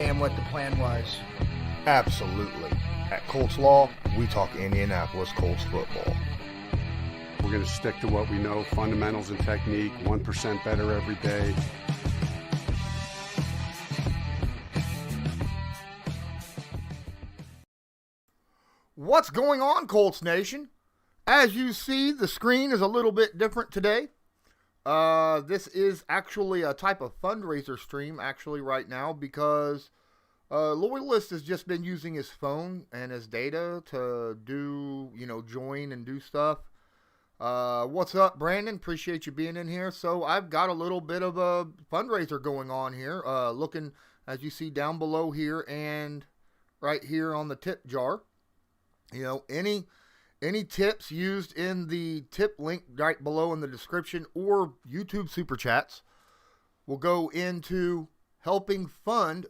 And what the plan was. Absolutely. At Colts Law, we talk Indianapolis Colts football. We're going to stick to what we know, fundamentals and technique, 1% better every day. What's going on, Colts Nation? As you see, the screen is a little bit different today. This is actually a type of fundraiser stream actually right now because Loyalist has just been using his phone and his data to do, join and do stuff. What's up, Brandon? Appreciate you being in here. So I've got a little bit of a fundraiser going on here. Looking, as you see down below here and right here on the tip jar. Any tips used in the tip link right below in the description or YouTube Super Chats will go into helping fund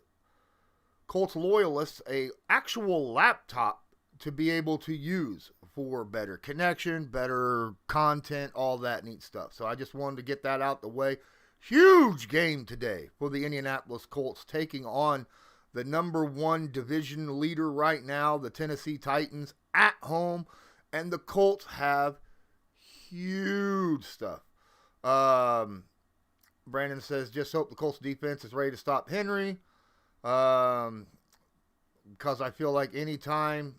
Colts Loyalists a actual laptop to be able to use for better connection, better content, all that neat stuff. So I just wanted to get that out the way. Huge game today for the Indianapolis Colts taking on the number one division leader right now, the Tennessee Titans, at home. And the Colts have huge stuff. Brandon says, just hope the Colts defense is ready to stop Henry. Because I feel like any time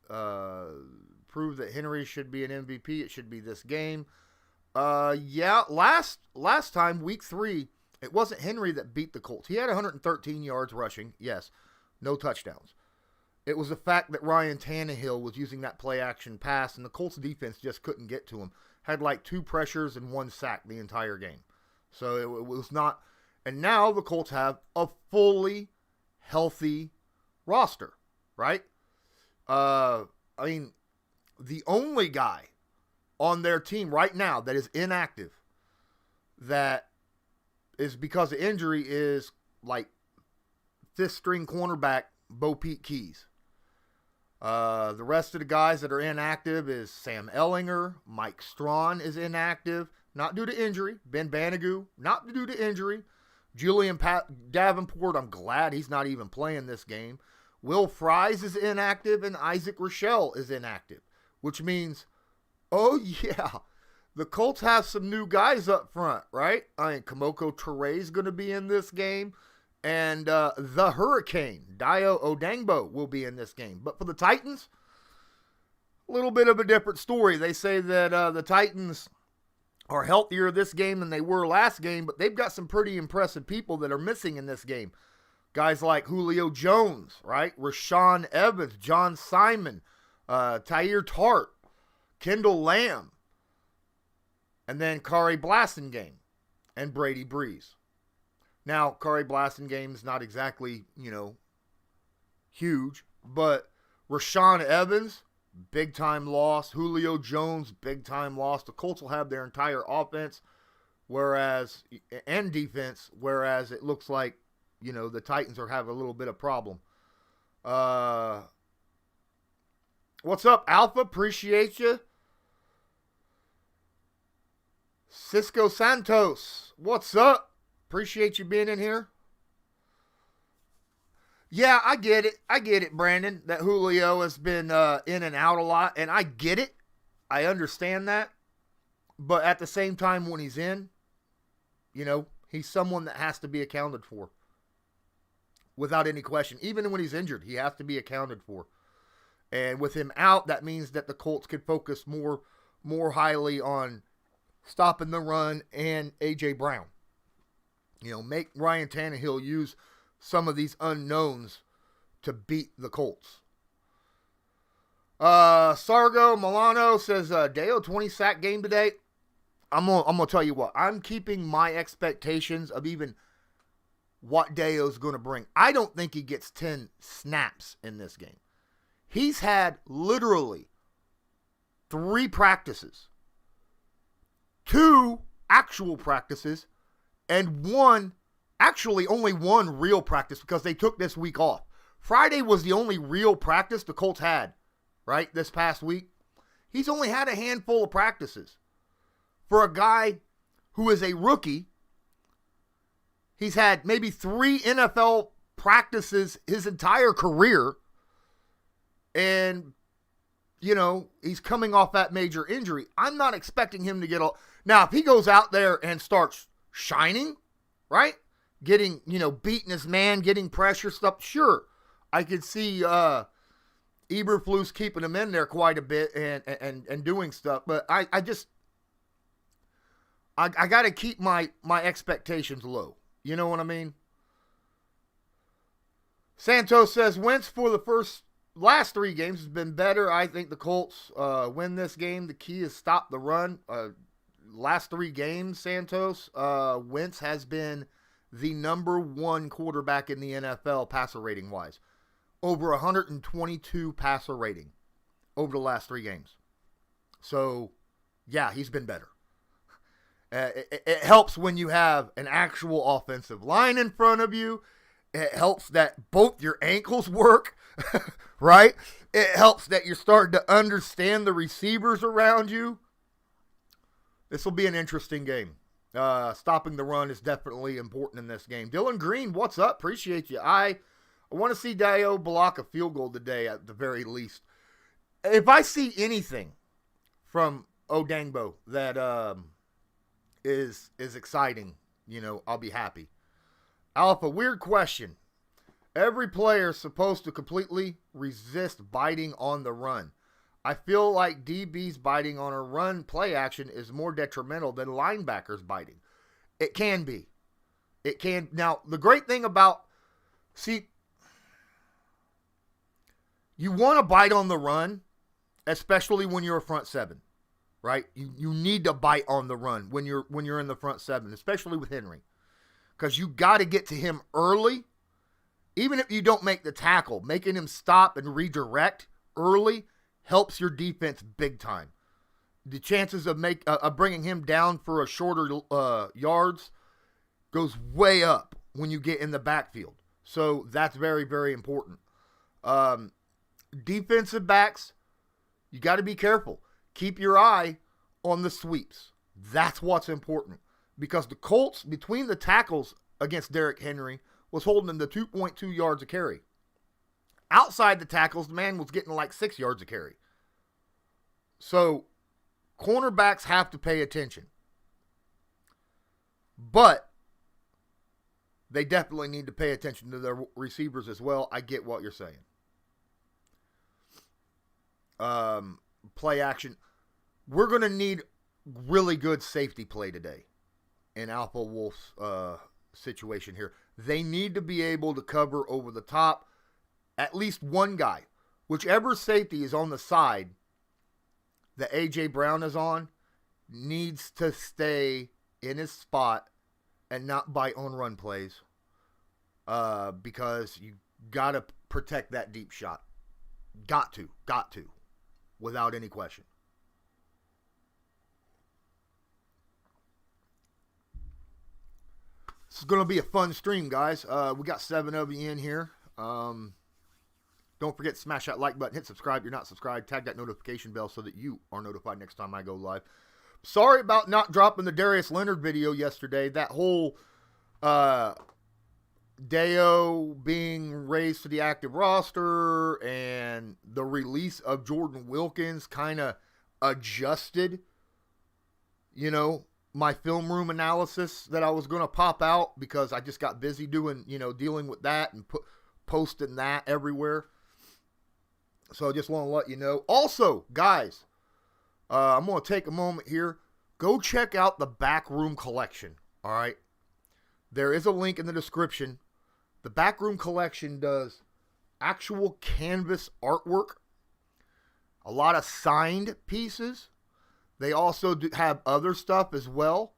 prove that Henry should be an MVP, it should be this game. Last time, week 3, it wasn't Henry that beat the Colts. He had 113 yards rushing, yes, no touchdowns. It was the fact that Ryan Tannehill was using that play-action pass, and the Colts defense just couldn't get to him. Had like 2 pressures and 1 sack the entire game. So it was not. And now the Colts have a fully healthy roster, right? The only guy on their team right now that is inactive, that is because of injury, is like 5th-string cornerback Bo Peep Keys. The rest of the guys that are inactive is Sam Ellinger. Mike Strawn is inactive, not due to injury. Ben Banigou, not due to injury. Julian Davenport, I'm glad he's not even playing this game. Will Fries is inactive, and Isaac Rochelle is inactive, which means, oh yeah, the Colts have some new guys up front, right? Kamoko Toure is going to be in this game. And the Hurricane, Dio Odangbo, will be in this game. But for the Titans, a little bit of a different story. They say that the Titans are healthier this game than they were last game, but they've got some pretty impressive people that are missing in this game. Guys like Julio Jones, right? Rashawn Evans, John Simon, Tyir Tart, Kendall Lamb, and then Kari Blasingame and Brady Breeze. Now, Kari Blasingame is not exactly, huge, but Rashawn Evans, big-time loss. Julio Jones, big-time loss. The Colts will have their entire offense and defense, whereas it looks like, the Titans are having a little bit of problem. What's up, Alpha? Appreciate you. Cisco Santos, what's up? Appreciate you being in here. Yeah, I get it, Brandon, that Julio has been in and out a lot, and I get it. I understand that. But at the same time, when he's in, he's someone that has to be accounted for. Without any question. Even when he's injured, he has to be accounted for. And with him out, that means that the Colts could focus more highly on stopping the run and A.J. Brown. Make Ryan Tannehill use some of these unknowns to beat the Colts. Sargo Milano says, Deo 20-sack game today. I'm gonna tell you what. I'm keeping my expectations of even what Deo's going to bring. I don't think he gets 10 snaps in this game. He's had literally 3 practices, 2 actual practices, and only one real practice because they took this week off. Friday was the only real practice the Colts had, right, this past week. He's only had a handful of practices. For a guy who is a rookie, he's had maybe 3 NFL practices his entire career, and, you know, he's coming off that major injury. I'm not expecting him to get all. Now, if he goes out there and starts shining, right? Getting, you know, beating his man, getting pressure stuff, sure. I could see Eberflus keeping him in there quite a bit and doing stuff. But I got to keep my expectations low. You know what I mean? Santos says, Wentz for the last 3 games has been better. I think the Colts win this game. The key is stop the run. Last 3 games, Santos, Wentz has been the number 1 quarterback in the NFL passer rating wise. Over 122 passer rating over the last 3 games. So, yeah, he's been better. It helps when you have an actual offensive line in front of you. It helps that both your ankles work, right? It helps that you're starting to understand the receivers around you. This will be an interesting game. Stopping the run is definitely important in this game. Dylan Green, what's up? Appreciate you. I want to see Dio block a field goal today at the very least. If I see anything from Odangbo that is exciting, you know, I'll be happy. Alpha, weird question. Every player is supposed to completely resist biting on the run. I feel like DBs biting on a run play action is more detrimental than linebackers biting. It can be. It can. Now, the great thing about, see, you want to bite on the run, especially when you're a front 7, right? You need to bite on the run when you're in the front 7, especially with Henry. Because you got to get to him early. Even if you don't make the tackle, making him stop and redirect early helps your defense big time. The chances of bringing him down for a shorter yards goes way up when you get in the backfield. So that's very, very important. Defensive backs, you got to be careful. Keep your eye on the sweeps. That's what's important. Because the Colts, between the tackles against Derrick Henry, was holding him to 2.2 yards a carry. Outside the tackles, the man was getting like 6 yards a carry. So, cornerbacks have to pay attention. But they definitely need to pay attention to their receivers as well. I get what you're saying. Play action. We're going to need really good safety play today in Alpha Wolf's situation here. They need to be able to cover over the top at least one guy. Whichever safety is on the side that A.J. Brown is on needs to stay in his spot and not bite on run plays because you got to protect that deep shot. Got to, without any question. This is going to be a fun stream, guys. We got 7 of you in here. Don't forget to smash that like button, hit subscribe if you're not subscribed, tag that notification bell so that you are notified next time I go live. Sorry about not dropping the Darius Leonard video yesterday. That whole Deo being raised to the active roster and the release of Jordan Wilkins kind of adjusted, you know, my film room analysis that I was going to pop out because I just got busy doing, you know, dealing with that and posting that everywhere. So I just want to let you know. Also, guys, I'm going to take a moment here. Go check out the Backroom Collection, all right? There is a link in the description. The Backroom Collection does actual canvas artwork, a lot of signed pieces. They also have other stuff as well,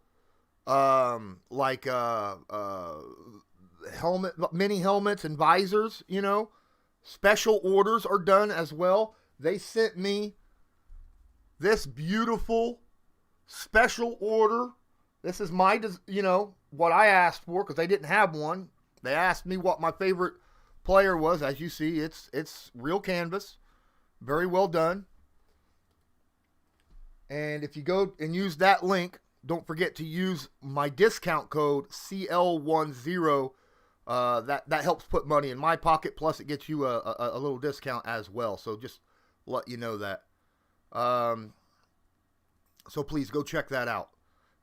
like mini helmets and visors, you know. Special orders are done as well. They sent me this beautiful special order. This is my, you know, what I asked for because they didn't have one. They asked me what my favorite player was. As you see, it's real canvas. Very well done. And if you go and use that link, don't forget to use my discount code CL10 That helps put money in my pocket. Plus, it gets you a little discount as well. So just let you know that. So please go check that out.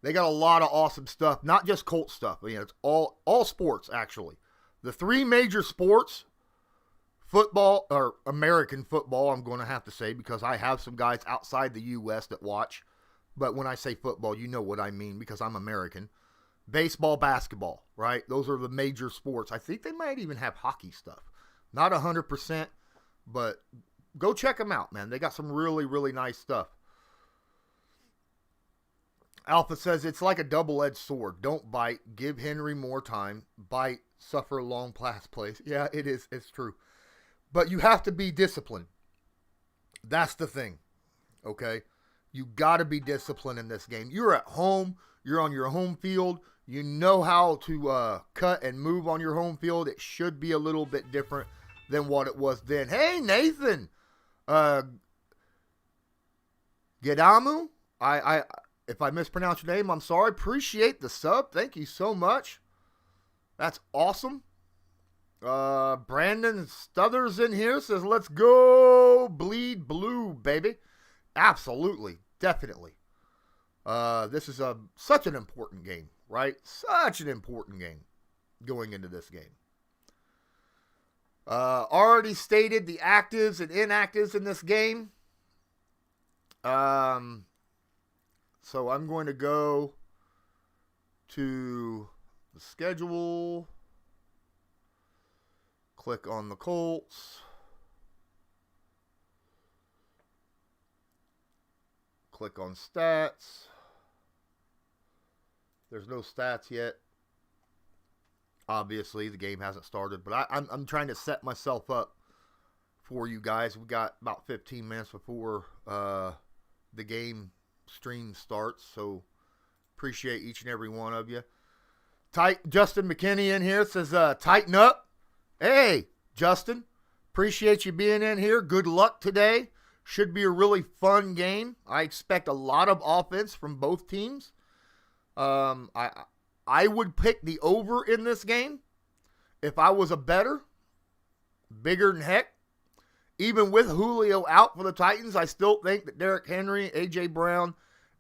They got a lot of awesome stuff, not just Colts stuff. I mean, it's all sports, actually. The three major sports, football, or American football, I'm going to have to say, because I have some guys outside the U.S. that watch. But when I say football, you know what I mean, because I'm American. Baseball, basketball, right? Those are the major sports. I think they might even have hockey stuff. Not 100%, but go check them out, man. They got some really, really nice stuff. Alpha says, it's like a double-edged sword. Don't bite. Give Henry more time. Bite. Suffer long pass plays. Yeah, it is. It's true. But you have to be disciplined. That's the thing. Okay? You got to be disciplined in this game. You're at home. You're on your home field. You know how to cut and move on your home field. It should be a little bit different than what it was then. Hey, Nathan. Gedamu? If I mispronounce your name, I'm sorry. Appreciate the sub. Thank you so much. That's awesome. Brandon Stuthers in here says, let's go bleed blue, baby. Absolutely. Definitely. This is such an important game, right? Such an important game going into this game. Already stated the actives and inactives in this game. So I'm going to go to the schedule, click on the Colts, click on stats. There's no stats yet. Obviously, the game hasn't started, but I'm trying to set myself up for you guys. We got about 15 minutes before the game stream starts, so appreciate each and every one of you. Justin McKinney in here says, tighten up. Hey, Justin, appreciate you being in here. Good luck today. Should be a really fun game. I expect a lot of offense from both teams. I would pick the over in this game if I was a bettor. Bigger than heck. Even with Julio out for the Titans, I still think that Derrick Henry, A.J. Brown,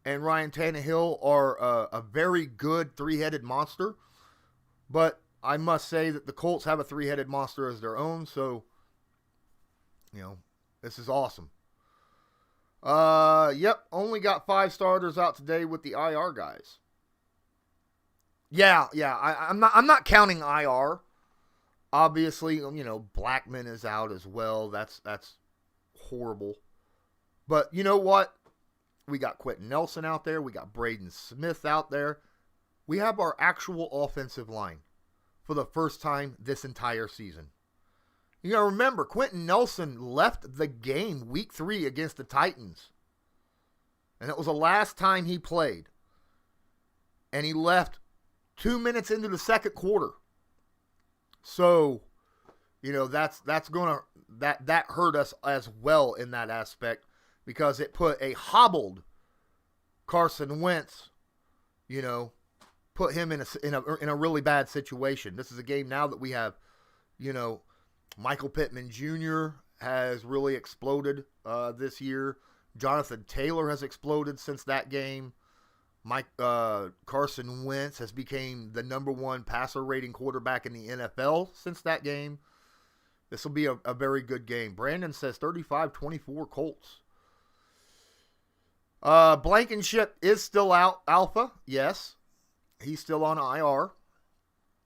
and Ryan Tannehill are a very good three-headed monster. But I must say that the Colts have a three-headed monster as their own, so, this is awesome. Yep, only got 5 starters out today with the IR guys. Yeah, I'm not counting IR. Obviously, Blackman is out as well. That's horrible. But you know what? We got Quentin Nelson out there. We got Braden Smith out there. We have our actual offensive line for the first time this entire season. You got to remember, Quentin Nelson left the game week 3 against the Titans. And it was the last time he played. And he left 2 minutes into the second quarter. So, that hurt us as well in that aspect, because it put a hobbled Carson Wentz, put him in a really bad situation. This is a game now that we have, Michael Pittman Jr. has really exploded this year. Jonathan Taylor has exploded since that game. Carson Wentz has become the number 1 passer rating quarterback in the NFL since that game. This will be a very good game. Brandon says 35-24 Colts. Blankenship is still out, Alpha. Yes. He's still on IR.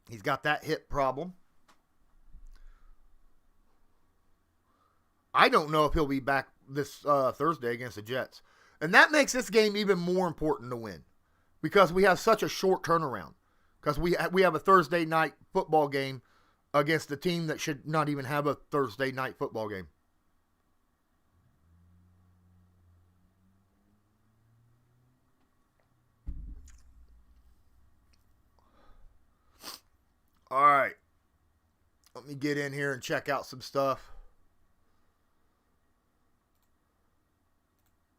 He's got that hip problem. I don't know if he'll be back this Thursday against the Jets. And that makes this game even more important to win, because we have such a short turnaround. Because we have a Thursday night football game against a team that should not even have a Thursday night football game. All right. Let me get in here and check out some stuff.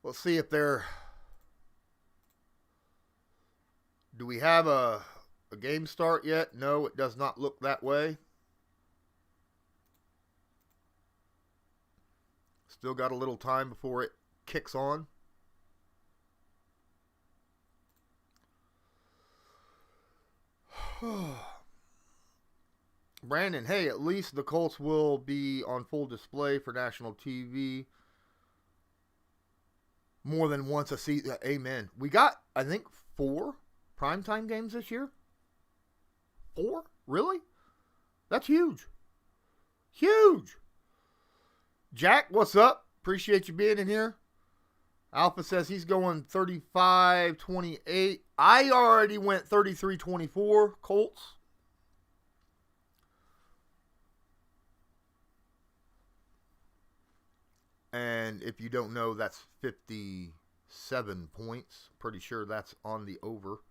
Let's see if do we have a a game start yet? No, it does not look that way. Still got a little time before it kicks on. Brandon, hey, at least the Colts will be on full display for national TV more than once a season. Amen. We got, I think, 4 primetime games this year. 4? Really? That's huge. Huge. Jack, what's up? Appreciate you being in here. Alpha says he's going 35-28. I already went 33-24 Colts. And if you don't know, that's 57 points. Pretty sure that's on the over.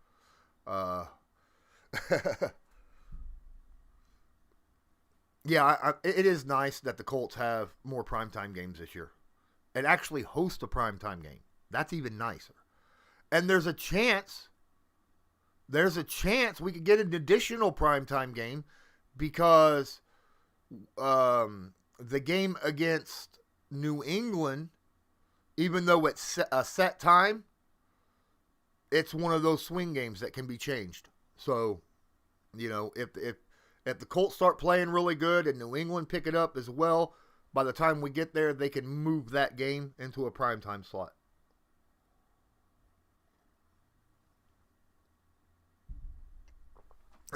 Yeah, it is nice that the Colts have more primetime games this year and actually host a primetime game. That's even nicer. And there's a chance we could get an additional primetime game because the game against New England, even though it's a set time, it's one of those swing games that can be changed. So, you know, if the Colts start playing really good and New England pick it up as well, by the time we get there, they can move that game into a primetime slot.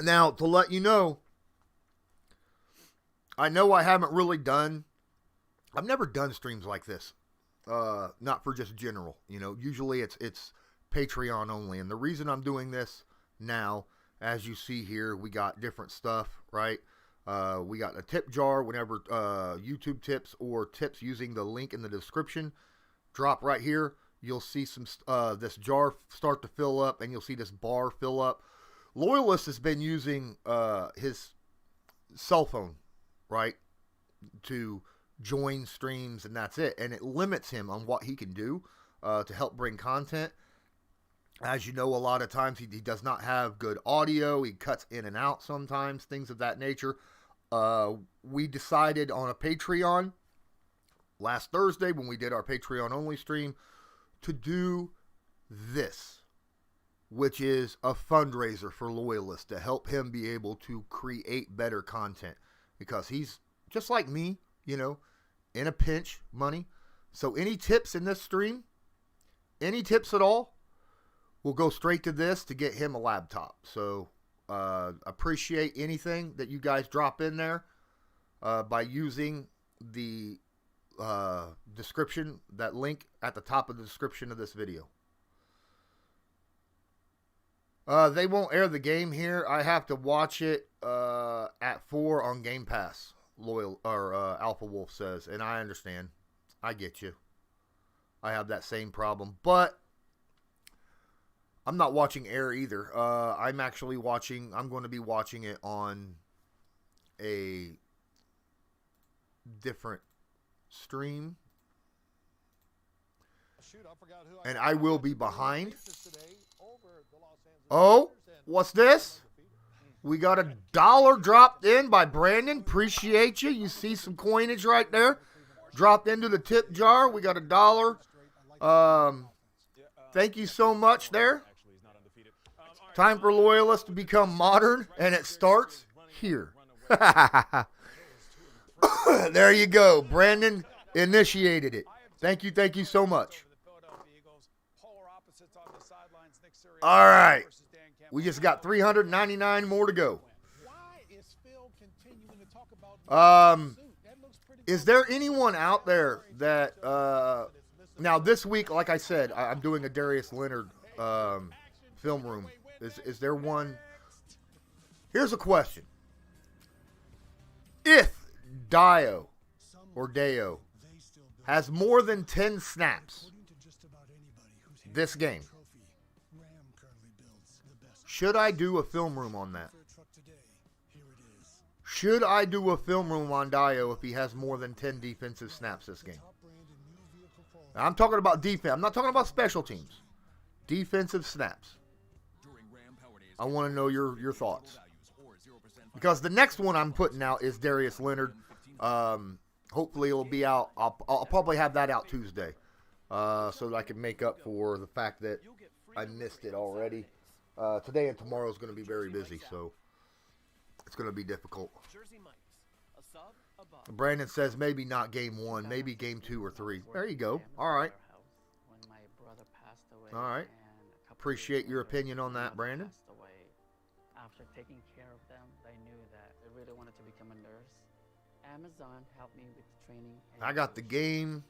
Now, to let you know I haven't really I've never done streams like this. Not for just general, you know. Usually it's Patreon only. And the reason I'm doing this now, as you see here, we got different stuff, right? We got a tip jar whenever YouTube tips or tips using the link in the description drop right here. You'll see some this jar start to fill up, and you'll see this bar fill up. Loyalist has been using his cell phone, right, to join streams, and that's it. And it limits him on what he can do to help bring content. As you know, a lot of times he does not have good audio. He cuts in and out sometimes, things of that nature. We decided on a Patreon last Thursday when we did our Patreon-only stream to do this, which is a fundraiser for Loyalist to help him be able to create better content. Because he's just like me, you know, in a pinch, money. So any tips in this stream, any tips at all, will go straight to this to get him a laptop. So appreciate anything that you guys drop in there by using the description, that link at the top of the description of this video. They won't air the game here. I have to watch it at 4 on Game Pass. Alpha Wolf says, and I understand. I get you. I have that same problem, but I'm not watching air either. I'm going to be watching it on a different stream. And I will be behind. Oh, what's this? We got $1 dropped in by Brandon. Appreciate you. You see some coinage right there. Dropped into the tip jar. We got $1. Thank you so much there. Time for Loyalists to become modern, and it starts here. There you go. Brandon initiated it. Thank you so much. All right. We just got 399 more to go. Is there anyone out there that now this week, like I said, I'm doing a Darius Leonard film room. Is there one? Here's a question. If Dio has more than 10 snaps this game, should I do a film room on that? Should I do a film room on Dio if he has more than 10 defensive snaps this game? Now, I'm talking about defense. I'm not talking about special teams. Defensive snaps. I want to know your thoughts. Because the next one I'm putting out is Darius Leonard. Hopefully it'll be out. I'll probably have that out Tuesday, so that I can make up for the fact that I missed it already. Today and tomorrow is going to be very busy, so it's going to be difficult. Brandon says maybe not game 1, maybe game 2 or 3. There you go. All right. All right. Appreciate your opinion on that, Brandon. After taking care of them, I knew that I really wanted to become a nurse. Amazon helped me with training. I got the game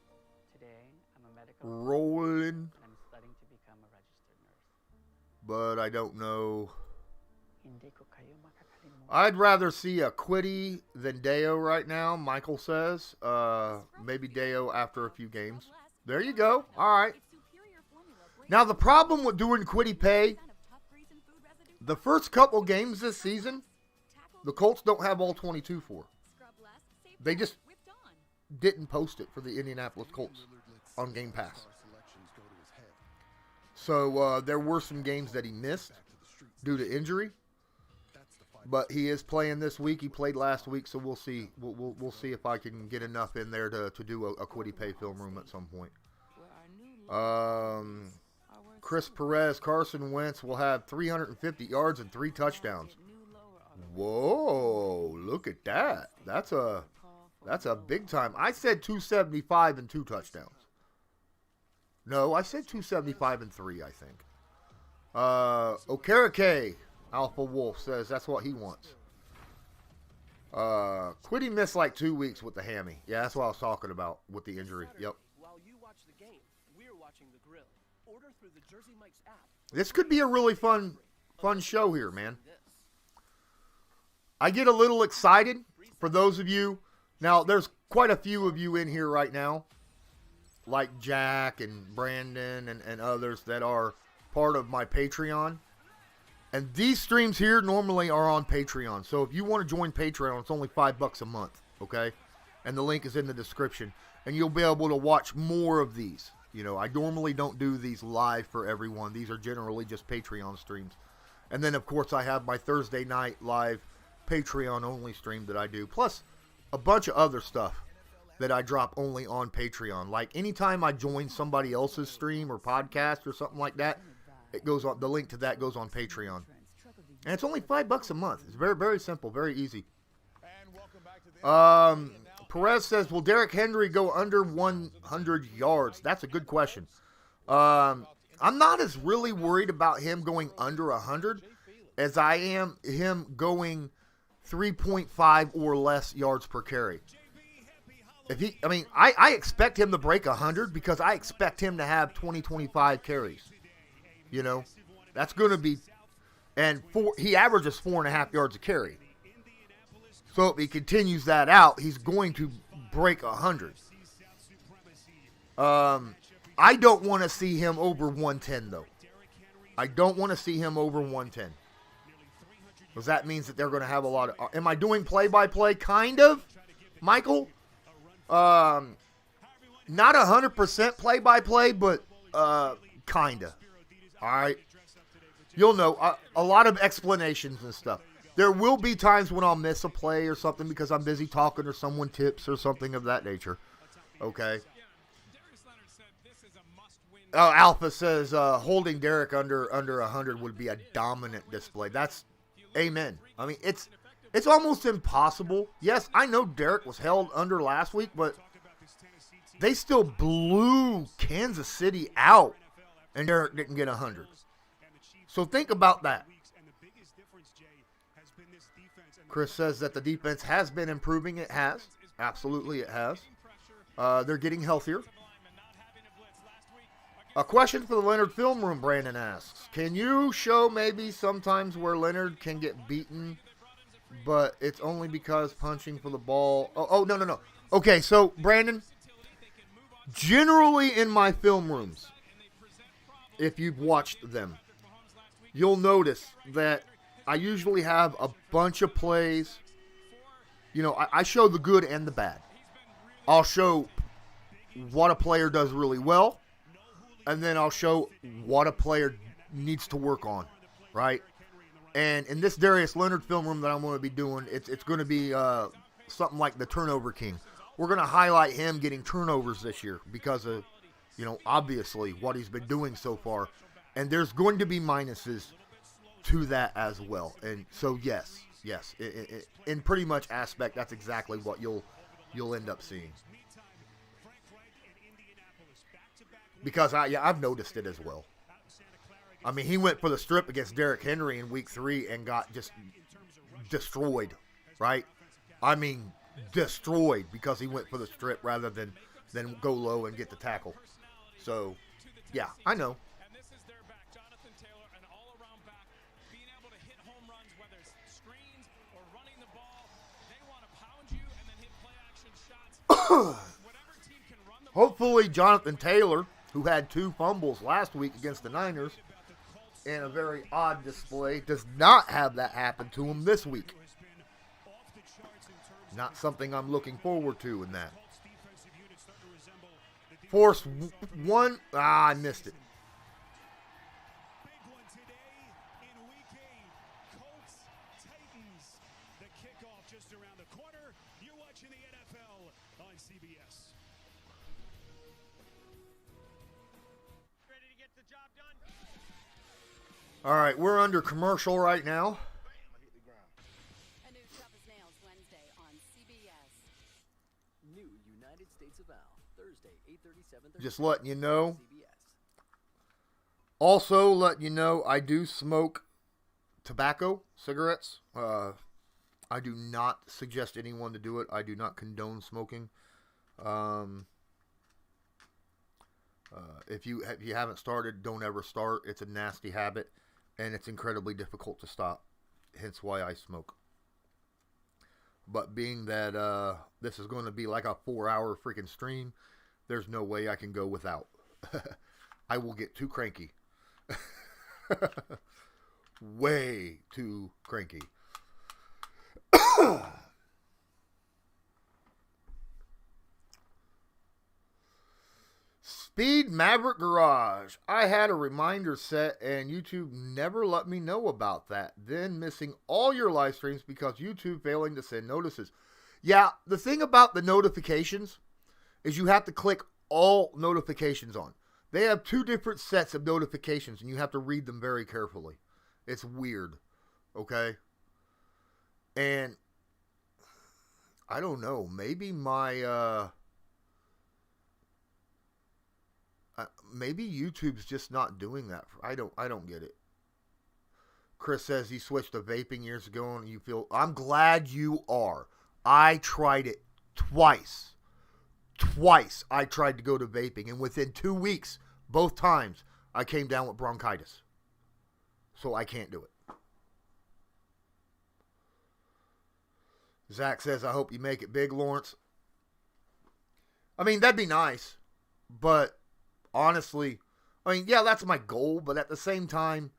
Today, I'm a medical rolling, and I'm studying to become a registered nurse. but I don't know. Hindi ko kayo makakalimutan. I'd rather see a Quiddy than Deo right now, Michael says. Maybe Deo after a few games. There you go. All right. Now, the problem with doing Quiddy pay, the first couple games this season, the Colts don't have all 22 for. They just didn't post it for the Indianapolis Colts on Game Pass. So there were some games that he missed due to injury. But he is playing this week. He played last week, so we'll see. We'll see if I can get enough in there to do a Quiddy pay film room at some point. Chris Perez, Carson Wentz will have 350 yards and 3 touchdowns. Whoa, look at that. That's a big time. I said 275 and 2 touchdowns. No, I said 275 and 3, I think. Okereke, Alpha Wolf, says that's what he wants. Quiddy missed like 2 weeks with the hammy. Yeah, that's what I was talking about with the injury. Yep. While you watch the game, we're watching the grill. Order through the Jersey Mike's app. This could be a really fun show here, man. I get a little excited for those of you. Now, there's quite a few of you in here right now, like Jack and Brandon and others that are part of my Patreon. And these streams here normally are on Patreon. So if you want to join Patreon, it's only $5 a month, okay? And the link is in the description. And you'll be able to watch more of these. You know, I normally don't do these live for everyone. These are generally just Patreon streams. And then, of course, I have my Thursday night live Patreon-only stream that I do. Plus, a bunch of other stuff that I drop only on Patreon. Like, anytime I join somebody else's stream or podcast or something like that, it goes on. The link to that goes on Patreon. And it's only $5 a month. It's very, very simple, very easy. Perez says, will Derrick Henry go under 100 yards? That's a good question. I'm not as really worried about him going under 100 as I am him going 3.5 or less yards per carry. I expect him to break 100 because I expect him to have 20-25 carries. You know, that's going to be, and he averages 4.5 yards a carry. So if he continues that out, he's going to break 100. I don't want to see him over 110, though. I don't want to see him over 110. Because that means that they're going to have a lot of... Am I doing play-by-play? Kind of, Michael. Not 100% play-by-play, but kind of. All right? You'll know. A lot of explanations and stuff. There will be times when I'll miss a play or something because I'm busy talking or someone tips or something of that nature. Okay. Oh, Alpha says holding Derrick under 100 would be a dominant display. That's amen. I mean, it's almost impossible. Yes, I know Derrick was held under last week, but they still blew Kansas City out, and Derrick didn't get 100. So think about that. Chris says that the defense has been improving. It has. Absolutely it has. They're getting healthier. A question for the Leonard Film Room, Brandon asks. Can you show maybe sometimes where Leonard can get beaten, but it's only because punching for the ball? Oh, no. Okay, so, Brandon, generally in my film rooms, if you've watched them, you'll notice that I usually have a bunch of plays. You know, I show the good and the bad. I'll show what a player does really well, and then I'll show what a player needs to work on, right? And in this Darius Leonard film room that I'm going to be doing, it's going to be something like the Turnover King. We're going to highlight him getting turnovers this year because of, obviously what he's been doing so far. And there's going to be minuses to that as well. And so, yes, in pretty much aspect, that's exactly what you'll end up seeing. Because I've noticed it as well. I mean, he went for the strip against Derrick Henry in week 3 and got just destroyed, right? I mean, destroyed because he went for the strip rather than go low and get the tackle. So, yeah, I know. Hopefully, Jonathan Taylor, who had 2 fumbles last week against the Niners in a very odd display, does not have that happen to him this week. Not something I'm looking forward to in that. Force 1. I missed it. Big one today in week 8. Colts, Titans. The kickoff just around the corner. You're watching the NFL on CBS. Ready to get the job done? All right, we're under commercial right now. A new Tough as Nails Wednesday on CBS. New United States of Al, Thursday, 8:37. Just letting you know. CBS. Also, letting you know, I do smoke tobacco, cigarettes. I do not suggest anyone to do it. I do not condone smoking. If you haven't started, don't ever start. It's a nasty habit, and it's incredibly difficult to stop. Hence why I smoke. But being that this is going to be like a 4-hour freaking stream, there's no way I can go without. I will get too cranky. Way too cranky. Speed Maverick Garage. I had a reminder set and YouTube never let me know about that. Then missing all your live streams because YouTube failing to send notices. Yeah, the thing about the notifications is you have to click all notifications on. They have 2 different sets of notifications and you have to read them very carefully. It's weird. Okay? And I don't know. Maybe my maybe YouTube's just not doing that. I don't get it. Chris says he switched to vaping years ago and you feel... I'm glad you are. I tried it twice. Twice I tried to go to vaping, and within 2 weeks, both times, I came down with bronchitis. So I can't do it. Zach says, I hope you make it big, Lawrence. I mean, that'd be nice. But, honestly, yeah, that's my goal. But at the same time,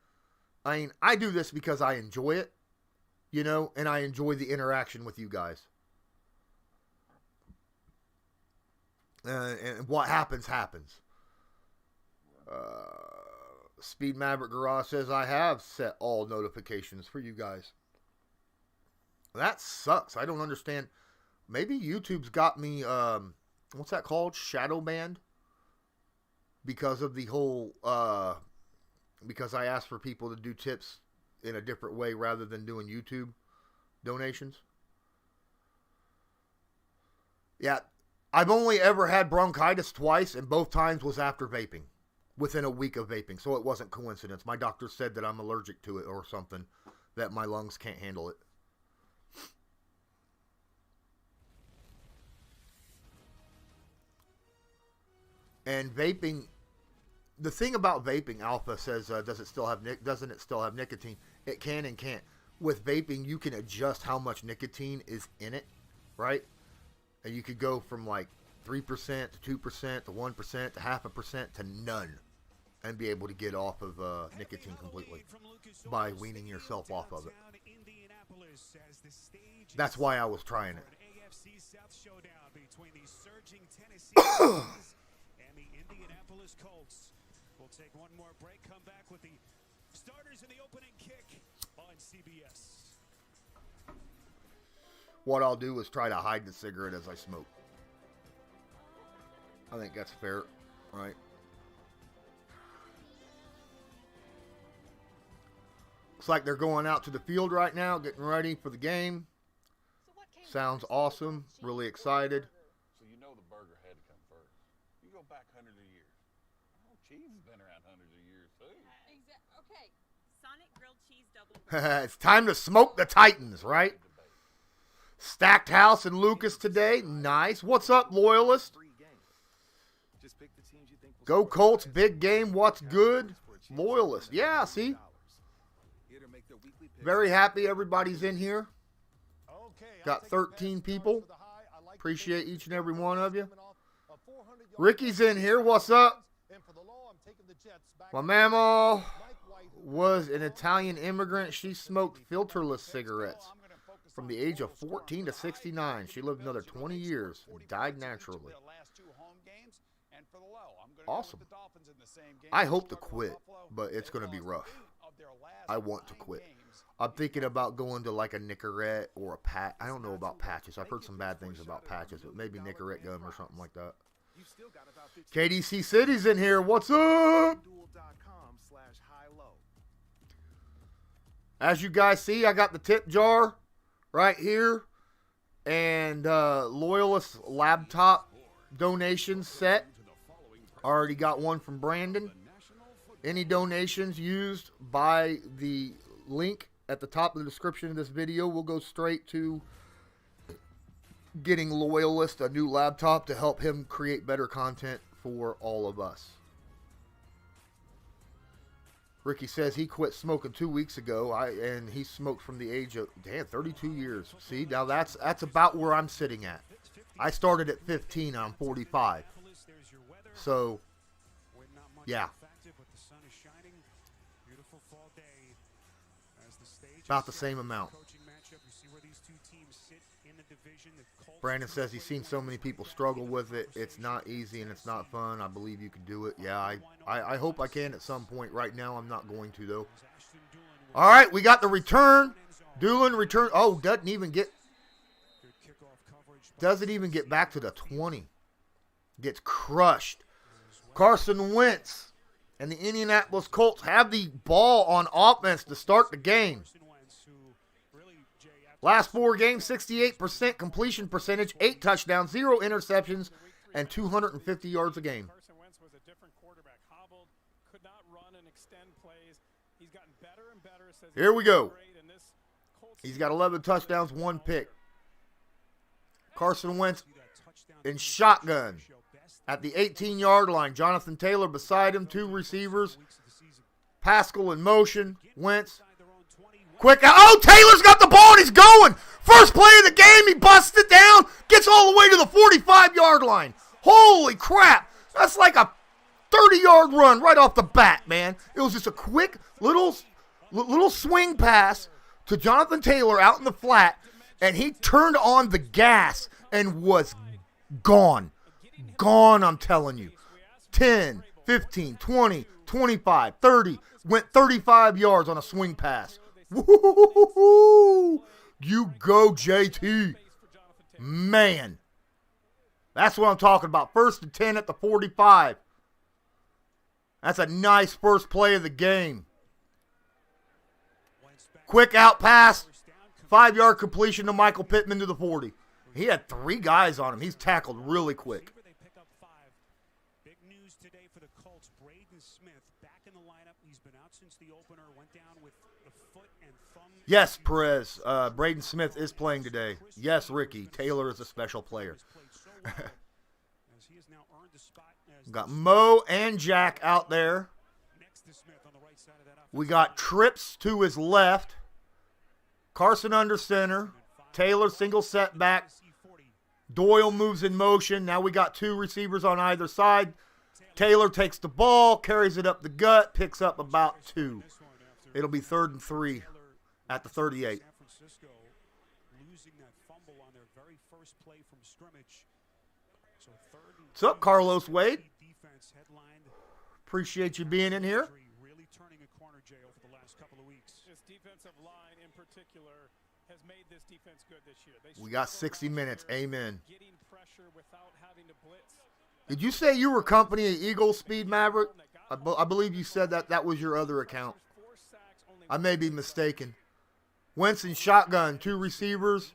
I do this because I enjoy it. And I enjoy the interaction with you guys. And what happens. Speed Maverick Garage says, I have set all notifications for you guys. That sucks. I don't understand. Maybe YouTube's got me, what's that called? Shadow banned? Because of the whole, because I asked for people to do tips in a different way rather than doing YouTube donations. Yeah. I've only ever had bronchitis twice, and both times was after vaping, within a week of vaping, so it wasn't coincidence. My doctor said that I'm allergic to it or something, that my lungs can't handle it. And vaping, the thing about vaping, Alpha says, doesn't it still have nicotine? It can and can't. With vaping, you can adjust how much nicotine is in it, right? And you could go from like 3% to 2% to 1% to 0.5% to none and be able to get off of nicotine completely by weaning yourself off of it. That's why I was trying it. AFC South showdown between the surging Tennessee Titans and the Indianapolis Colts. We'll take one more break, come back with the starters in the opening kick on CBS. What I'll do is try to hide the cigarette as I smoke. I think that's fair, right? Looks like they're going out to the field right now, getting ready for the game. Sounds awesome. Really excited. So you know the burger had to come first. You go back hundreds of years. Oh, cheese has been around hundreds of years too. Okay. Sonic grilled cheese double. It's time to smoke the Titans, right? Stacked house in Lucas today. Nice. What's up, Loyalist? Go Colts, big game. What's good? Loyalist. Yeah, see? Very happy everybody's in here. Got 13 people. Appreciate each and every one of you. Ricky's in here. What's up? My mama was an Italian immigrant. She smoked filterless cigarettes from the age of 14 to 69. She lived another 20 years and died naturally. Awesome. I hope to quit, but it's going to be rough. I want to quit. I'm thinking about going to like a Nicorette or a patch. I don't know about patches. I've heard some bad things about patches, but maybe Nicorette gum or something like that. KDC City's in here. What's up? As you guys see, I got the tip jar right here and Loyalist laptop donation set. Already got one from Brandon. Any donations used by the link at the top of the description of this video will go straight to getting Loyalist a new laptop to help him create better content for all of us. Ricky says he quit smoking 2 weeks ago, and he smoked from the age of 32 years. See, now that's about where I'm sitting at. I started at 15. I'm 45. So, yeah. About the same amount. Brandon says he's seen so many people struggle with it. It's not easy and it's not fun. I believe you can do it. Yeah, I hope I can at some point. Right now, I'm not going to, though. All right, we got the return. Doolin return. Oh, doesn't even get back to the 20. Gets crushed. Carson Wentz and the Indianapolis Colts have the ball on offense to start the game. Last 4 games, 68% completion percentage, 8 touchdowns, 0 interceptions, and 250 yards a game. Carson Wentz was a different quarterback, hobbled, could not run and extend plays. He's gotten better and better. Here we go. He's got 11 touchdowns, 1 pick. Carson Wentz in shotgun at the 18-yard line. Jonathan Taylor beside him, 2 receivers. Pascal in motion. Wentz. Quick. Oh, Taylor's got the ball and he's going. First play of the game. He busts it down. Gets all the way to the 45-yard line. Holy crap. That's like a 30-yard run right off the bat, man. It was just a quick little swing pass to Jonathan Taylor out in the flat, and he turned on the gas and was gone. Gone, I'm telling you. 10, 15, 20, 25, 30. Went 35 yards on a swing pass. Woo-hoo-hoo-hoo-hoo. You go, JT. Man. That's what I'm talking about. 1st and 10 at the 45. That's a nice first play of the game. Quick out pass. 5-yard completion to Michael Pittman to the 40. He had 3 guys on him. He's tackled really quick. Big news today for the Colts. Braden Smith back in the lineup. He's been out since the opener. Went down with the foot and thumb. Yes, Perez. Braden Smith is playing today. Yes, Ricky. Taylor is a special player. Got Mo and Jack out there. We got Trips to his left. Carson under center. Taylor single setback. Doyle moves in motion. Now we got 2 receivers on either side. Taylor takes the ball, carries it up the gut, picks up about 2. It'll be 3rd and 3 at the 38. What's up, Carlos Wade? Appreciate you being in here. Really turning a corner, Jay, over the last couple of weeks. This defensive line in particular has made this defense good this year. We got 60 minutes. Amen. Getting pressure without having to blitz. Did you say you were company of Eagles, Speed Maverick? I believe you said that was your other account. I may be mistaken. Wentz in shotgun, 2 receivers.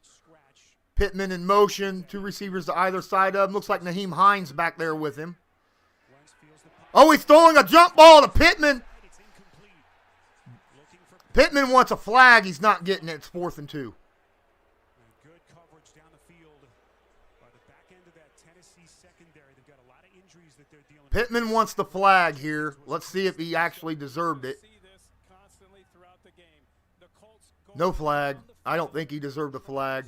Pittman in motion, 2 receivers to either side of him. Looks like Naheem Hines back there with him. Oh, he's throwing a jump ball to Pittman. Pittman wants a flag. He's not getting it. It's 4th and 2. Good coverage down the field by the back end of that Tennessee secondary. They've got a lot of injuries that they're dealing with. Pittman wants the flag here. Let's see if he actually deserved it. No flag. I don't think he deserved a flag.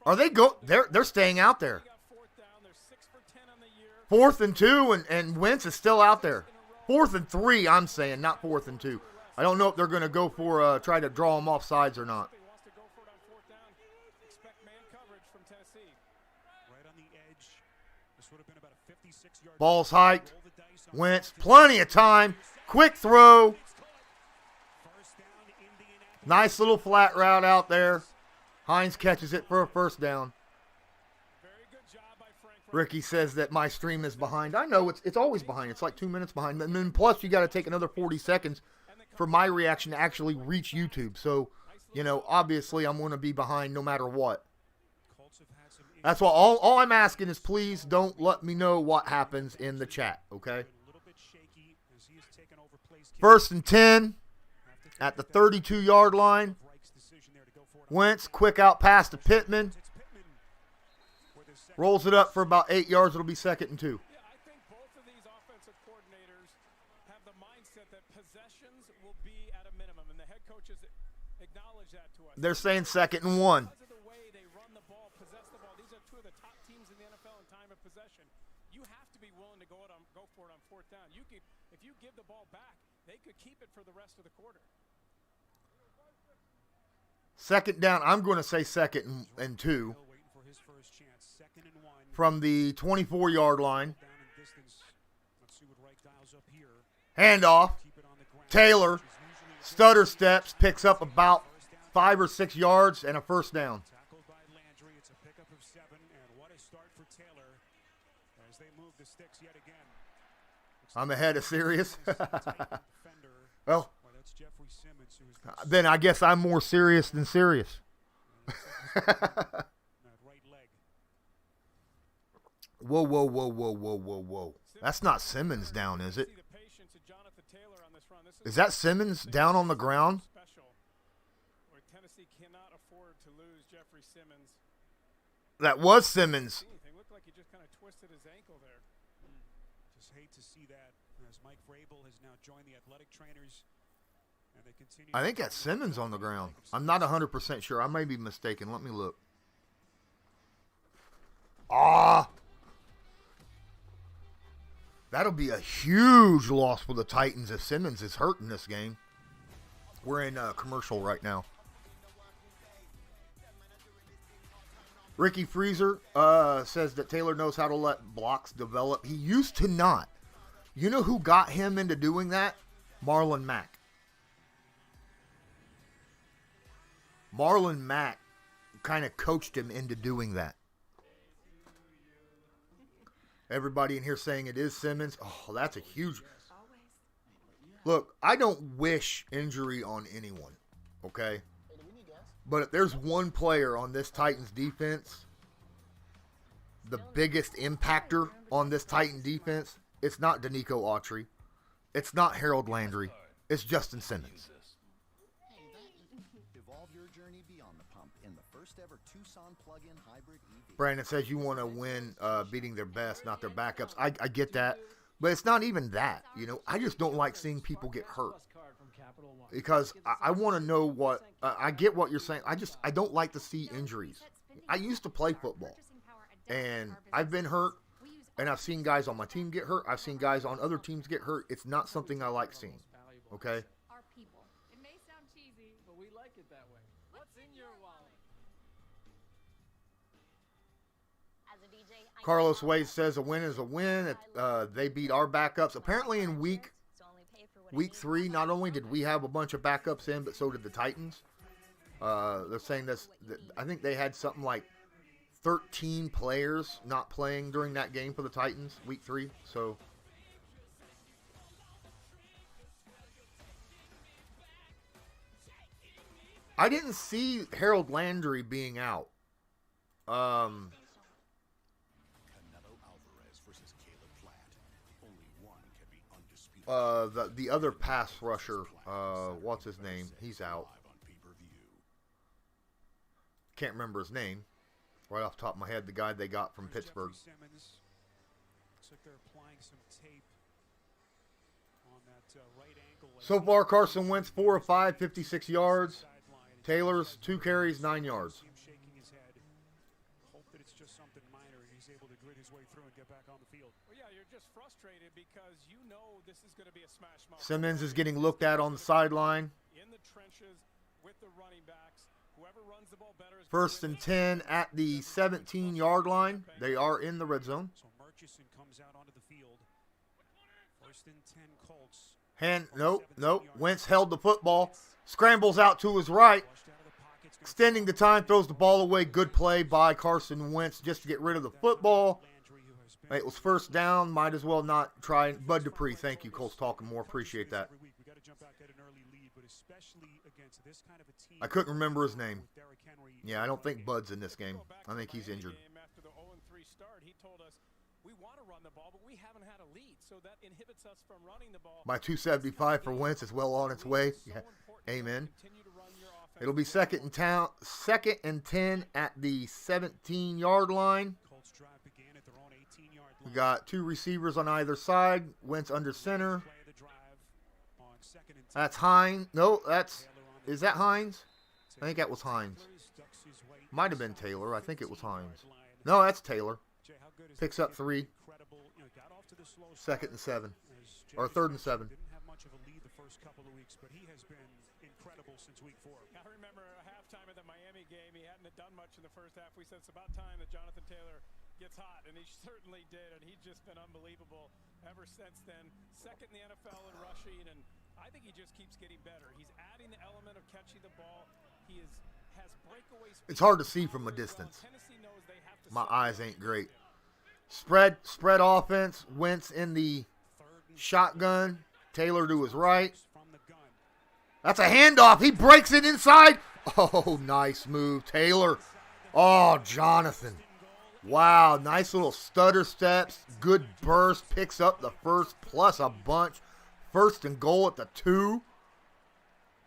Are they they're staying out there. 4th and 2, and Wentz is still out there. 4th and 3, I'm saying, not 4th and 2. I don't know if they're going to go for try to draw him off sides or not. Ball's hiked. Wentz, plenty of time. Quick throw. Nice little flat route out there. Hines catches it for a 1st down. Ricky says that my stream is behind. I know it's always behind. It's like 2 minutes behind. And then plus you got to take another 40 seconds for my reaction to actually reach YouTube. So, you know, obviously I'm going to be behind no matter what. That's why all I'm asking is please don't let me know what happens in the chat, okay? 1st and 10 at the 32-yard line. Wentz, quick out pass to Pittman. Rolls it up for about 8 yards. It'll be 2nd and 2. Yeah, I think both of these offensive coordinators have the mindset that possessions will be at a minimum, and the head coaches acknowledge that to us. They're saying 2nd and 1. Because of the way they run the ball, possess the ball, these are 2 of the top teams in the NFL in time of possession. You have to be willing to go for it on 4th down. If you give the ball back, they could keep it for the rest of the quarter. 2nd down. I'm going to say 2nd and 2. From the 24-yard line. Handoff. Taylor stutter steps, picks up about 5 or 6 yards and a 1st down. I'm ahead of Sirius. Well, then I guess I'm more serious than Sirius. Whoa. That's not Simmons down, is it? Is that Simmons down on the ground? Tennessee cannot afford to lose Jeffrey Simmons. That was Simmons. It looked like he just kind of twisted his ankle there. Just hate to see that as Mike Vrabel has now joined the athletic trainers. And they continue. I think that's Simmons on the ground. I'm not 100% sure. I may be mistaken. Let me look. That'll be a huge loss for the Titans if Simmons is hurt in this game. We're in a commercial right now. Ricky Freezer says that Taylor knows how to let blocks develop. He used to not. You know who got him into doing that? Marlon Mack. Marlon Mack kind of coached him into doing that. Everybody in here saying it is Simmons. Oh, that's a huge... Look, I don't wish injury on anyone, okay? But if there's one player on this Titans defense, the biggest impactor on this Titan defense, it's not Danico Autry. It's not Harold Landry. It's Justin Simmons. Brandon says you want to win beating their best, not their backups. I get that. But it's not even that. You know, I just don't like seeing people get hurt. Because I want to know what I get what you're saying. I don't like to see injuries. I used to play football. And I've been hurt. And I've seen guys on my team get hurt. I've seen guys on other teams get hurt. It's not something I like seeing. Okay? Our people. It may sound cheesy, But we like it that way. What's in your wallet? Carlos Wade says a win is a win. They beat our backups. Apparently in week week 3, not only did we have a bunch of backups in, but so did the Titans. They're saying this. I think they had something like 13 players not playing during that game for the Titans, week 3. So I didn't see Harold Landry being out. The other pass rusher, what's his name? He's out. Can't remember his name. Right off the top of my head, the guy they got from Pittsburgh. Looks like they're applying some tape on that right ankle. So far, Carson Wentz 4 of 5, 56 yards. Taylor's 2 carries, 9 yards. Shaking his head. Hope that it's just something minor and he's able to grit his way through and get back on the field. Well, yeah, you're just frustrated because you know this is going to be a smash mouth. Simmons is getting looked at on the sideline. In the trenches with the running backs. Whoever runs the ball better is First and 10 at the 17-yard line. They are in the red zone. So Murchison comes out onto the field. First and 10 Colts. Nope. Wentz held the football. Scrambles out to his right. Extending the time, throws the ball away. Good play by Carson Wentz just to get rid of the football. It was first down. Might as well not try. Bud Dupree, thank you. Colts talking more. Appreciate that. I couldn't remember his name. Yeah, I don't think Bud's in this game. I think he's injured. After the 0-3 start, he told us we want to run the ball, but we haven't had a lead, so that inhibits us from running the ball. My 275 for Wentz is well on its way. Yeah. Amen. It'll be second and 10 at the 17-yard line. We got 2 receivers on either side. Wentz under center. That's Hines. No, is that Hines? I think that was Hines. Might have been Taylor. I think it was Hines. No, that's Taylor. Picks up 3. Second and 7. Or third and 7. Didn't have much of a lead the first couple of weeks, but he has been incredible since week 4. I remember a halftime of the Miami game. He hadn't done much in the first half. We said it's about time that Jonathan Taylor gets hot, and he certainly did, and he's just been unbelievable ever since then. Second in the NFL in rushing, and I think he just keeps getting better. He's adding the element of catching the ball. He has breakaway speed. It's hard to see from a distance. My eyes ain't great. Spread offense. Wentz in the shotgun. Taylor to his right. That's a handoff. He breaks it inside. Oh, nice move, Taylor. Oh, Jonathan. Wow, nice little stutter steps. Good burst. Picks up the first plus a bunch. First and goal at the 2.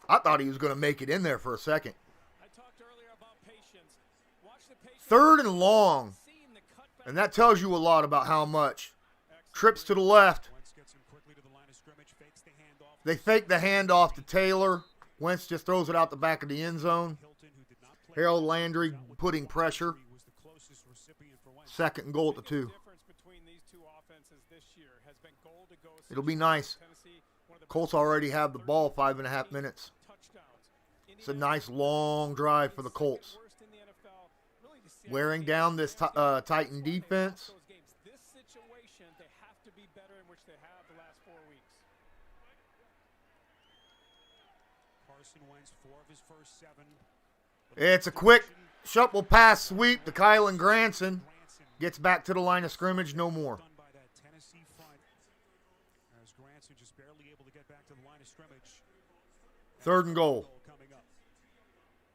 I thought he was going to make it in there for a second. Third and long. And that tells you a lot about how much. Trips to the left. They fake the handoff to Taylor. Wentz just throws it out the back of the end zone. Harold Landry putting pressure. Second and goal at the 2. It'll be nice. Colts already have the ball 5.5 minutes. It's a nice long drive for the Colts. Wearing down this Titan defense. This situation, they have to be better in which they have the last 4 weeks. Carson Wentz 4 of his first 7. It's a quick shuffle pass sweep to Kylan Granson. Gets back to the line of scrimmage, no more. Done by that Tennessee front. As Granson just barely able to get back to the line of scrimmage. Third and goal. Coming up.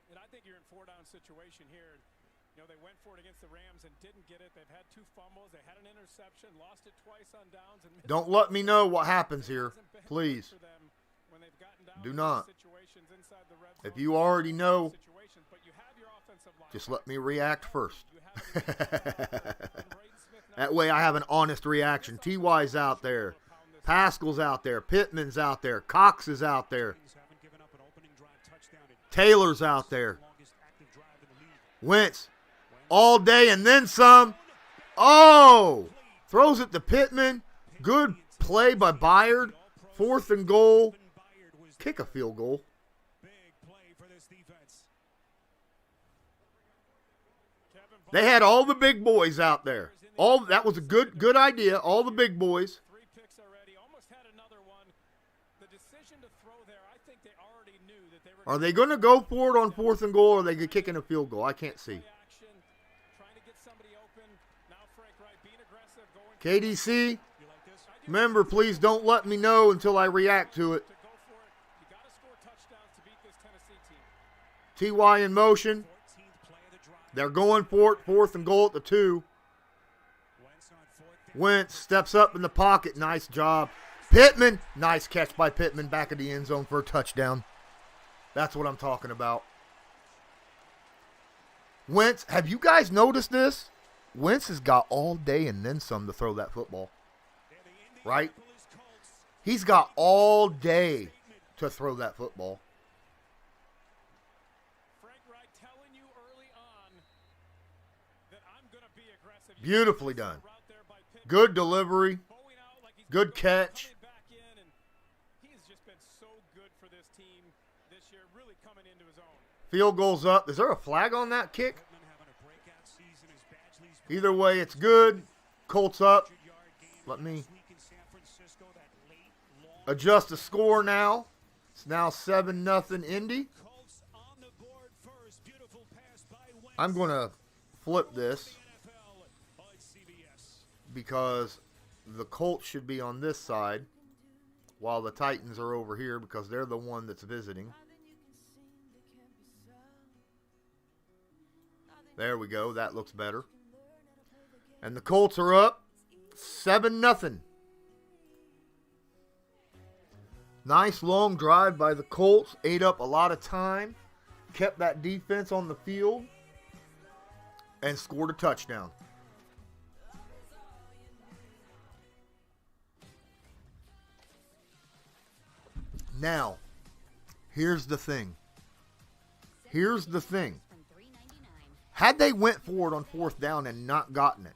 And I think you're in 4-down situation here. You know, they went for it against the Rams and didn't get it. They've had 2 fumbles. They had an interception, lost it twice on downs. And Don't let me know what happens here, please. Do not. If you already know, just let me react first. That way I have an honest reaction. T.Y.'s out there. Pascal's out there. Pittman's out there. Cox is out there. Taylor's out there. Wentz all day and then some. Oh! Throws it to Pittman. Good play by Byard. 4th and goal. Kick a field goal. They had all the big boys out there. That was a good idea. All the big boys. 3 picks already. Almost had another one. Are they going to go for it on 4th and goal, or are they kicking a field goal? I can't see. KDC, remember, please don't let me know until I react to it. TY in motion. They're going for it. 4th and goal at the 2. Wentz steps up in the pocket. Nice job. Pittman. Nice catch by Pittman back of the end zone for a touchdown. That's what I'm talking about. Wentz, have you guys noticed this? Wentz has got all day and then some to throw that football. Right? He's got all day to throw that football. Beautifully done. Good delivery. Good catch. Field goal's up. Is there a flag on that kick? Either way, it's good. Colts up. Let me adjust the score now. It's now 7-0 Indy. I'm going to flip this because the Colts should be on this side while the Titans are over here because they're the one that's visiting. There we go. That looks better. And the Colts are up 7-0. Nice long drive by the Colts. Ate up a lot of time. Kept that defense on the field. And scored a touchdown. Now, here's the thing. Here's the thing. Had they went for it on 4th down and not gotten it,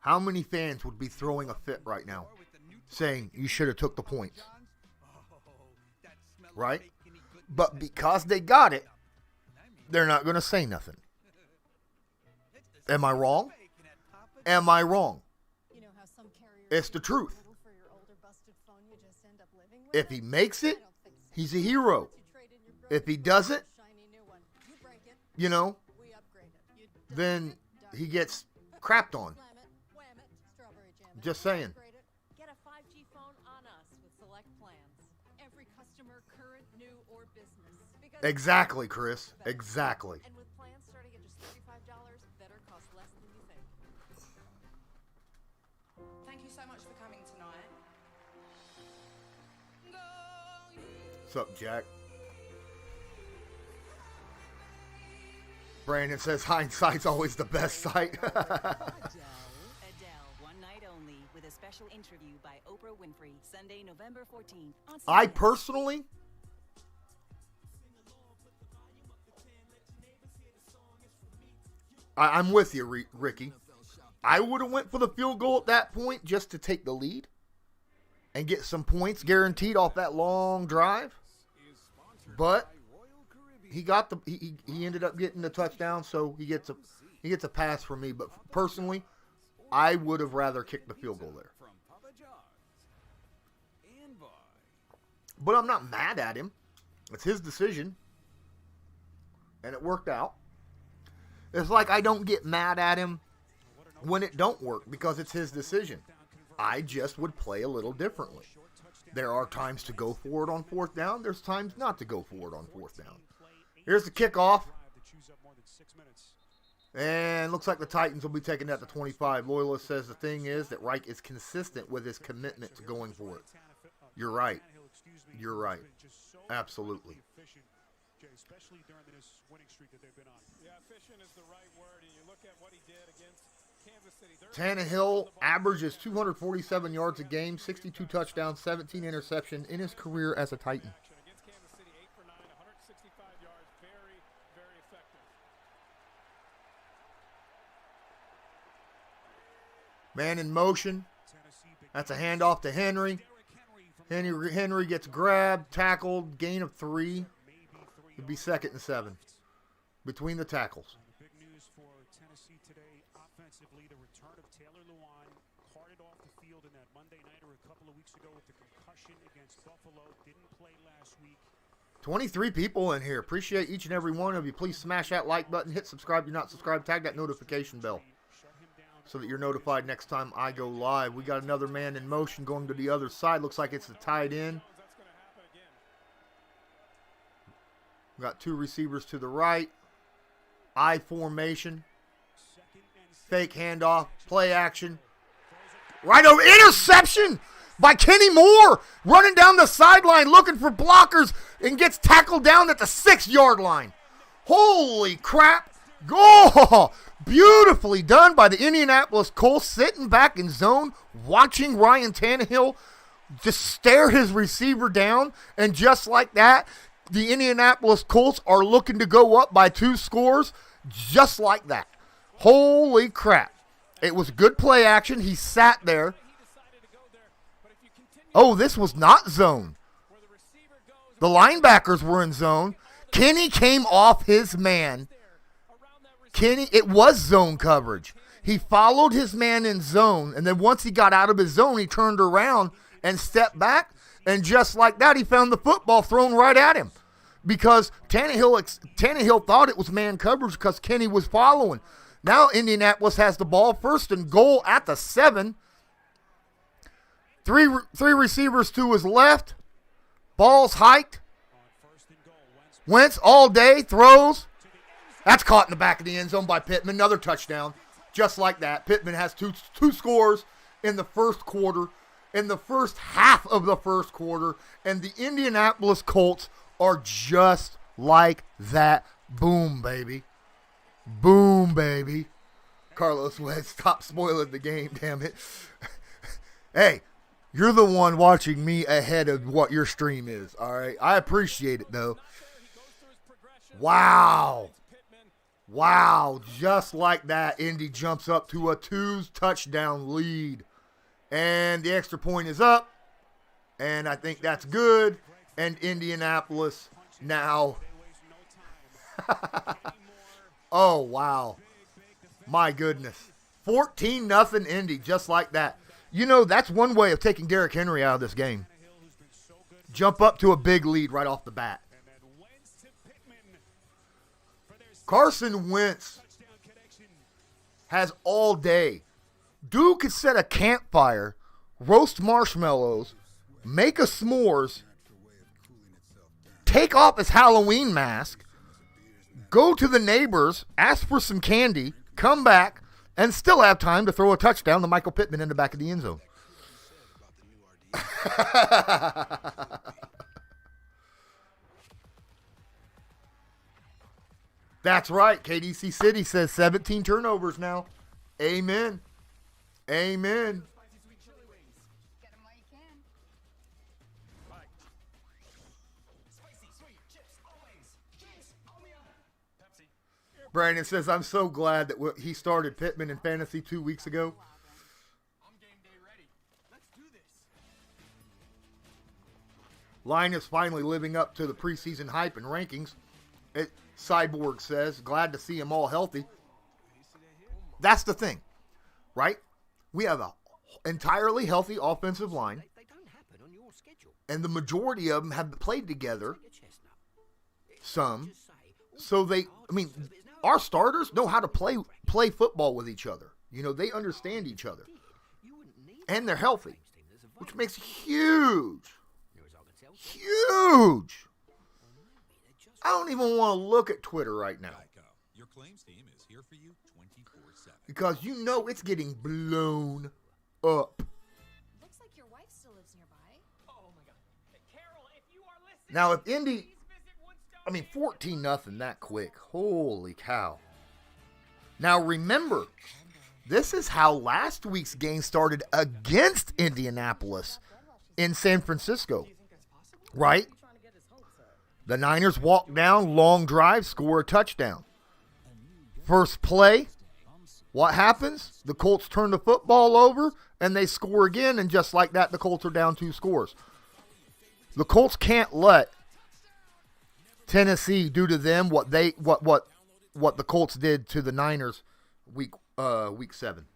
how many fans would be throwing a fit right now saying you should have took the points? Right? But because they got it, they're not going to say nothing. Am I wrong? Am I wrong? It's the truth. If he makes it, he's a hero. If he doesn't, you know, then he gets crapped on. Just saying. Get a 5G phone on us with select plans. Every customer, current, new, or business. Exactly, Chris. Exactly. And with plans starting at just $35, better cost less than you think. Thank you so much for coming tonight. What's up, Jack? Brandon says hindsight's always the best sight. Adele, one night only, with a special interview by Oprah Winfrey, Sunday, November 14th. On I CBS. personally, I'm with you, Ricky. I would have went for the field goal at that point just to take the lead and get some points guaranteed off that long drive. But he got the he ended up getting the touchdown, so he gets a pass from me. But personally, I would have rather kicked the field goal there. But I'm not mad at him. It's his decision, and it worked out. It's like I don't get mad at him when it don't work because it's his decision. I just would play a little differently. There are times to go for it on 4th down. There's times not to go for it on 4th down. Here's the kickoff. And looks like the Titans will be taking that to 25. Loyalist says the thing is that Reich is consistent with his commitment to going for it. You're right. You're right. Absolutely. Especially during this winning streak that they've been on. Yeah, efficient is the right word, and you look at what he did against Kansas City. Tannehill averages 247 yards a game, 62 touchdowns, 17 interceptions in his career as a Titan. Against Kansas City, 8 for 9, 165 yards, very, very effective. Man in motion. That's a handoff to Henry. Henry gets grabbed, tackled, gain of 3. It'd be 2nd and 7 between the tackles. The big news for Tennessee today, offensively, the return of Taylor Lewan, carted off the field in that Monday nighter a couple of weeks ago ago with the concussion against Buffalo. Didn't play last week. 23 people in here. Appreciate each and every one of you. Please smash that like button, hit subscribe if you're not subscribed, tag that notification bell so that you're notified next time I go live. We got another man in motion going to the other side. Looks like it's a tight end. We got two receivers to the right. I formation. Fake handoff. Play action. Right over. Interception by Kenny Moore. Running down the sideline looking for blockers and gets tackled down at the 6-yard line. Holy crap. Goal. Beautifully done by the Indianapolis Colts, sitting back in zone, watching Ryan Tannehill just stare his receiver down. And just like that, the Indianapolis Colts are looking to go up by 2 scores just like that. Holy crap. It was good play action. He sat there. Oh, this was not zone. The linebackers were in zone. Kenny came off his man. Kenny, it was zone coverage. He followed his man in zone, and then once he got out of his zone, he turned around and stepped back, and just like that, he found the football thrown right at him because Tannehill thought it was man coverage because Kenny was following. Now Indianapolis has the ball, 1st and goal at the 7. Three receivers to his left. Ball's hiked. Wentz all day, throws. That's caught in the back of the end zone by Pittman. Another touchdown. Just like that. Pittman has two scores in the first quarter, in the first half of the first quarter, and the Indianapolis Colts are just like that. Boom, baby. Boom, baby. Carlos Wentz, stop spoiling the game, damn it. Hey, you're the one watching me ahead of what your stream is, all right? I appreciate it, though. Wow. Wow, just like that, Indy jumps up to a 2-touchdown lead. And the extra point is up, and I think that's good. And Indianapolis now. Oh, wow. My goodness. 14-0 Indy, just like that. You know, that's one way of taking Derrick Henry out of this game. Jump up to a big lead right off the bat. Carson Wentz has all day. Dude could set a campfire, roast marshmallows, make a s'mores, take off his Halloween mask, go to the neighbors, ask for some candy, come back, and still have time to throw a touchdown to Michael Pittman in the back of the end zone. That's right. KDC City says 17 turnovers now. Amen. Amen. Brandon says, I'm so glad that he started Pittman in fantasy 2 weeks ago. Line is finally living up to the preseason hype and rankings. Cyborg says, glad to see them all healthy. That's the thing, right? We have an entirely healthy offensive line, and the majority of them have played together, some. So our starters know how to play football with each other. You know, they understand each other, and they're healthy, which makes huge. I don't even want to look at Twitter right now. Your claims team is here for you 24/7. Because you know it's getting blown up. Looks like your wife still lives nearby. Oh my God. Carol, if you are listening, Now, if Indy, 14-0 that quick. Holy cow. Now, remember, this is how last week's game started against Indianapolis in San Francisco. Right? The Niners walk down, long drive, score a touchdown. First play, what happens? The Colts turn the football over, and they score again, and just like that, the Colts are down 2 scores. The Colts can't let Tennessee do to them what the Colts did to the Niners week 7.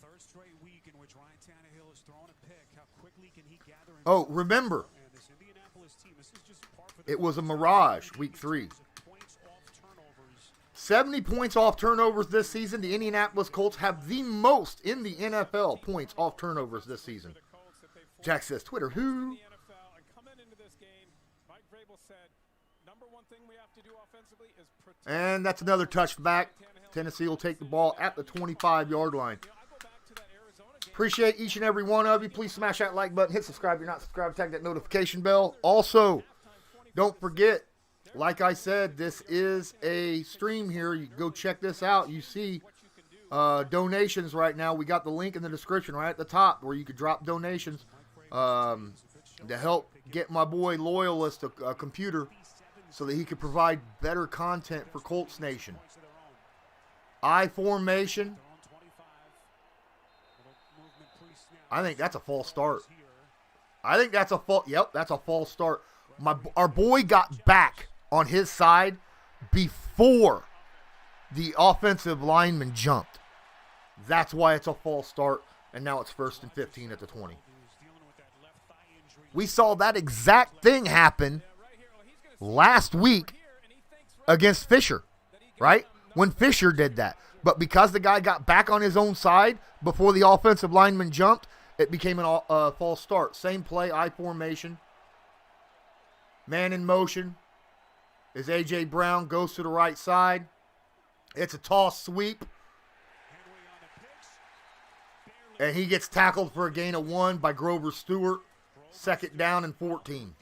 Third straight week in which Ryan Tannehill Oh, remember, it was a mirage, week 3. 70 points off turnovers this season. The Indianapolis Colts have the most in the NFL points off turnovers this season. Jack says, Twitter, who? And that's another touchback. Tennessee will take the ball at the 25-yard line. Appreciate each and every one of you. Please smash that like button. Hit subscribe if you're not subscribed. Tag that notification bell. Also, don't forget, like I said, this is a stream here. You go check this out. You see donations right now. We got the link in the description right at the top where you could drop donations to help get my boy Loyalist a computer so that he could provide better content for Colts Nation. I formation. I think that's a false start. Yep, that's a false start. Our boy got back on his side before the offensive lineman jumped. That's why it's a false start, and now it's 1st and 15 at the 20. We saw that exact thing happen last week against Fisher, right? When Fisher did that. But because the guy got back on his own side before the offensive lineman jumped, it became a false start. Same play, I formation. Man in motion. As A.J. Brown goes to the right side. It's a toss sweep. And he gets tackled for a gain of 1 by Grover Stewart. 2nd down and 14.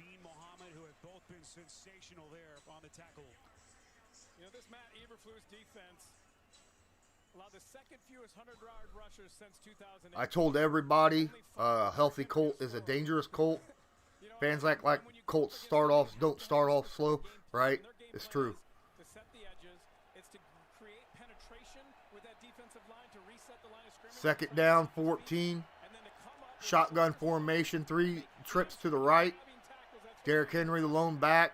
This Matt Eberflus defense allowed the second fewest 100-yard rushers since 2008. I told everybody a healthy Colt is a dangerous Colt. Fans act like Colts don't start off slow, right? It's true. To set the edges, it's to create penetration with that defensive line to reset the line of scrimmage. 2nd down, 14. Shotgun formation, 3 trips to the right. Derrick Henry, the lone back,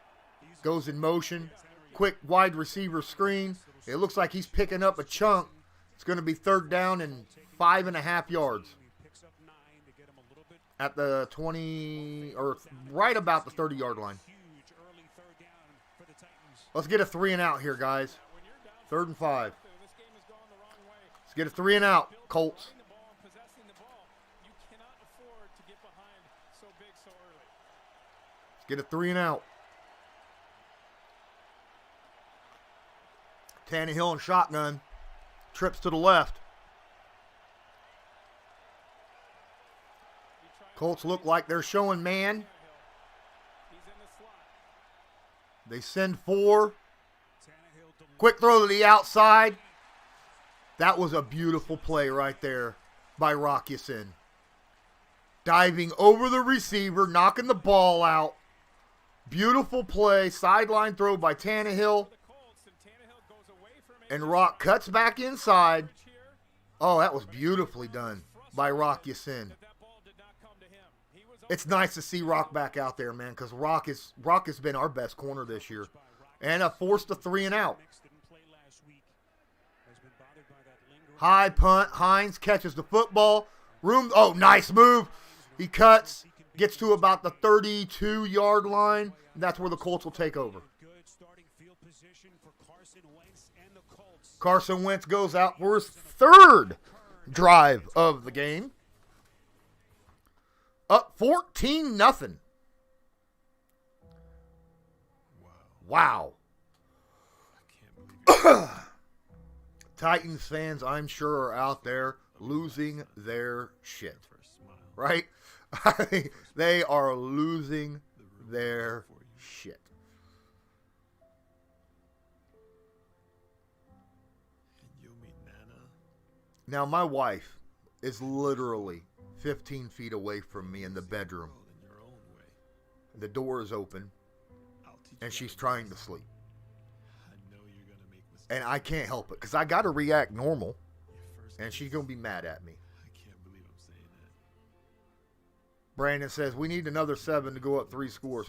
goes in motion. Quick wide receiver screen. It looks like he's picking up a chunk. It's going to be 3rd down and 5.5 yards. At the 20, or right about the 30-yard line. Let's get a 3 and out here, guys. 3rd and 5. Let's get a 3 and out, Colts. Let's get a 3 and out. Tannehill and shotgun. Trips to the left. Colts look like they're showing man. They send 4. Quick throw to the outside. That was a beautiful play right there by Rockyasin. Diving over the receiver, knocking the ball out. Beautiful play. Sideline throw by Tannehill. And Rock cuts back inside. Oh, that was beautifully done by Rockyasin. It's nice to see Rock back out there, man, because Rock has been our best corner this year. And forced a 3 and out. High punt. Hines catches the football. Oh, nice move. He cuts. Gets to about the 32-yard line. And that's where the Colts will take over. Carson Wentz goes out for his 3rd drive of the game. Up 14-0. Wow. Titans fans, I'm sure, are out there losing their shit. Right? They are losing their shit. Now, my wife is literally 15 feet away from me in the bedroom. The door is open, and she's trying to sleep. And I can't help it, because I got to react normal, and she's going to be mad at me. Brandon says, we need another 7 to go up 3 scores.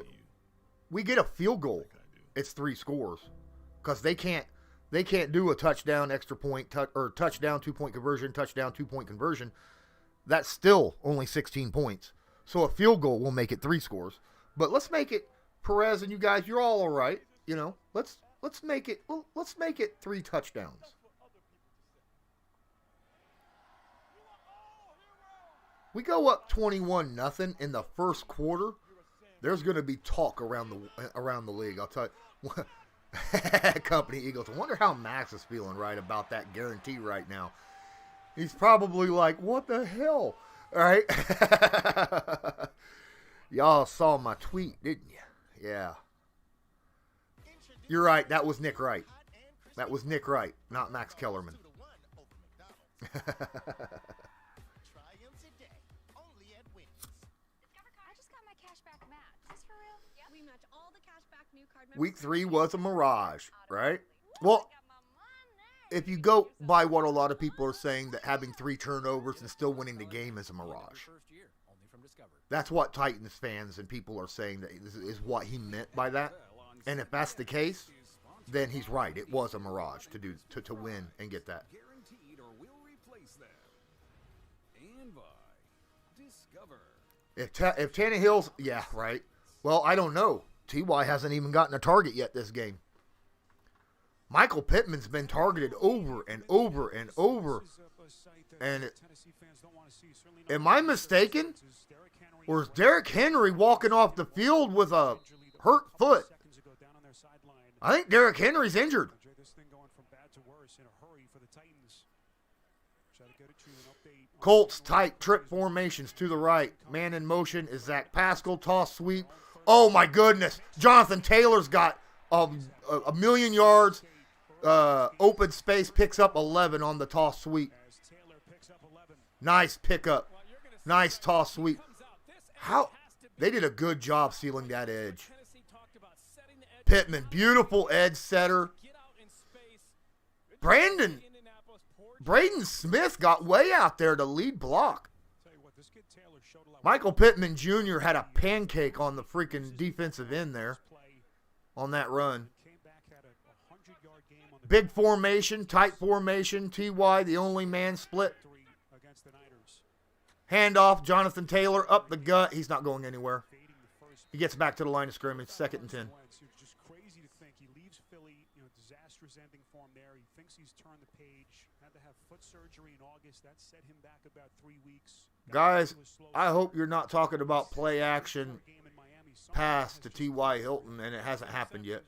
We get a field goal. It's 3 scores, because they can't do a touchdown, extra point, or touchdown, 2-point conversion, touchdown, 2-point conversion. That's still only 16 points. So a field goal will make it 3 scores. But let's make it, Perez and you guys, you're all right. You know, let's make it 3 touchdowns. We go up 21-0 in the first quarter. There's going to be talk around the league. I'll tell you. Company Eagles. I wonder how Max is feeling right about that guarantee right now. He's probably like, what the hell? All right. Y'all saw my tweet, didn't you? Yeah. You're right. That was Nick Wright. That was Nick Wright, not Max Kellerman. Week 3 was a mirage, right? Well, if you go by what a lot of people are saying, that having 3 turnovers and still winning the game is a mirage. That's what Titans fans and people are saying, that is what he meant by that. And if that's the case, then he's right. It was a mirage to win and get that. If Tannehill's, yeah, right. Well, I don't know. T.Y. hasn't even gotten a target yet this game. Michael Pittman's been targeted over and over and over. And am I mistaken? Or is Derrick Henry walking off the field with a hurt foot? I think Derrick Henry's injured. Colts tight trip formations to the right. Man in motion is Zach Pascal. Toss sweep. Oh, my goodness. Jonathan Taylor's got a million yards. Open space, picks up 11 on the toss sweep. Nice pickup. Nice toss sweep. They did a good job sealing that edge. Pittman, beautiful edge setter. Braden Smith got way out there to lead block. Michael Pittman Jr. had a pancake on the freaking defensive end there on that run. Big formation, tight formation. T.Y., the only man split. Handoff, Jonathan Taylor up the gut. He's not going anywhere. He gets back to the line of scrimmage, 2nd and 10. Just crazy to think he leaves Philly, disastrous ending for him there. He thinks he's turned the page. Had to have foot surgery in August. That set him back about 3 weeks. Guys, I hope you're not talking about play action pass to T.Y. Hilton, and it hasn't happened yet.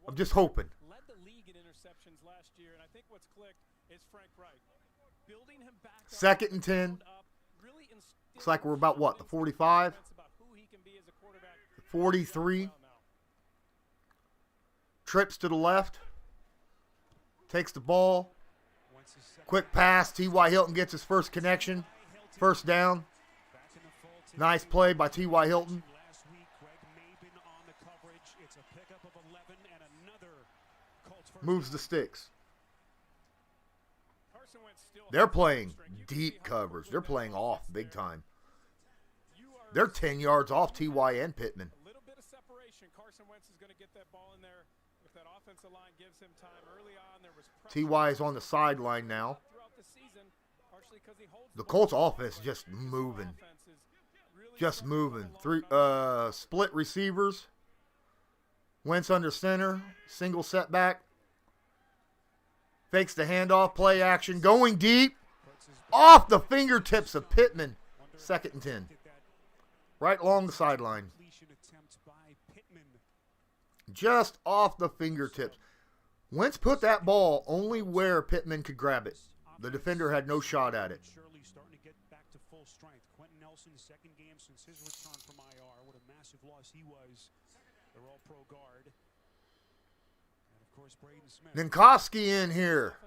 I'm just hoping. Led the league in interceptions last year, and I think what's clicked is Frank Wright. Building him back up, 2nd and 10. Looks like we're about what, the 45? 43. Trips to the left. Takes the ball. Quick pass. T.Y. Hilton gets his first connection. First down. Nice play by T.Y. Hilton. Moves the sticks. They're playing deep coverage. They're playing off big time. They're 10 yards off T.Y. and Pittman. A little bit of separation. Carson Wentz is going to get that ball in there. If that offensive line gives him time early on, there was T.Y. is on the sideline now. The Colts offense just moving. Just moving. Split receivers. Wentz under center. Single setback. Fakes the handoff. Play action. Going deep. Off the fingertips of Pittman. 2nd and 10. Right along the sideline. Just off the fingertips. Wentz put that ball only where Pittman could grab it. The defender had no shot at it. Shirley starting to get back to full strength. Quentin Nelson's 2nd game since his return from IR. What a massive loss he was. They're all pro guard. And of course, Braden Smith. Ninkowski in here.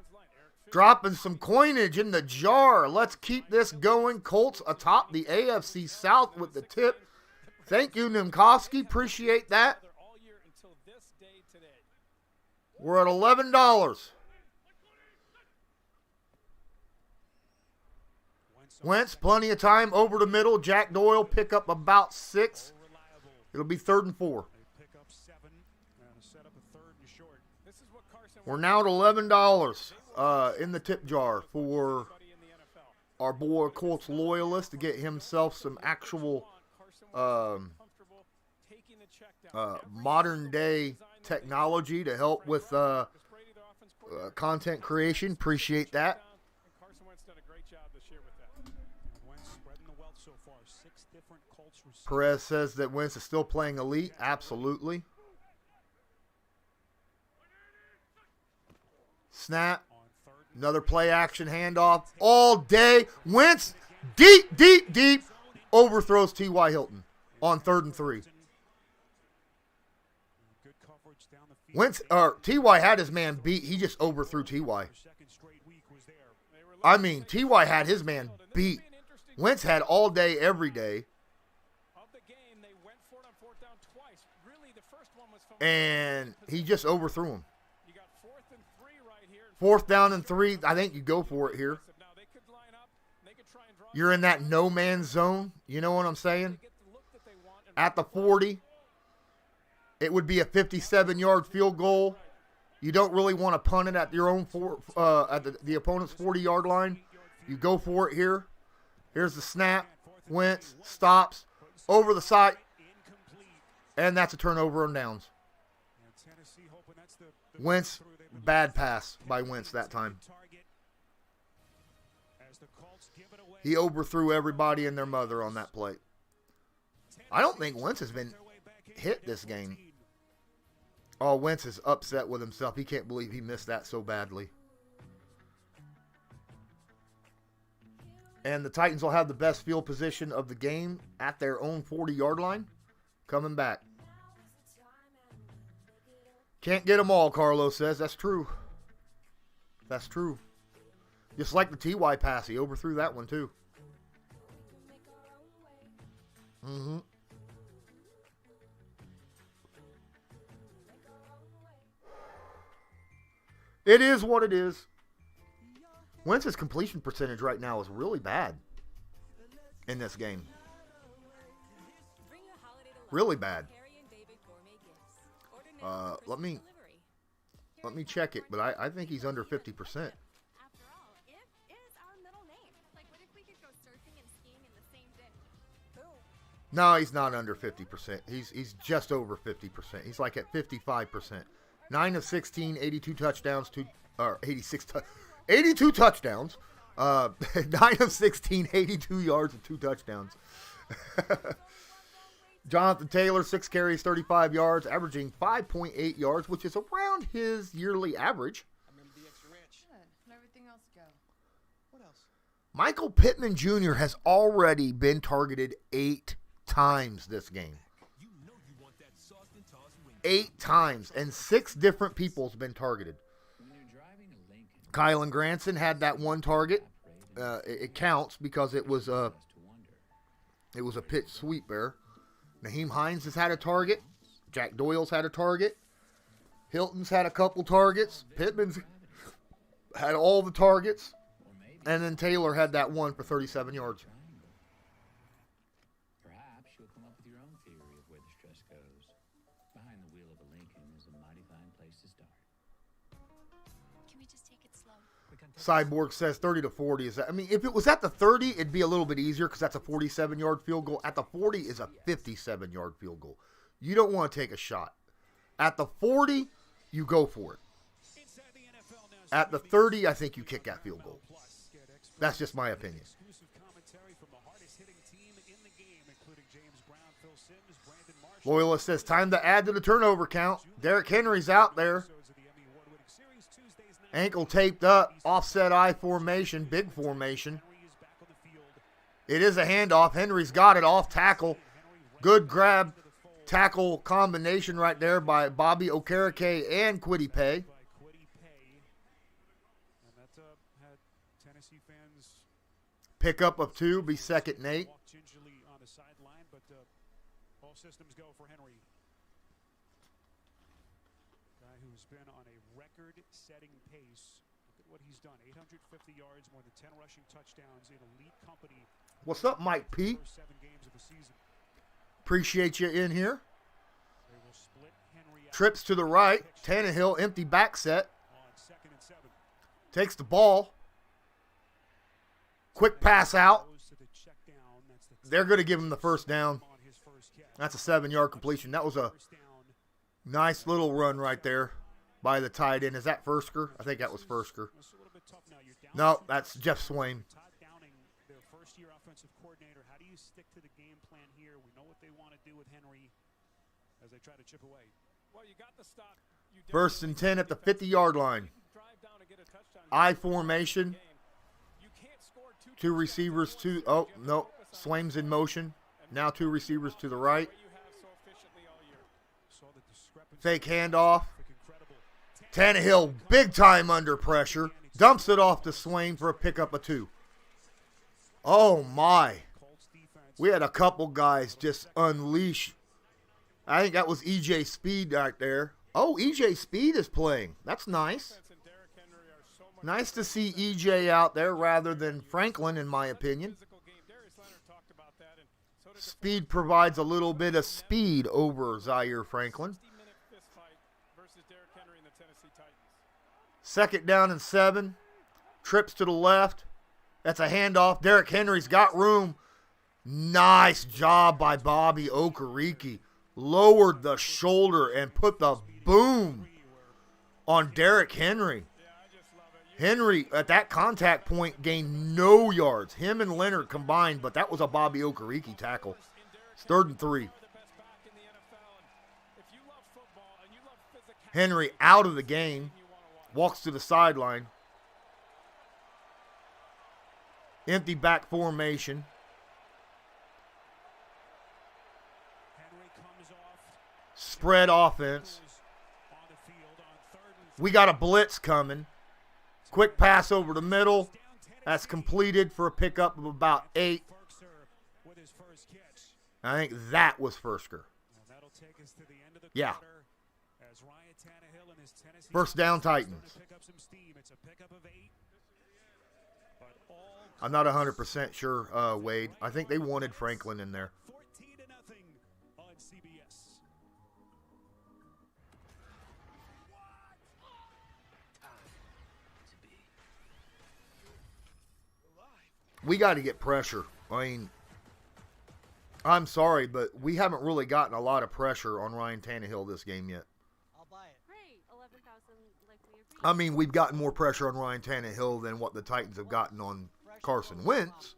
Dropping some coinage in the jar. Let's keep this going. Colts atop the AFC South with the tip. Thank you, Ninkowski. Appreciate that. We're at $11. Wentz, plenty of time over the middle. Jack Doyle pick up about 6. It'll be 3rd and 4. Pick up 7 and set up a 3rd and short. We're now at $11. in the tip jar for our boy Colts Loyalist to get himself some actual modern day technology to help with content creation. Appreciate that. Perez says that Wentz is still playing elite. Absolutely. Snap. Another play action handoff all day. Wentz deep overthrows T.Y. Hilton on 3rd and 3. Wentz T.Y. had his man beat. He just overthrew T.Y. I mean, T.Y. had his man beat. Wentz had all day, every day. And he just overthrew him. 4th down and 3. I think you go for it here. You're in that no man's zone. You know what I'm saying? At the 40. It would be a 57-yard field goal. You don't really want to punt it at your own at the opponent's 40-yard line. You go for it here. Here's the snap. Wentz stops over the side. And that's a turnover on downs. Wentz, bad pass by Wentz that time. He overthrew everybody and their mother on that play. I don't think Wentz has been hit this game. Oh, Wentz is upset with himself. He can't believe he missed that so badly. And the Titans will have the best field position of the game at their own 40-yard line. Coming back. Can't get them all, Carlos says. That's true. That's true. Just like the T.Y. pass. He overthrew that one, too. Mm-hmm. It is what it is. Wentz's completion percentage right now is really bad in this game. Really bad. Let me check it, but I think he's under 50%. After all, it is our middle name. Like, what if we could go surfing and skiing in the same day? Boom. No, he's not under 50%. He's just over 50%. He's like at 55%. 9 of 16, 82 touchdowns, 82 touchdowns. 9 of 16, 82 yards and 2 touchdowns. Jonathan Taylor, 6 carries, 35 yards, averaging 5.8 yards, which is around his yearly average. I remember the extra ranch. Good. And everything else go. What else? Michael Pittman Jr. has already been targeted 8 times this game. 8 times, and 6 different people's been targeted. Kylan Granson had that one target. It counts because it was a pitch sweep there. Naheem Hines has had a target. Jack Doyle's had a target. Hilton's had a couple targets. Pittman's had all the targets. And then Taylor had that one for 37 yards. Perhaps you'll come up with your own theory of where the stress goes. Behind the wheel of a Lincoln is a mighty fine place to start. Can we just take it slow? Cyborg says 30 to 40 is that. I mean, if it was at the 30, it'd be a little bit easier because that's a 47-yard field goal. At the 40 is a 57-yard field goal. You don't want to take a shot. At the 40, you go for it. At the 30, I think you kick that field goal. That's just my opinion. Loyalist says, time to add to the turnover count. Derrick Henry's out there. Ankle taped up, offset I formation, big formation. It is a handoff. Henry's got it off tackle. Good grab, tackle combination right there by Bobby Okereke and Kwity Paye. Pickup of 2, be 2nd and 8. All systems go for Henry. Guy who's been on a record-setting pace. Look at what he's done. 850 yards, more than 10 rushing touchdowns in elite company. What's up, Mike P? First 7 games of the season. Appreciate you in here. They will split Henry out. Trips to the right. Tannehill, empty back set. On 2nd and 7. Takes the ball. Quick pass out. They're going to give him the first down. That's a 7-yard completion. That was a nice little run right there by the tight end. Is that Fursker? I think that was Fursker. No, that's Jeff Swain. First-year offensive coordinator. How do you stick to the game plan here? We know what they want to do with Henry as they try to chip away. Well, you got the stop. First and 10 at the 50-yard line. I formation. 2 receivers, oh, no. Swaim's in motion. Now 2 receivers to the right. Fake handoff. Tannehill, big time under pressure. Dumps it off to Swaim for a pickup of 2. Oh, my. We had a couple guys just unleash. I think that was E.J. Speed right there. Oh, E.J. Speed is playing. That's nice. Nice to see E.J. out there rather than Franklin, in my opinion. Speed provides a little bit of speed over Zaire Franklin. 2nd down and 7. Trips to the left. That's a handoff. Derrick Henry's got room. Nice job by Bobby Okereke. Lowered the shoulder and put the boom on Derrick Henry. Henry, at that contact point, gained no yards. Him and Leonard combined, but that was a Bobby Okereke tackle. It's 3rd and 3. Henry out of the game. Walks to the sideline. Empty back formation. Spread offense. We got a blitz coming. Quick pass over the middle. That's completed for a pickup of about 8. I think that was Fursker. Yeah. First down, Titans. I'm not 100% sure, Wade. I think they wanted Franklin in there. We got to get pressure. I mean, I'm sorry, but we haven't really gotten a lot of pressure on Ryan Tannehill this game yet. I'll buy it. Great. 11,000 like we agreed. I mean, we've gotten more pressure on Ryan Tannehill than what the Titans have gotten on Carson Wentz,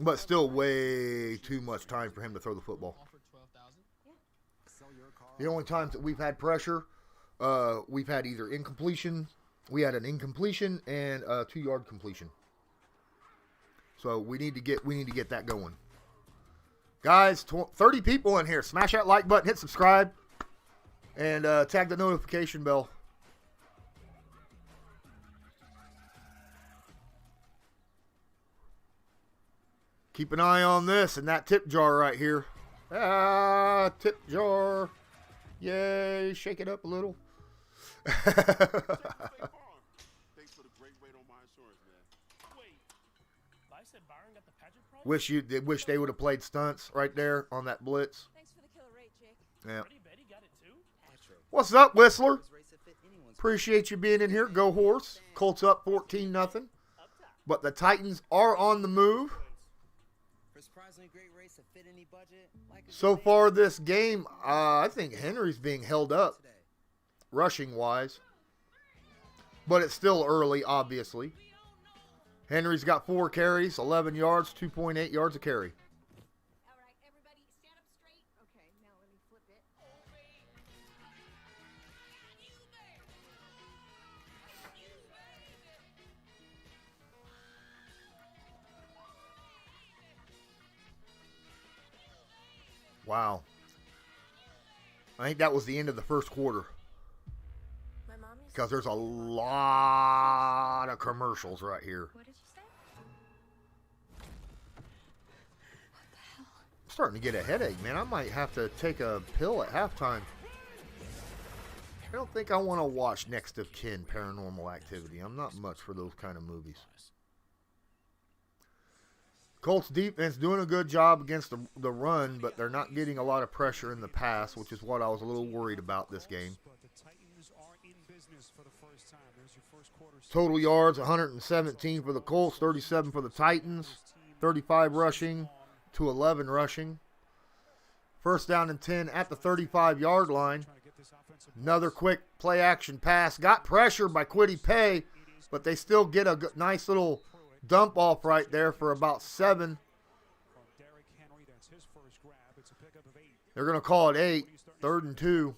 but still way too much time for him to throw the football. The only times that we've had pressure, we've had either incompletion. We had an incompletion and a 2-yard completion. So we need to get that going. Guys, 30 people in here. Smash that like button, hit subscribe, and tag the notification bell. Keep an eye on this and that tip jar right here. Ah, tip jar. Yay, shake it up a little. Wish they would have played stunts right there on that blitz. Thanks for the killer rate, Jake. Yeah. What's up, Whistler? Appreciate you being in here. Go Horse. Colts up 14-0. But the Titans are on the move. So far this game, I think Henry's being held up rushing-wise. But it's still early, obviously. Henry's got 4 carries, 11 yards, 2.8 yards a carry. All right, everybody, stand up straight. Okay, now let me flip it. Wow. I think that was the end of the first quarter. Because there's a lot of commercials right here. What did you say? I'm starting to get a headache, man. I might have to take a pill at halftime. I don't think I want to watch Next of Kin Paranormal Activity. I'm not much for those kind of movies. Colts defense doing a good job against the run, but they're not getting a lot of pressure in the pass, which is what I was a little worried about this game. Total yards, 117 for the Colts, 37 for the Titans, 35 rushing to 11 rushing. First down and 10 at the 35-yard line. Another quick play-action pass. Got pressured by Kwity Paye, but they still get a nice little dump off right there for about 7. They're going to call it 8, 3rd and 2.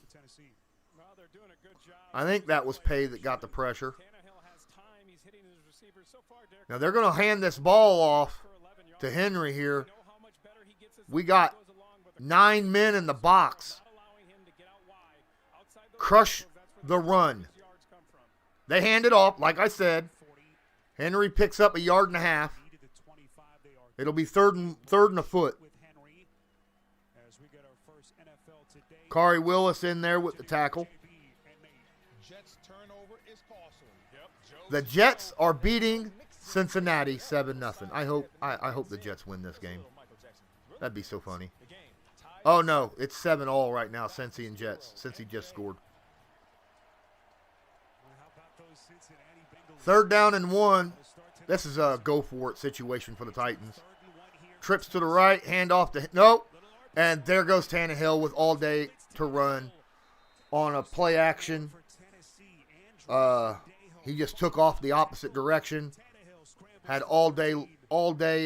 I think that was Paye that got the pressure. Now they're going to hand this ball off to Henry here. We got 9 men in the box. Crush the run. They hand it off, like I said. Henry picks up 1.5 yards. It'll be third and a foot. Kari Willis in there with the tackle. The Jets are beating Cincinnati 7-0. I hope the Jets win this game. That'd be so funny. Oh no, it's 7-all right now, Cincy and Jets. Cincy just scored. 3rd down and 1. This is a go for it situation for the Titans. Trips to the right, handoff to nope. And there goes Tannehill with all day to run on a play action. He just took off the opposite direction. Had all day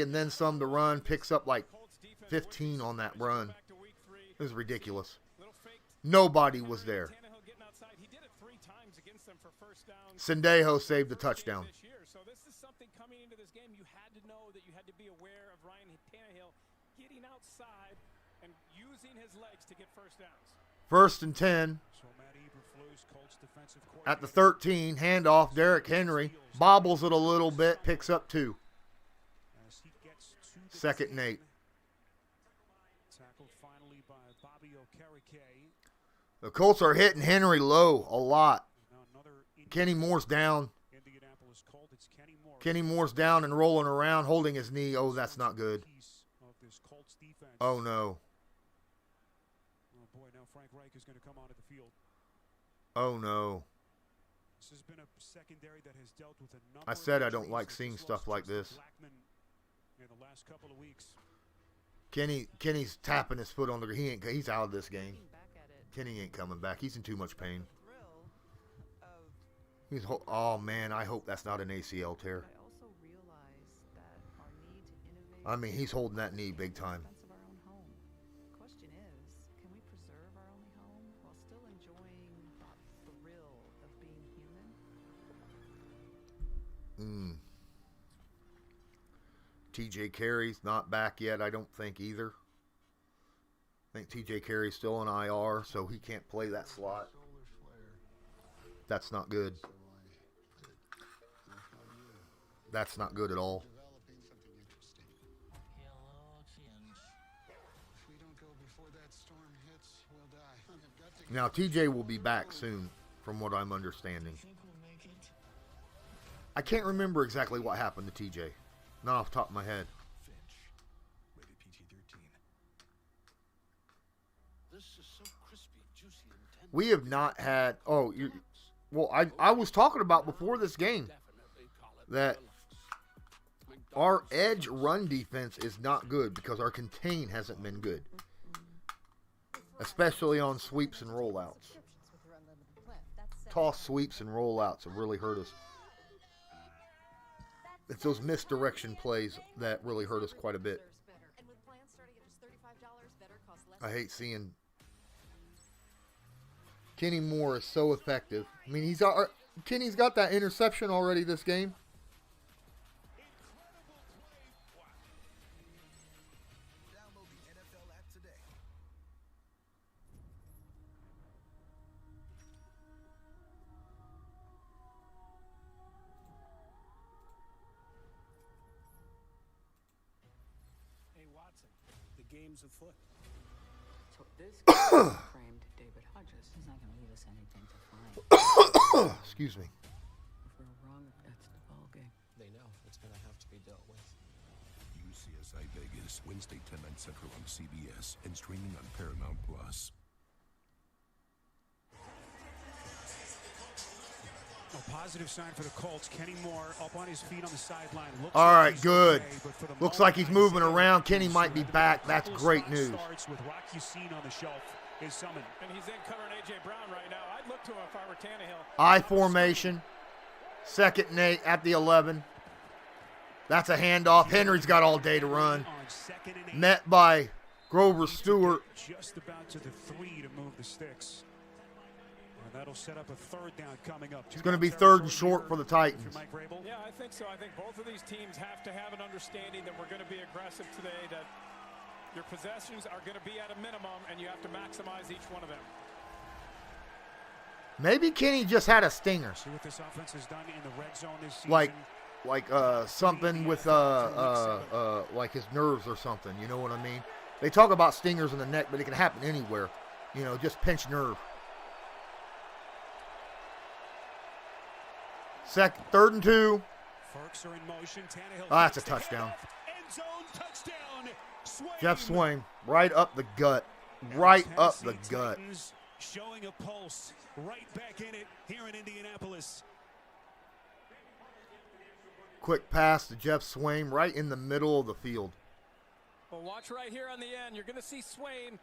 and then some to run. Picks up like 15 on that run. It was ridiculous. Nobody was there. Sendejo saved the touchdown. So this is something coming into this game. You had to know that you had to be aware of Ryan Tannehill getting outside and using his legs to get first downs. 1st and 10. At the 13, handoff, Derrick Henry. Bobbles it a little bit, picks up 2. 2nd and 8. The Colts are hitting Henry low a lot. Kenny Moore's down. Kenny Moore's down and rolling around, holding his knee. Oh, that's not good. Oh, no. Oh, no. I said I don't like seeing stuff like this. Kenny's tapping his foot on the ground. He's out of this game. Kenny ain't coming back. He's in too much pain. Oh, man, I hope that's not an ACL tear. I mean, he's holding that knee big time. Question is, can we preserve our only home while still enjoying the thrill of being human? TJ Carey's not back yet, I don't think either. I think TJ Carey's still on IR, so he can't play that slot. That's not good. That's not good at all. Now, TJ will be back soon, from what I'm understanding. I can't remember exactly what happened to TJ. Not off the top of my head. We have not had... Oh, well, I was talking about before this game that our edge run defense is not good because our contain hasn't been good. Especially on sweeps and rollouts. Toss sweeps and rollouts have really hurt us. It's those misdirection plays that really hurt us quite a bit. I hate seeing... Kenny Moore is so effective. I mean, Kenny's got that interception already this game. Afoot. So this framed David Hodges. He's not going to leave us anything to find. Excuse me. If we're wrong, that's the ball game. They know it's going to have to be dealt with. UCSI Vegas, Wednesday 10, 9 Central on CBS and streaming on Paramount Plus. A positive sign for the Colts. Kenny Moore up on his feet on the sideline. All right, good. Looks like he's moving around. Kenny might be back. That's great news. With Rocky Scene on the shelf is summoned. And he's in covering A.J. Brown right now. I'd look to him if I were Tannehill. I formation. 2nd and 8 at the 11. That's a handoff. Henry's got all day to run. Met by Grover Stewart. Just about to the 3 to move the sticks. And that'll set up a 3rd down coming up. It's going to be 3rd and short for the Titans. Yeah, I think so. I think both of these teams have to have an understanding that we're going to be aggressive today, that your possessions are going to be at a minimum, and you have to maximize each one of them. Maybe Kenny just had a stinger. See what this offense has done in the red zone this season. Like something with like his nerves or something. You know what I mean? They talk about stingers in the neck, but it can happen anywhere. You know, just pinch nerve. 3rd and 2. Ferks are in motion. Tannehill. Oh, that's a touchdown. End zone touchdown. Jeff Swain, right up the gut. Right up the gut. Showing a pulse. Right back in it here in Indianapolis. Quick pass to Jeff Swain right in the middle of the field. Well, watch right here on the end. You're going to see Swain.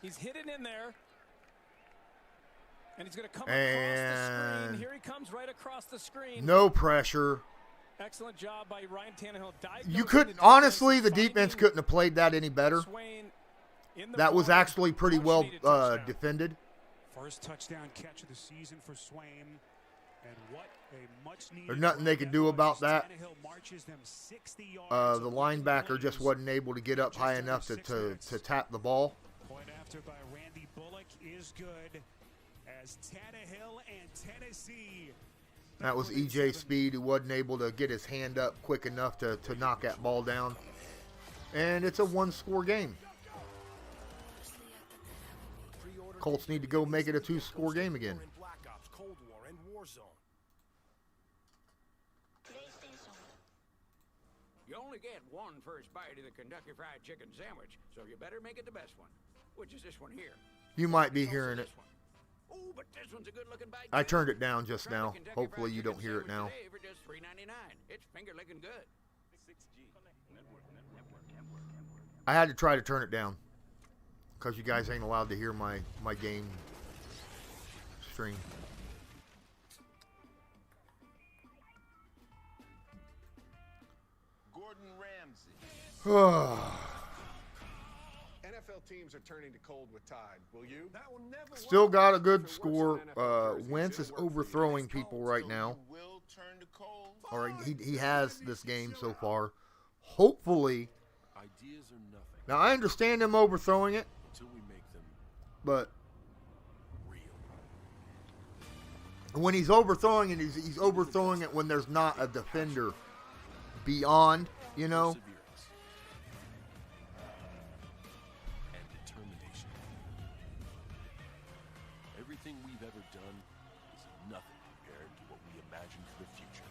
He's hidden in there. And he's going to come across the screen. Here he comes right across the screen. No pressure. Excellent job by Ryan Tannehill. You couldn't, honestly, the defense couldn't have played that any better. That was actually pretty well defended. First touchdown catch of the season for Swain. And what a much needed. There's nothing they could do about that. The linebacker just wasn't able to get up high enough to tap the ball. Point after by Randy Bullock is good. As Tannehill and Tennessee. That was E.J. Speed, who wasn't able to get his hand up quick enough to knock that ball down. And it's a 1-score game. Colts need to go make it a 2-score game again. You only get one first bite of the Kentucky Fried Chicken sandwich, so you better make it the best one, which is this one here. You might be hearing it. Oh, but this one's a good-looking bite. I turned it down just now. Hopefully you don't hear it now. For just $3.99. It's finger-licking good. I had to try to turn it down because you guys ain't allowed to hear my game stream. Gordon Ramsay. NFL teams are turning to cold with Tide. Will you? That will never Still got a good score. Wentz is overthrowing people right now. Or he has this game so far. Hopefully. Ideas are nothing. Now I understand him overthrowing it. Until we make them but real. When he's overthrowing it, he's overthrowing it when there's not a defender beyond, you know. Everything we've ever done is nothing compared to what we imagine for the future.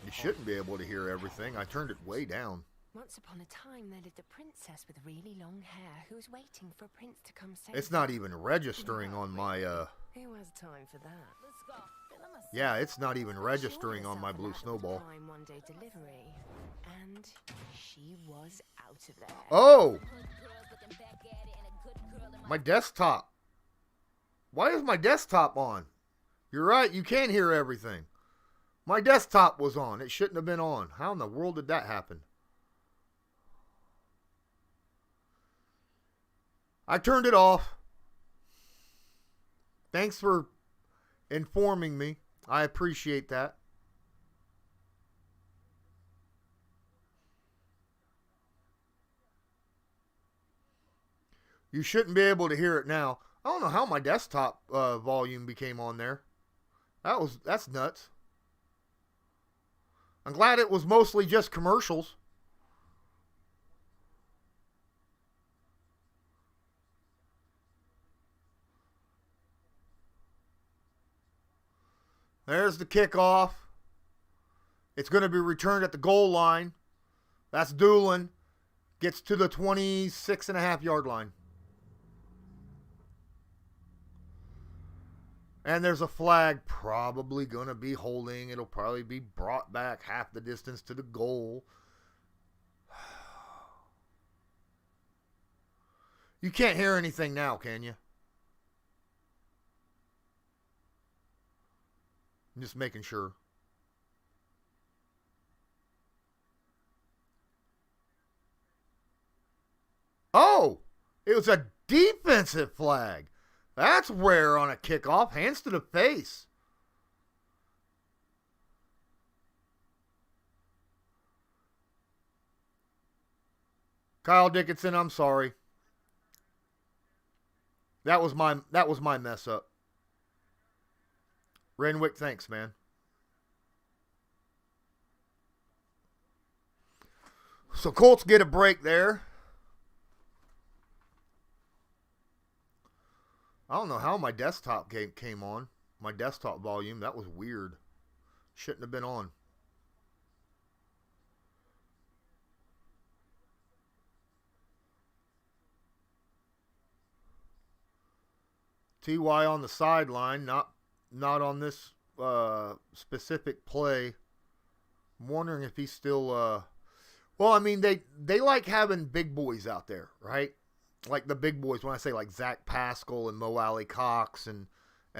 You shouldn't be able to hear everything. I turned it way down. Once upon a time, there lived a princess with really long hair who was waiting for a prince to come save It's not even registering on my, Who has time for that? Yeah, it's not even registering on my Blue Snowball. Prime one-day delivery, and she was out of there. Oh! My desktop. Why is my desktop on? You're right, you can't hear everything. My desktop was on. It shouldn't have been on. How in the world did that happen? I turned it off. Thanks for informing me. I appreciate that. You shouldn't be able to hear it now. I don't know how my desktop volume became on there. That's nuts. I'm glad it was mostly just commercials. There's the kickoff. It's going to be returned at the goal line. That's Doolin. Gets to the 26.5-yard line. And there's a flag probably going to be holding. It'll probably be brought back half the distance to the goal. You can't hear anything now, can you? I'm just making sure. Oh, it was a defensive flag. That's rare on a kickoff. Hands to the face. Kyle Dickinson, I'm sorry. That was my mess up. Renwick, thanks, man. So Colts get a break there. I don't know how my desktop came on. My desktop volume. That was weird. Shouldn't have been on. TY on the sideline. Not on this specific play. I'm wondering if he's still... Well, I mean, they like having big boys out there, right? Like the big boys, when I say like Zach Pascal and Mo Alley Cox and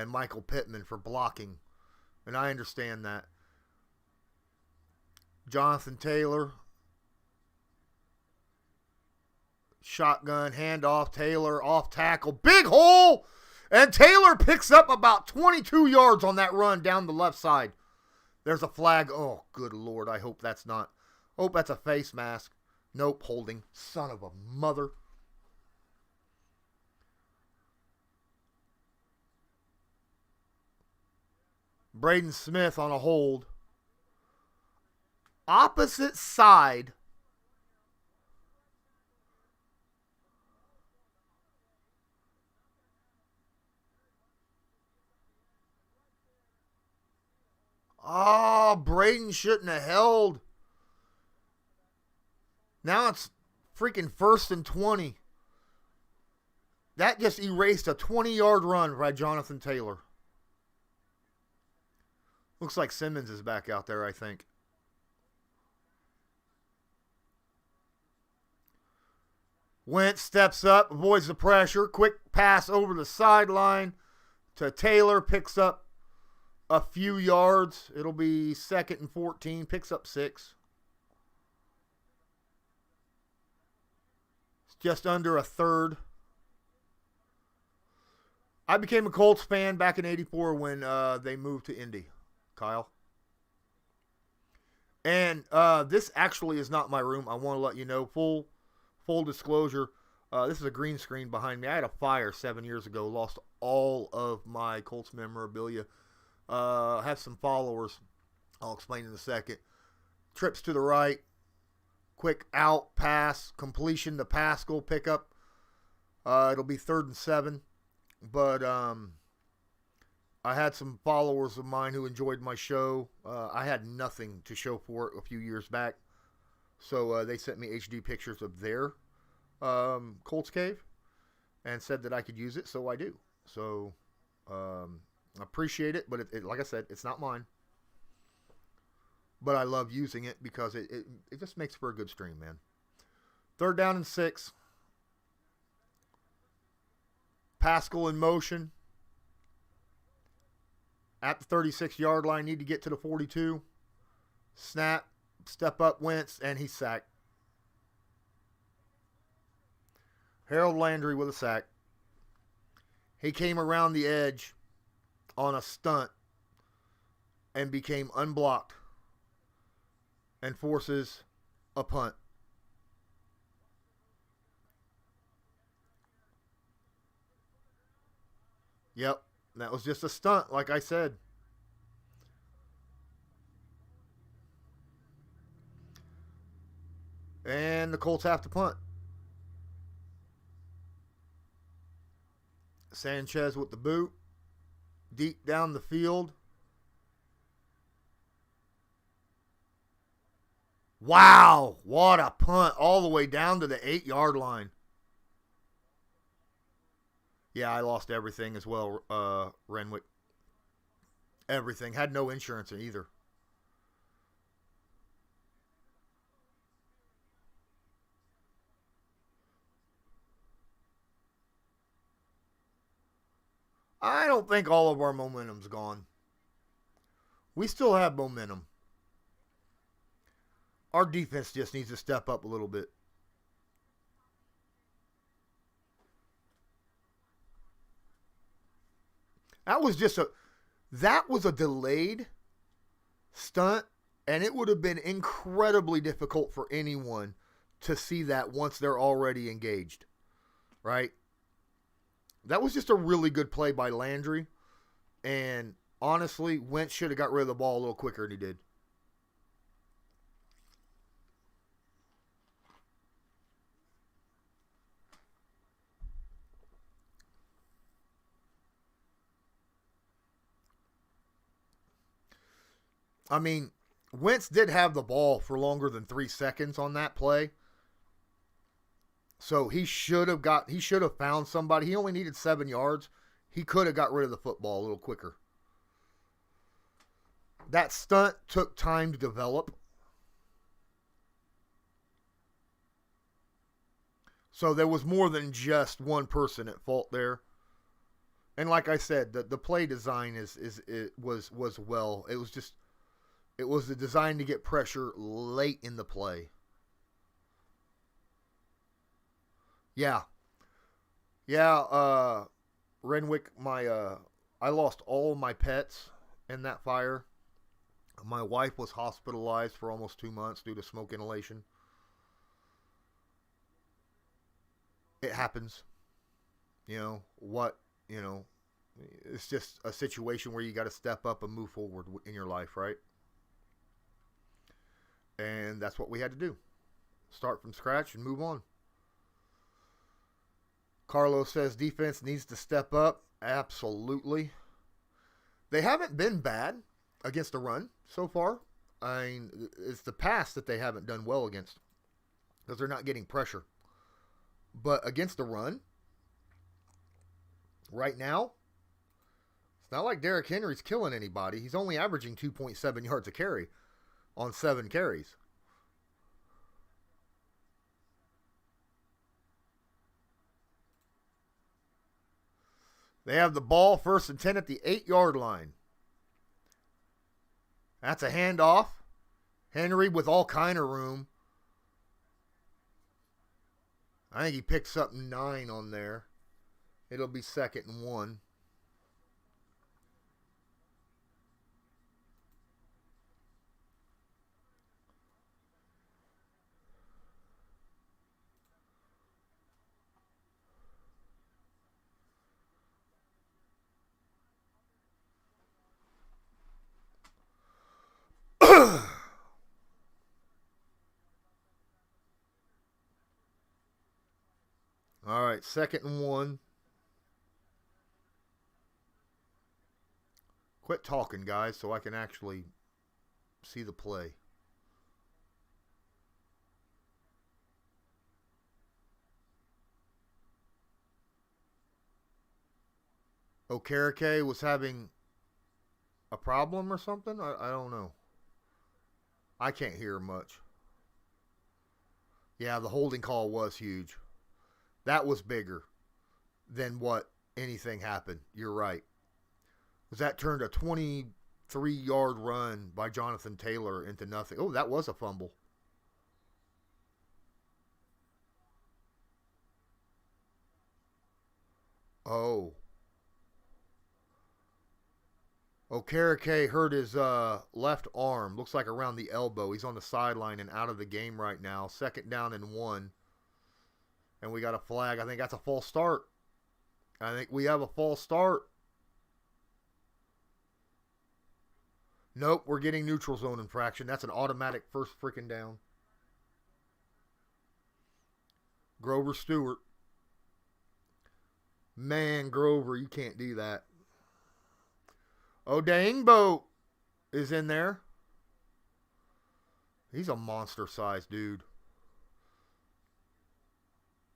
Michael Pittman for blocking. And I understand that. Jonathan Taylor. Shotgun, handoff, Taylor, off tackle. Big hole! And Taylor picks up about 22 yards on that run down the left side. There's a flag. Oh, good Lord. I hope that's not. Hope that's a face mask. Nope, holding. Son of a mother. Braden Smith on a hold. Opposite side. Oh, Braden shouldn't have held. Now it's freaking 1st and 20. That just erased a 20-yard run by Jonathan Taylor. Looks like Simmons is back out there, I think. Wentz steps up, avoids the pressure. Quick pass over the sideline to Taylor. Picks up a few yards. It'll be 2nd and 14. Picks up 6. It's just under a third. I became a Colts fan back in '84 when they moved to Indy. Kyle. And this actually is not my room. I want to let you know, full disclosure, this is a green screen behind me. I had a fire 7 years ago. Lost all of my Colts memorabilia. Have some followers. I'll explain in a second. Trips to the right. Quick out pass. Completion to Pascal. Pickup. It'll be 3rd and 7. But I had some followers of mine who enjoyed my show. I had nothing to show for it a few years back. So they sent me HD pictures of their Colts cave and said that I could use it. So I do. So I appreciate it. But it, like I said, it's not mine. But I love using it because it just makes for a good stream, man. 3rd down and 6. Pascal in motion. At the 36-yard line, need to get to the 42. Snap, step up, Wentz, and he's sacked. Harold Landry with a sack. He came around the edge on a stunt and became unblocked and forces a punt. Yep. That was just a stunt, like I said. And the Colts have to punt. Sanchez with the boot. Deep down the field. Wow, what a punt all the way down to the 8-yard line. Yeah, I lost everything as well, Renwick. Everything. Had no insurance either. I don't think all of our momentum's gone. We still have momentum. Our defense just needs to step up a little bit. That was a delayed stunt, and it would have been incredibly difficult for anyone to see that once they're already engaged, right? That was just a really good play by Landry, and honestly, Wentz should have got rid of the ball a little quicker than he did. I mean, Wentz did have the ball for longer than 3 seconds on that play. So he should have found somebody. He only needed 7 yards. He could have got rid of the football a little quicker. That stunt took time to develop. So there was more than just one person at fault there. And like I said, the play design was well. It was the design to get pressure late in the play. Yeah. Renwick, I lost all my pets in that fire. My wife was hospitalized for almost 2 months due to smoke inhalation. It happens. It's just a situation where you got to step up and move forward in your life, right? And that's what we had to do. Start from scratch and move on. Carlos says defense needs to step up. Absolutely. They haven't been bad against the run so far. I mean, it's the pass that they haven't done well against because they're not getting pressure. But against the run, right now, it's not like Derrick Henry's killing anybody. He's only averaging 2.7 yards a carry on 7 carries. They have the ball 1st and 10 at the 8-yard line. That's a handoff. Henry with all kind of room. I think he picks up 9 on there. It'll be 2nd and 1. All right, 2nd and 1. Quit talking, guys, so I can actually see the play. Okereke was having a problem or something? I don't know. I can't hear much. Yeah, the holding call was huge. That was bigger than what anything happened. You're right. Because that turned a 23-yard run by Jonathan Taylor into nothing. Oh, that was a fumble. Oh. Okereke hurt his left arm. Looks like around the elbow. He's on the sideline and out of the game right now. 2nd down and 1. And we got a flag. I think that's a false start. I think we have a false start. Nope, we're getting neutral zone infraction. That's an automatic first freaking down. Grover Stewart. Man, Grover, you can't do that. Odangbo is in there. He's a monster-sized dude.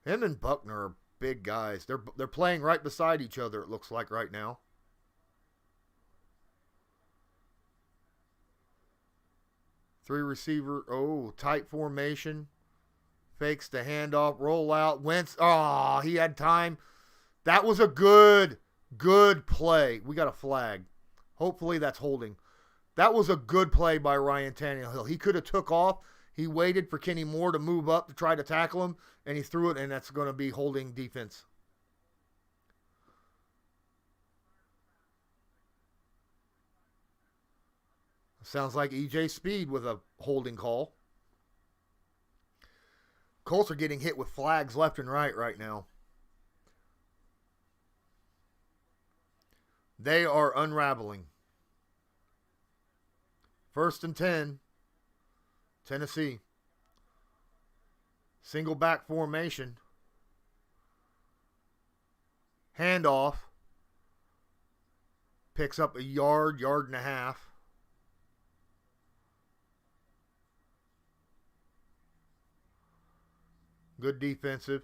Him and Buckner are big guys. They're playing right beside each other, it looks like right now. 3 receiver. Oh, tight formation. Fakes the handoff. Roll out. Wentz. Oh, he had time. That was a good play. We got a flag. Hopefully that's holding. That was a good play by Ryan Tannehill. He could have took off. He waited for Kenny Moore to move up to try to tackle him, and he threw it, and that's going to be holding defense. Sounds like EJ Speed with a holding call. Colts are getting hit with flags left and right now. They are unraveling. 1st and 10. Tennessee. Single back formation. Handoff. Picks up a yard and a half. Good defensive.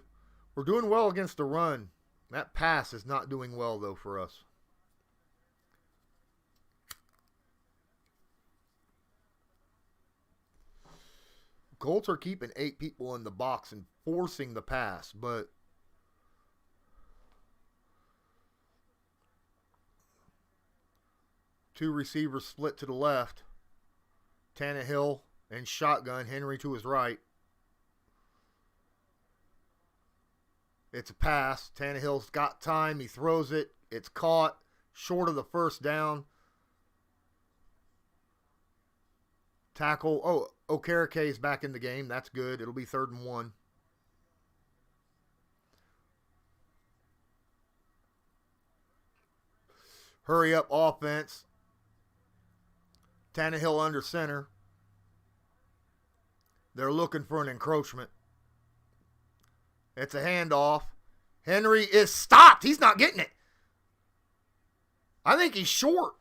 We're doing well against the run. That pass is not doing well, though, for us. Colts are keeping 8 people in the box and forcing the pass, but two receivers split to the left. Tannehill and shotgun. Henry to his right. It's a pass. Tannehill's got time. He throws it. It's caught. Short of the first down. Tackle. Oh, Okereke back in the game. That's good. It'll be 3rd and 1. Hurry up offense. Tannehill under center. They're looking for an encroachment. It's a handoff. Henry is stopped. He's not getting it. I think he's short.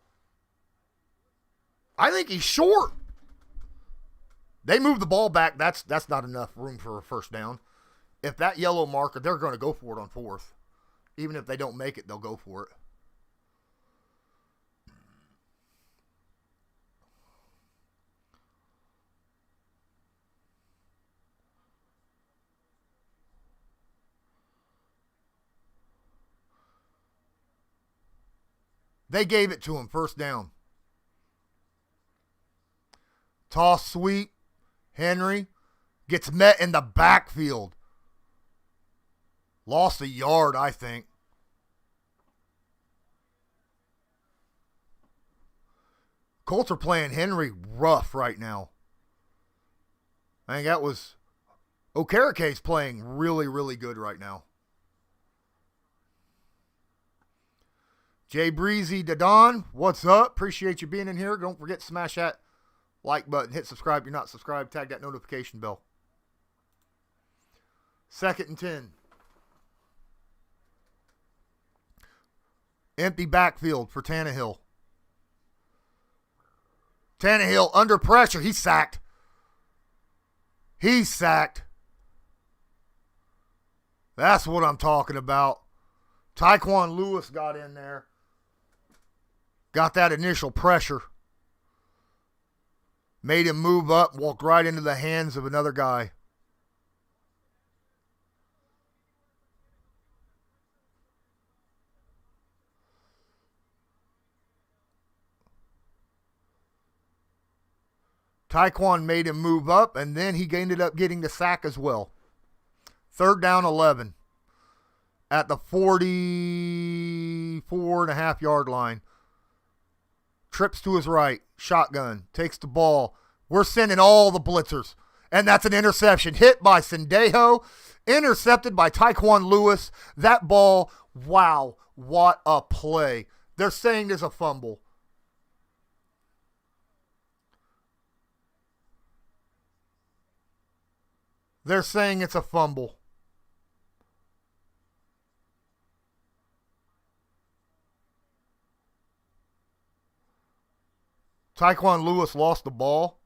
They move the ball back. That's not enough room for a first down. If that yellow marker, they're going to go for it on 4th. Even if they don't make it, they'll go for it. They gave it to him, 1st down. Toss sweep. Henry gets met in the backfield. Lost a yard, I think. Colts are playing Henry rough right now. I think that was Okereke's playing really, really good right now. Jay Breezy Dadon, what's up? Appreciate you being in here. Don't forget to smash that like button. Hit subscribe if you're not subscribed. Tag that notification bell. 2nd and 10. Empty backfield for Tannehill. Tannehill under pressure. He's sacked. That's what I'm talking about. Tyquan Lewis got in there. Got that initial pressure. Made him move up, walked right into the hands of another guy. Tyquan made him move up, and then he ended up getting the sack as well. 3rd down 11 at the 44.5 yard line. Trips to his right. Shotgun. Takes the ball. We're sending all the blitzers. And that's an interception. Hit by Sendejo. Intercepted by Tyquan Lewis. That ball, wow, what a play. They're saying there's a fumble. They're saying it's a fumble. Tyquan Lewis lost the ball.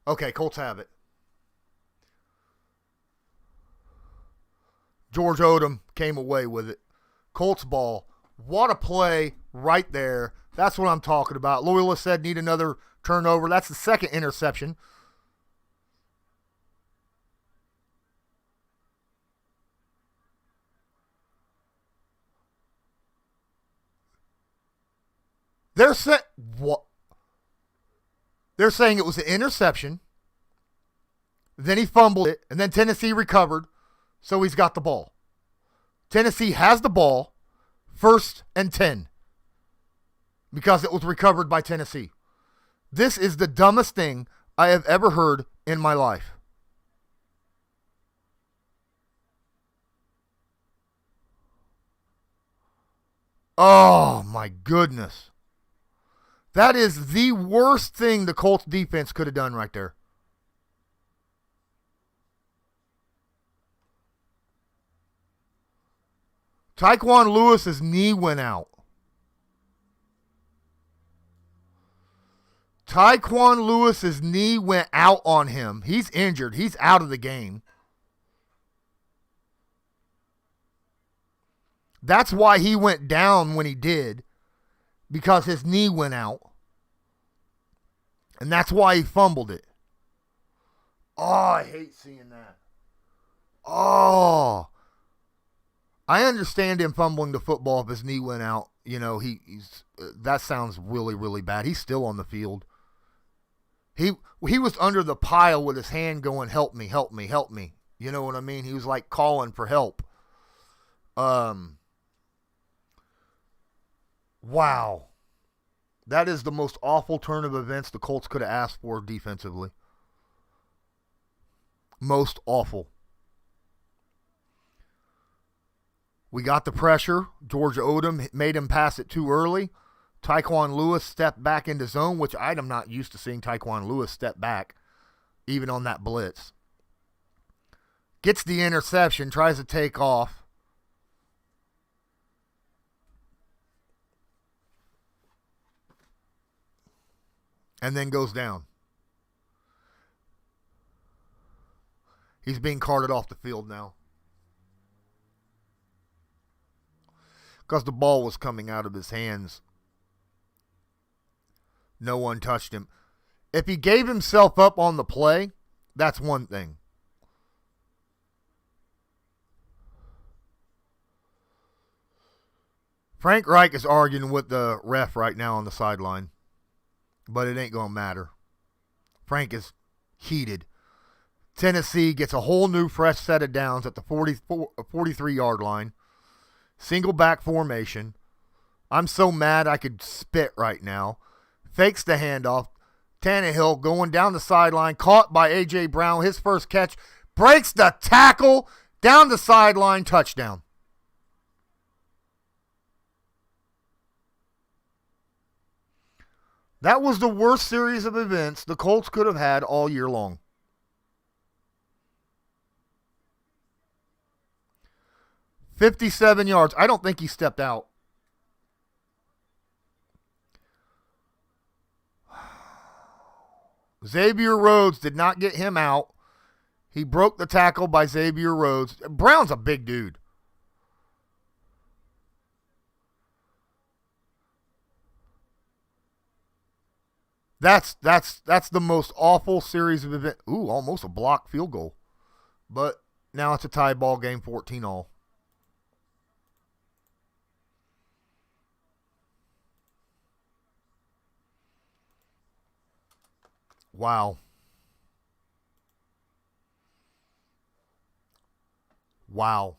Okay, Colts have it. George Odom came away with it. Colts ball. What a play right there. That's what I'm talking about. Loyalist said need another turnover. That's the second interception. They're saying it was an interception. Then he fumbled it, and then Tennessee recovered, so he's got the ball. Tennessee has the ball, 1st and 10, because it was recovered by Tennessee. This is the dumbest thing I have ever heard in my life. Oh, my goodness. That is the worst thing the Colts defense could have done right there. Tyquan Lewis's knee went out. Tyquan Lewis's knee went out on him. He's injured. He's out of the game. That's why he went down when he did, because his knee went out. And that's why he fumbled it. Oh, I hate seeing that. Oh. I understand him fumbling the football if his knee went out. You know, he's that sounds really, really bad. He's still on the field. He was under the pile with his hand going, help me, help me, help me. You know what I mean? He was like calling for help. Wow. That is the most awful turn of events the Colts could have asked for defensively. Most awful. We got the pressure. George Odom made him pass it too early. Tyquan Lewis stepped back into zone, which I'm not used to seeing Tyquan Lewis step back, even on that blitz. Gets the interception, tries to take off. And then goes down. He's being carted off the field now. Because the ball was coming out of his hands. No one touched him. If he gave himself up on the play, that's one thing. Frank Reich is arguing with the ref right now on the sideline. But it ain't going to matter. Frank is heated. Tennessee gets a whole new fresh set of downs at the 43-yard line. Single back formation. I'm so mad I could spit right now. Fakes the handoff. Tannehill going down the sideline. Caught by A.J. Brown. His first catch. Breaks the tackle. Down the sideline. Touchdown. That was the worst series of events the Colts could have had all year long. $57 yards. I don't think he stepped out. Xavier Rhodes did not get him out. He broke the tackle by Xavier Rhodes. Brown's a big dude. That's the most awful series of events. Ooh, almost a blocked field goal. But now it's a tie ball game, 14-all. Wow. Wow.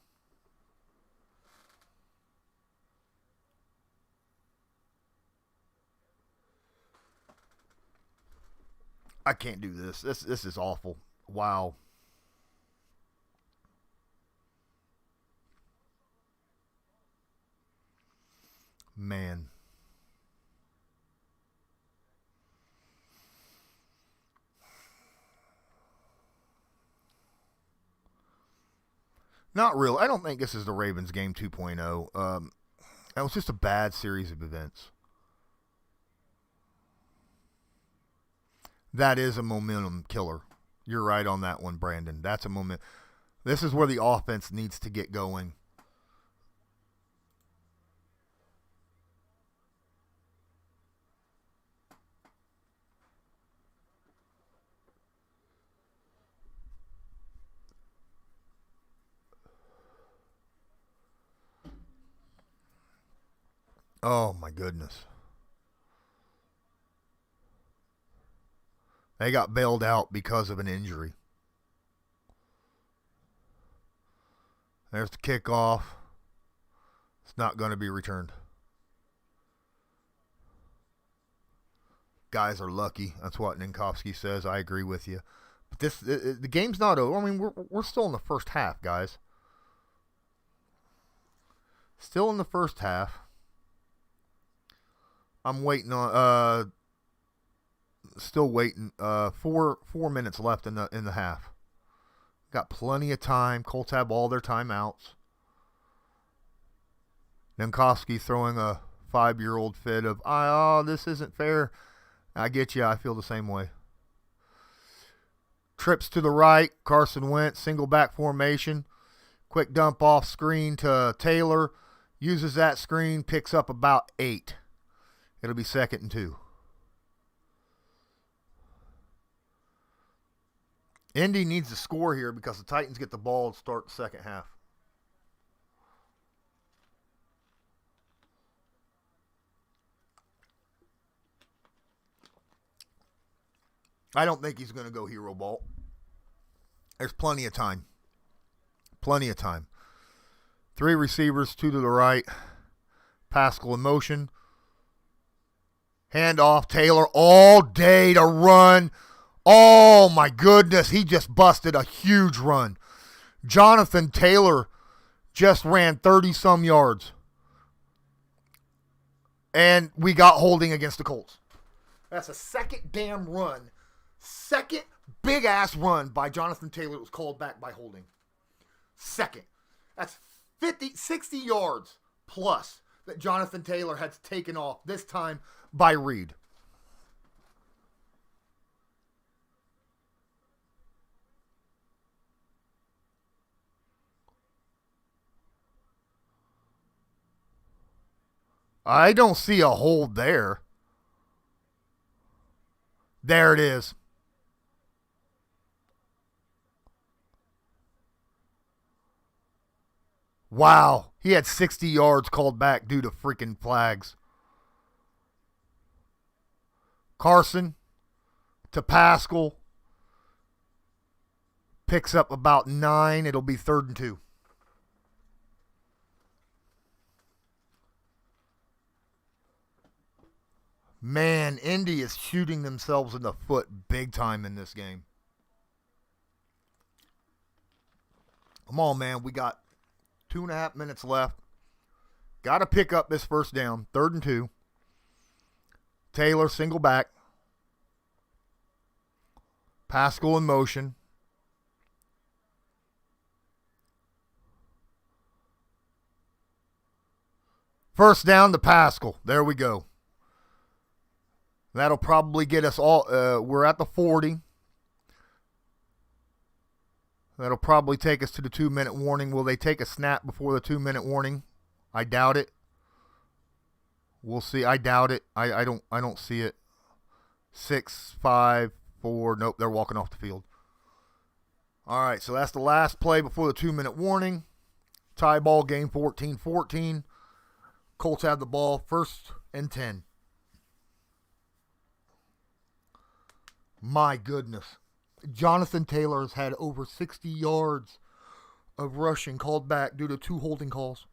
I can't do this. This is awful. Wow. Man. Not real. I don't think this is the Ravens game 2.0. That was just a bad series of events. That is a momentum killer. You're right on that one, Brandon. That's a moment. This is where the offense needs to get going. Oh, my goodness. They got bailed out because of an injury. There's the kickoff. It's not going to be returned. Guys are lucky. That's what Ninkowski says. I agree with you. But the game's not over. I mean, we're still in the first half, guys. Still in the first half. I'm waiting on still waiting. 4 minutes left in the half. Got plenty of time. Colts have all their timeouts. Ninkowski throwing a 5-year-old fit of, oh, this isn't fair. I get you. I feel the same way. Trips to the right. Carson Wentz, single back formation. Quick dump off screen to Taylor. Uses that screen. Picks up about 8. It'll be 2nd and 2. Indy needs to score here because the Titans get the ball to start the second half. I don't think he's going to go hero ball. There's plenty of time. Plenty of time. 3 receivers, 2 to the right. Pascal in motion. Handoff. Taylor all day to run. Oh, my goodness. He just busted a huge run. Jonathan Taylor just ran 30-some yards. And we got holding against the Colts. That's a second damn run. Second big-ass run by Jonathan Taylor was called back by holding. Second. That's 60 yards plus that Jonathan Taylor had taken off, this time by Reed. I don't see a hold there. There it is. Wow. He had 60 yards called back due to freaking flags. Carson to Pascal. Picks up about 9. It'll be 3rd and 2. Man, Indy is shooting themselves in the foot big time in this game. Come on, man. We got 2.5 minutes left. Got to pick up this first down. 3rd and 2. Taylor, single back. Pascal in motion. First down to Pascal. There we go. That'll probably get us all. We're at the 40. That'll probably take us to the 2-minute warning. Will they take a snap before the 2-minute warning? I doubt it. We'll see. I doubt it. I don't see it. 6, 5, 4. Nope, they're walking off the field. All right, so that's the last play before the 2-minute warning. Tie ball game, 14-14. Colts have the ball, 1st and 10. My goodness. Jonathan Taylor has had over 60 yards of rushing called back due to 2 holding calls.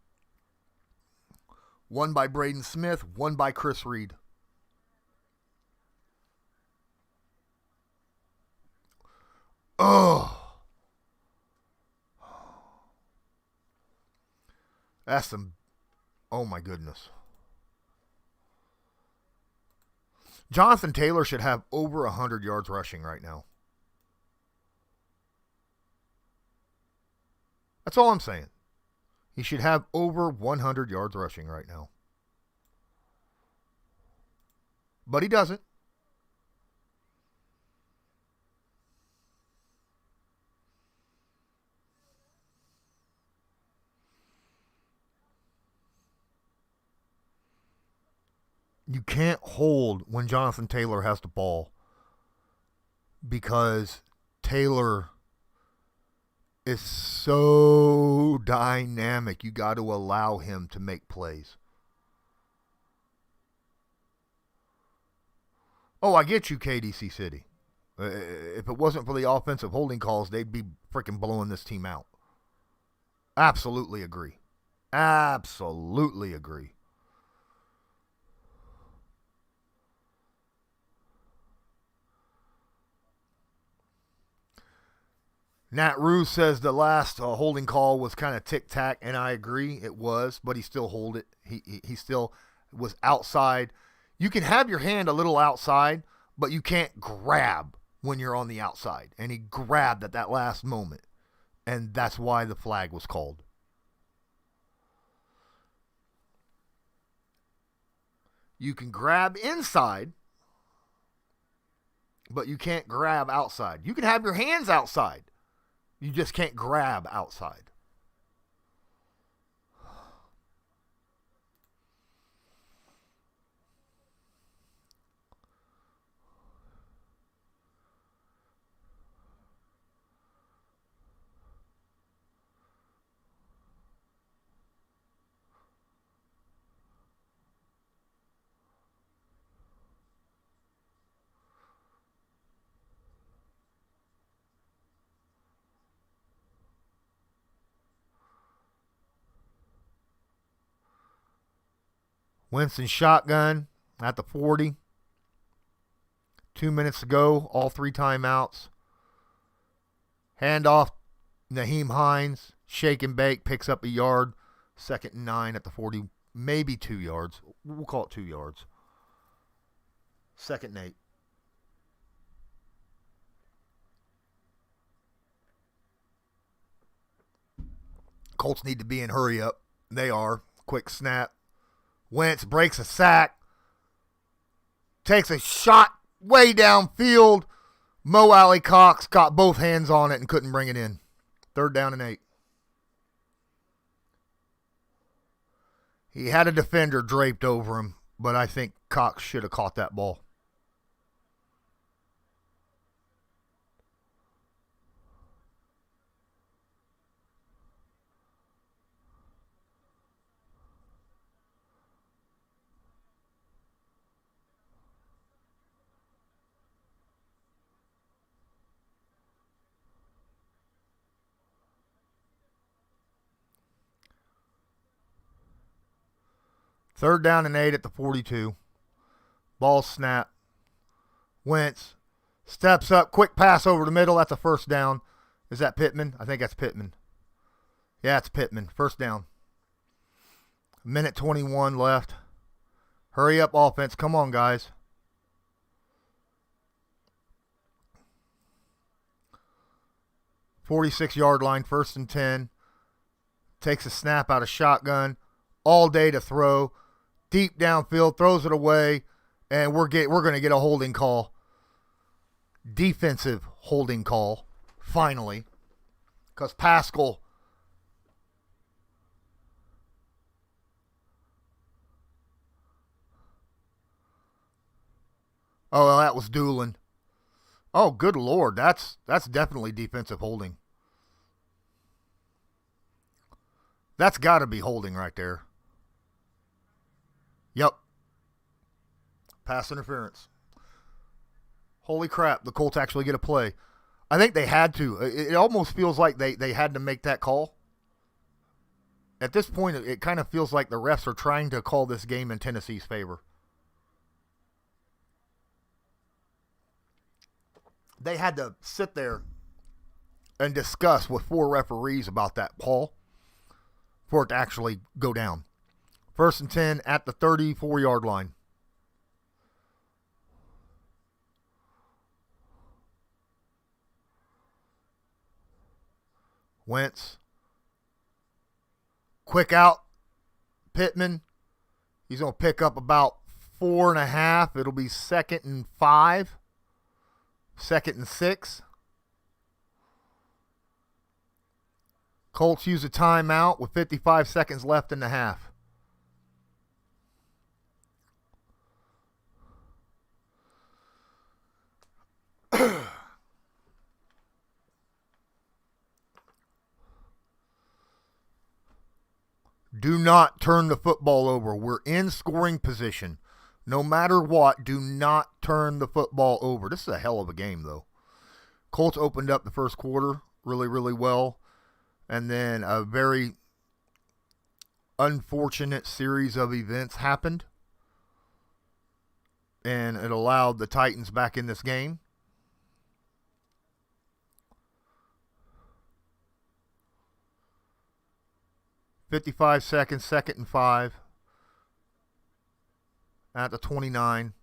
One by Braden Smith, one by Chris Reed. Oh. That's some... Oh, my goodness. Jonathan Taylor should have over 100 yards rushing right now. That's all I'm saying. He should have over 100 yards rushing right now. But he doesn't. You can't hold when Jonathan Taylor has the ball because Taylor is so dynamic. You got to allow him to make plays. Oh, I get you, KDC City. If it wasn't for the offensive holding calls, they'd be freaking blowing this team out. Absolutely agree. Absolutely agree. Nat Ruse says the last holding call was kind of tic-tac, and I agree, it was, but he still hold it. He still was outside. You can have your hand a little outside, but you can't grab when you're on the outside. And he grabbed at that last moment, and that's why the flag was called. You can grab inside, but you can't grab outside. You can have your hands outside. You just can't grab outside. Winston shotgun at the 40. 2 minutes to go, all 3 timeouts. Handoff, Naheem Hines, shake and bake, picks up a yard. 2nd and 9 at the 40, maybe 2 yards. We'll call it 2 yards. 2nd and 8. Colts need to be in hurry up. They are. Quick snap. Wentz breaks a sack, takes a shot way downfield. Mo Alley Cox got both hands on it and couldn't bring it in. 3rd down and 8. He had a defender draped over him, but I think Cox should have caught that ball. Third down and 8 at the 42. Ball snap. Wentz steps up. Quick pass over the middle. That's a 1st down. Is that Pittman? I think that's Pittman. Yeah, it's Pittman. 1st down. 1:21 left. Hurry up, offense. Come on, guys. "46-yard line, 1st and 10. Takes a snap out of shotgun. All day to throw. Deep downfield, throws it away, and we're going to get a holding call. Defensive holding call, finally, because Pascal. Oh, well, that was Doolin. Oh, good Lord, that's definitely defensive holding. That's got to be holding right there. Yep. Pass interference. Holy crap, the Colts actually get a play. I think they had to. It almost feels like they had to make that call. At this point, it kind of feels like the refs are trying to call this game in Tennessee's favor. They had to sit there and discuss with 4 referees about that call for it to actually go down. 1st and 10 at the 34-yard line. Wentz. Quick out. Pittman. He's going to pick up about 4.5. It'll be 2nd and 5. 2nd and 6. Colts use a timeout with 55 seconds left in the half. Do not turn the football over. We're in scoring position. No matter what, do not turn the football over. This is a hell of a game, though. Colts opened up the first quarter really, really well. And then a very unfortunate series of events happened. And it allowed the Titans back in this game. .55 seconds, 2nd and 5. At the 29.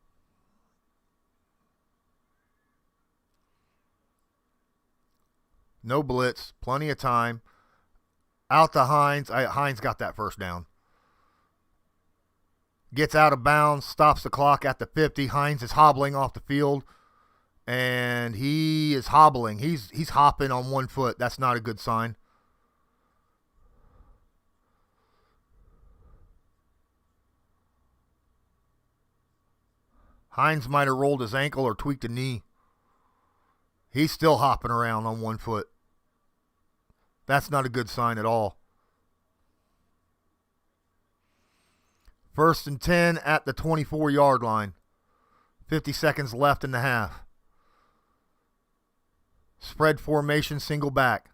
No blitz. Plenty of time. Out to Hines. Hines got that first down. Gets out of bounds. Stops the clock at the 50. Hines is hobbling off the field. And he is hobbling. He's hopping on one foot. That's not a good sign. Hines might have rolled his ankle or tweaked a knee. He's still hopping around on one foot. That's not a good sign at all. 1st and 10 at the 24-yard line. 50 seconds left in the half. Spread formation, single back.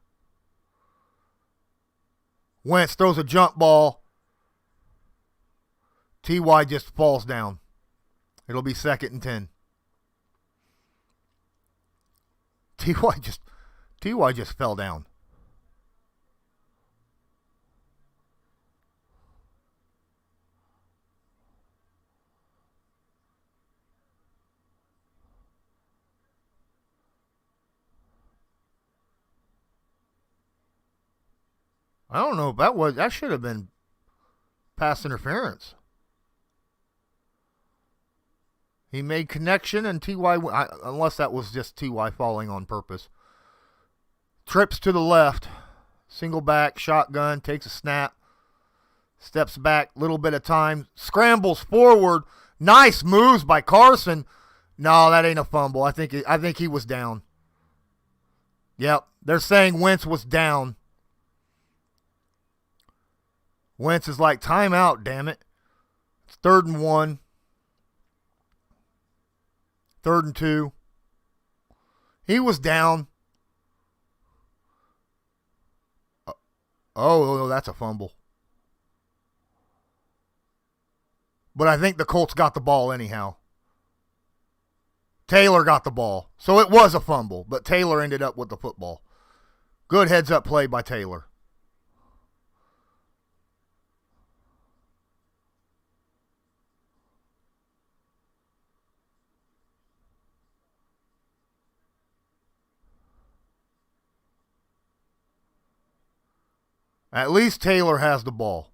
Wentz throws a jump ball. T.Y. just falls down. It'll be 2nd and 10. T.Y. just fell down. I don't know if that should have been pass interference. He made connection, and T.Y., unless that was just T.Y. falling on purpose. Trips to the left. Single back, shotgun, takes a snap. Steps back, little bit of time. Scrambles forward. Nice moves by Carson. No, that ain't a fumble. I think he was down. Yep, they're saying Wentz was down. Wentz is like, timeout, damn it. It's 3rd and 1. 3rd and 2. He was down. Oh, that's a fumble. But I think the Colts got the ball anyhow. Taylor got the ball. So it was a fumble, but Taylor ended up with the football. Good heads-up play by Taylor. At least Taylor has the ball.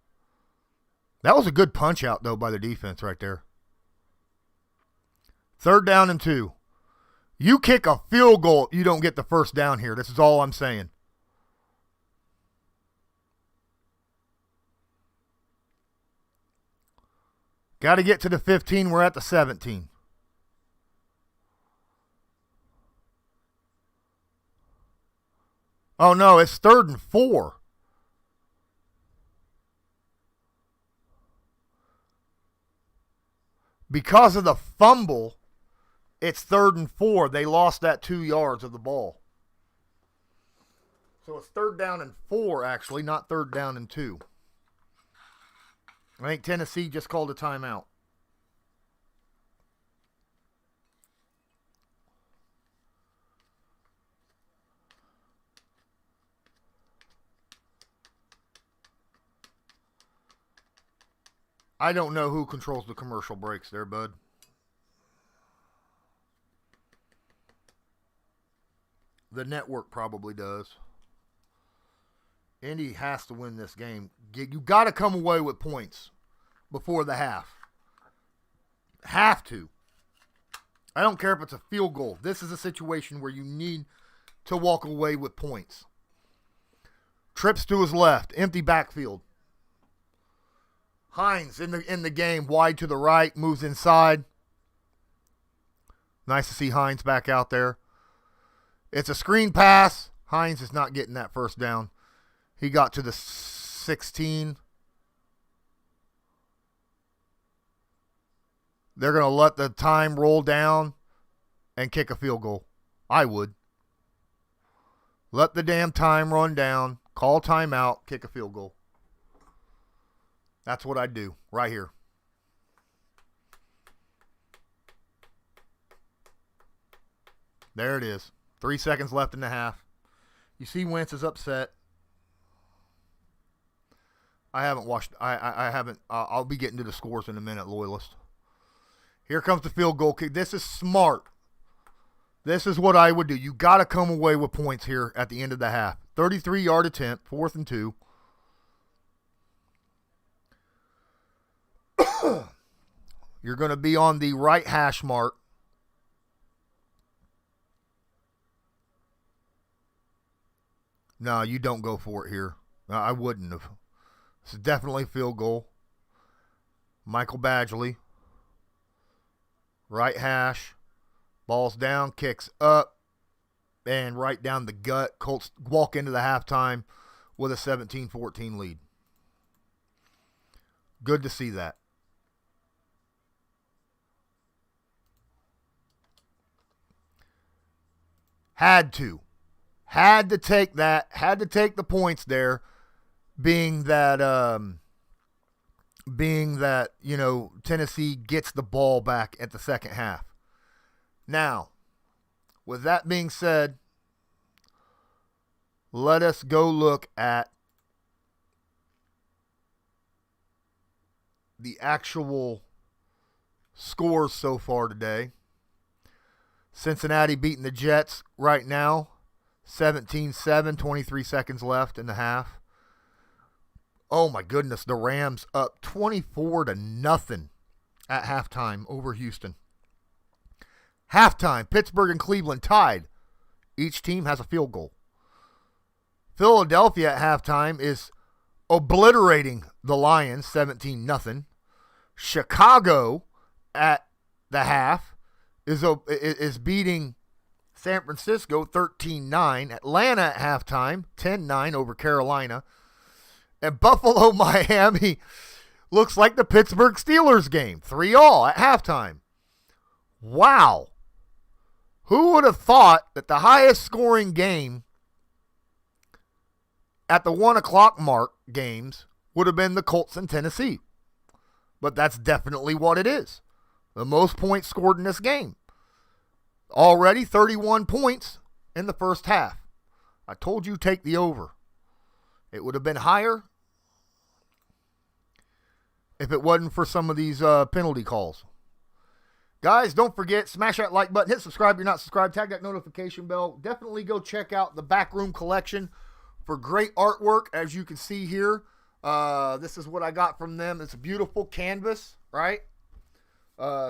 That was a good punch out, though, by the defense right there. 3rd down and 2. You kick a field goal, you don't get the first down here. This is all I'm saying. Got to get to the 15. We're at the 17. Oh, no, it's 3rd and 4. Because of the fumble, it's 3rd and 4. They lost that 2 yards of the ball. So it's 3rd down and 4, actually, not 3rd down and 2. I think Tennessee just called a timeout. I don't know who controls the commercial breaks there, bud. The network probably does. Indy has to win this game. You got to come away with points before the half. Have to. I don't care if it's a field goal. This is a situation where you need to walk away with points. Trips to his left. Empty backfield. Hines in the game, wide to the right, moves inside. Nice to see Hines back out there. It's a screen pass. Hines is not getting that first down. He got to the 16. they're going to let the time roll down and kick a field goal. I would. Let the damn time run down, call timeout, kick a field goal. That's what I'd do right here. There it is. 3 seconds left in the half. You see Wentz is upset. I haven't watched. I haven't. I'll be getting to the scores in a minute, Loyalist. Here comes the field goal kick. This is smart. This is what I would do. You got to come away with points here at the end of the half. 33-yard attempt, 4th and 2. You're going to be on the right hash mark. No, you don't go for it here. I wouldn't have. This is definitely a field goal. Michael Badgley. Right hash. Ball's down, kicks up, and right down the gut. Colts walk into the halftime with a 17-14 lead. Good to see that. Had to take that. Had to take the points there, being that Tennessee gets the ball back at the second half. Now, with that being said, let us go look at the actual scores so far today. Cincinnati beating the Jets right now, 17-7, 23 seconds left in the half. Oh my goodness, the Rams up 24-0 at halftime over Houston. Halftime, Pittsburgh and Cleveland tied. Each team has a field goal. Philadelphia at halftime is obliterating the Lions 17-0. Chicago at the half is beating San Francisco 13-9. Atlanta at halftime 10-9 over Carolina. And Buffalo, Miami looks like the Pittsburgh Steelers game. 3-3 at halftime. Wow. Who would have thought that the highest scoring game at the 1 o'clock mark games would have been the Colts and Tennessee? But that's definitely what it is. The most points scored in this game. Already 31 points in the first half. I told you take the over. It would have been higher if it wasn't for some of these penalty calls. Guys, don't forget, smash that like button, hit subscribe if you're not subscribed, tag that notification bell. Definitely go check out the Backroom Collection for great artwork, as you can see here. This is what I got from them. It's a beautiful canvas, right?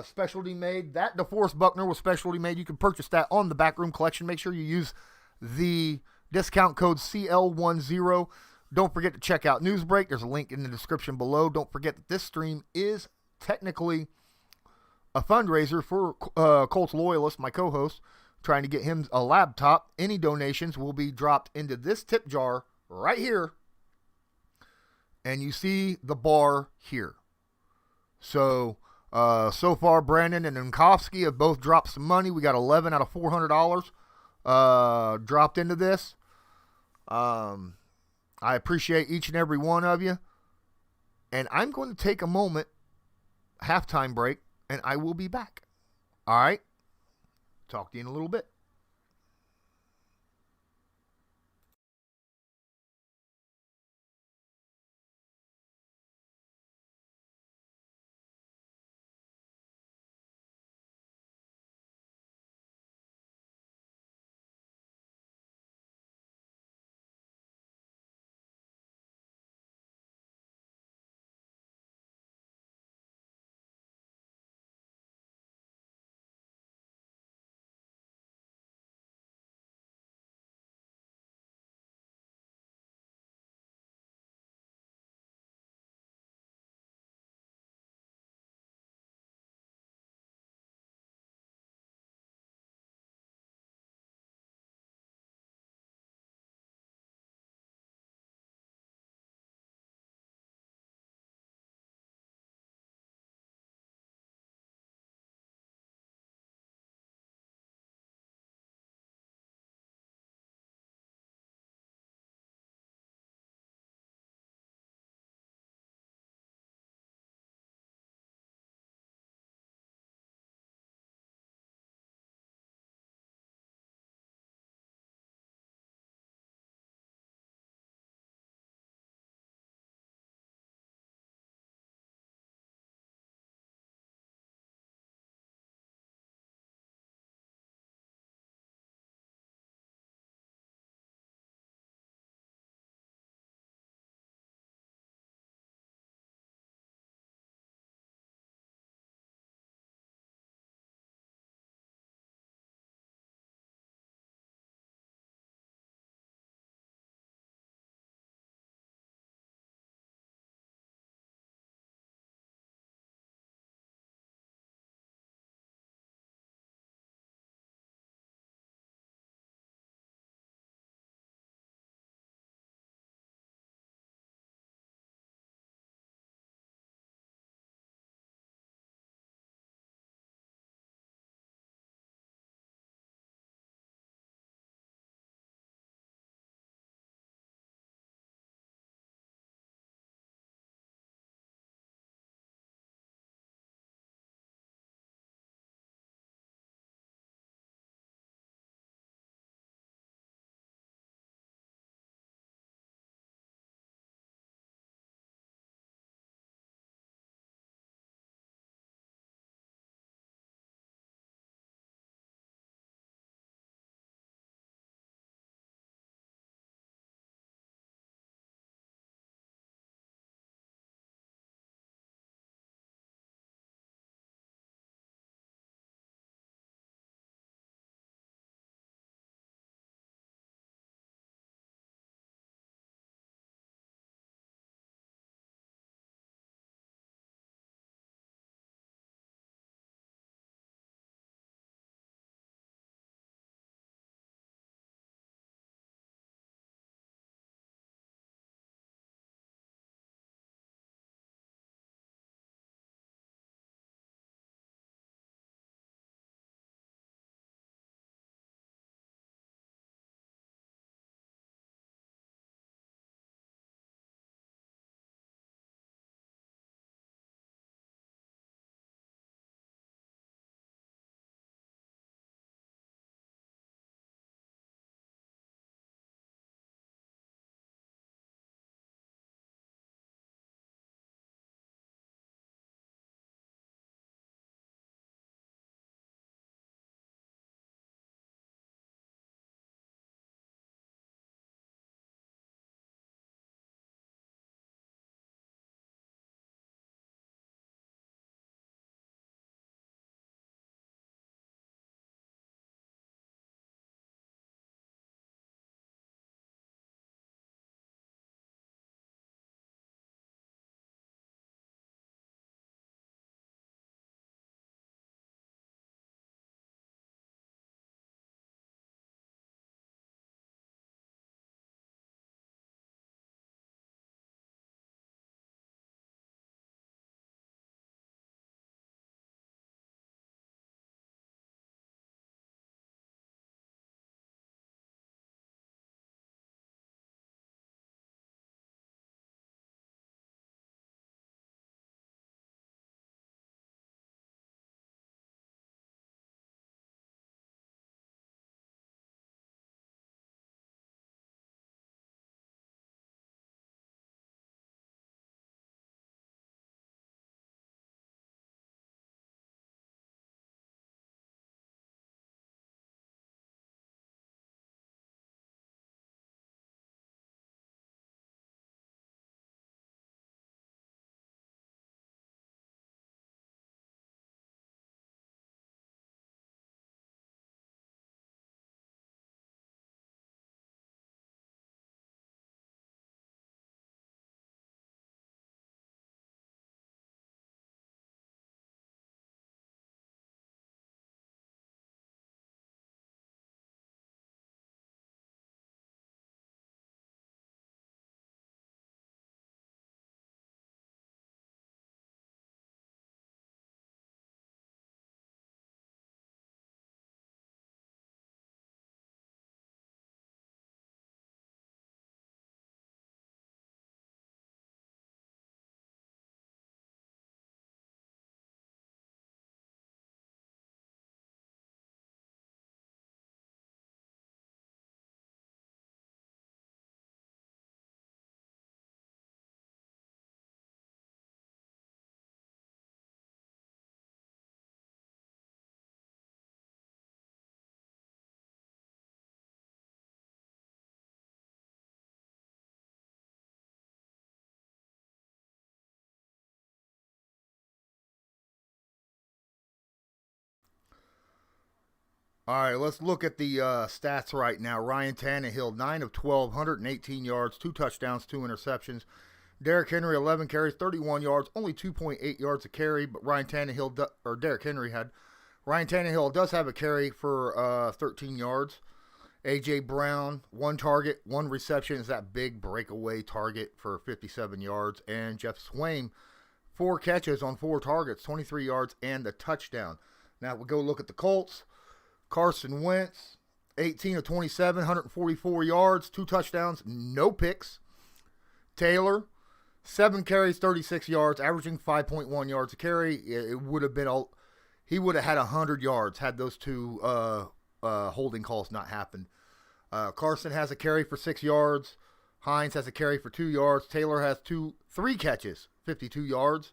Specialty made. That DeForest Buckner was specialty made. You can purchase that on the Backroom Collection. Make sure you use the discount code CL10. Don't forget to check out Newsbreak. There's a link in the description below. Don't forget that this stream is technically a fundraiser for Colts Loyalist, my co-host, trying to get him a laptop. Any donations will be dropped into this tip jar right here. And you see the bar here. So far, Brandon and Nkowski have both dropped some money. We got 11 out of $400 dropped into this. I appreciate each and every one of you. And I'm going to take a moment, halftime break, and I will be back. All right? Talk to you in a little bit. All right, let's look at the stats right now. Ryan Tannehill, 9 of 12, 118 yards, 2 touchdowns, 2 interceptions. Derrick Henry, 11 carries, 31 yards, only 2.8 yards a carry, but Ryan Tannehill does have a carry for 13 yards. A.J. Brown, 1 target, 1 reception is that big breakaway target for 57 yards. And Jeff Swaim, 4 catches on 4 targets, 23 yards, and a touchdown. Now we'll go look at the Colts. Carson Wentz, 18 of 27, 144 yards, 2 touchdowns, no picks. Taylor, 7 carries, 36 yards, averaging 5.1 yards a carry. It would have been he would have had 100 yards had those 2 holding calls not happened. Carson has a carry for 6 yards. Hines has a carry for 2 yards. Taylor has 3 catches, 52 yards.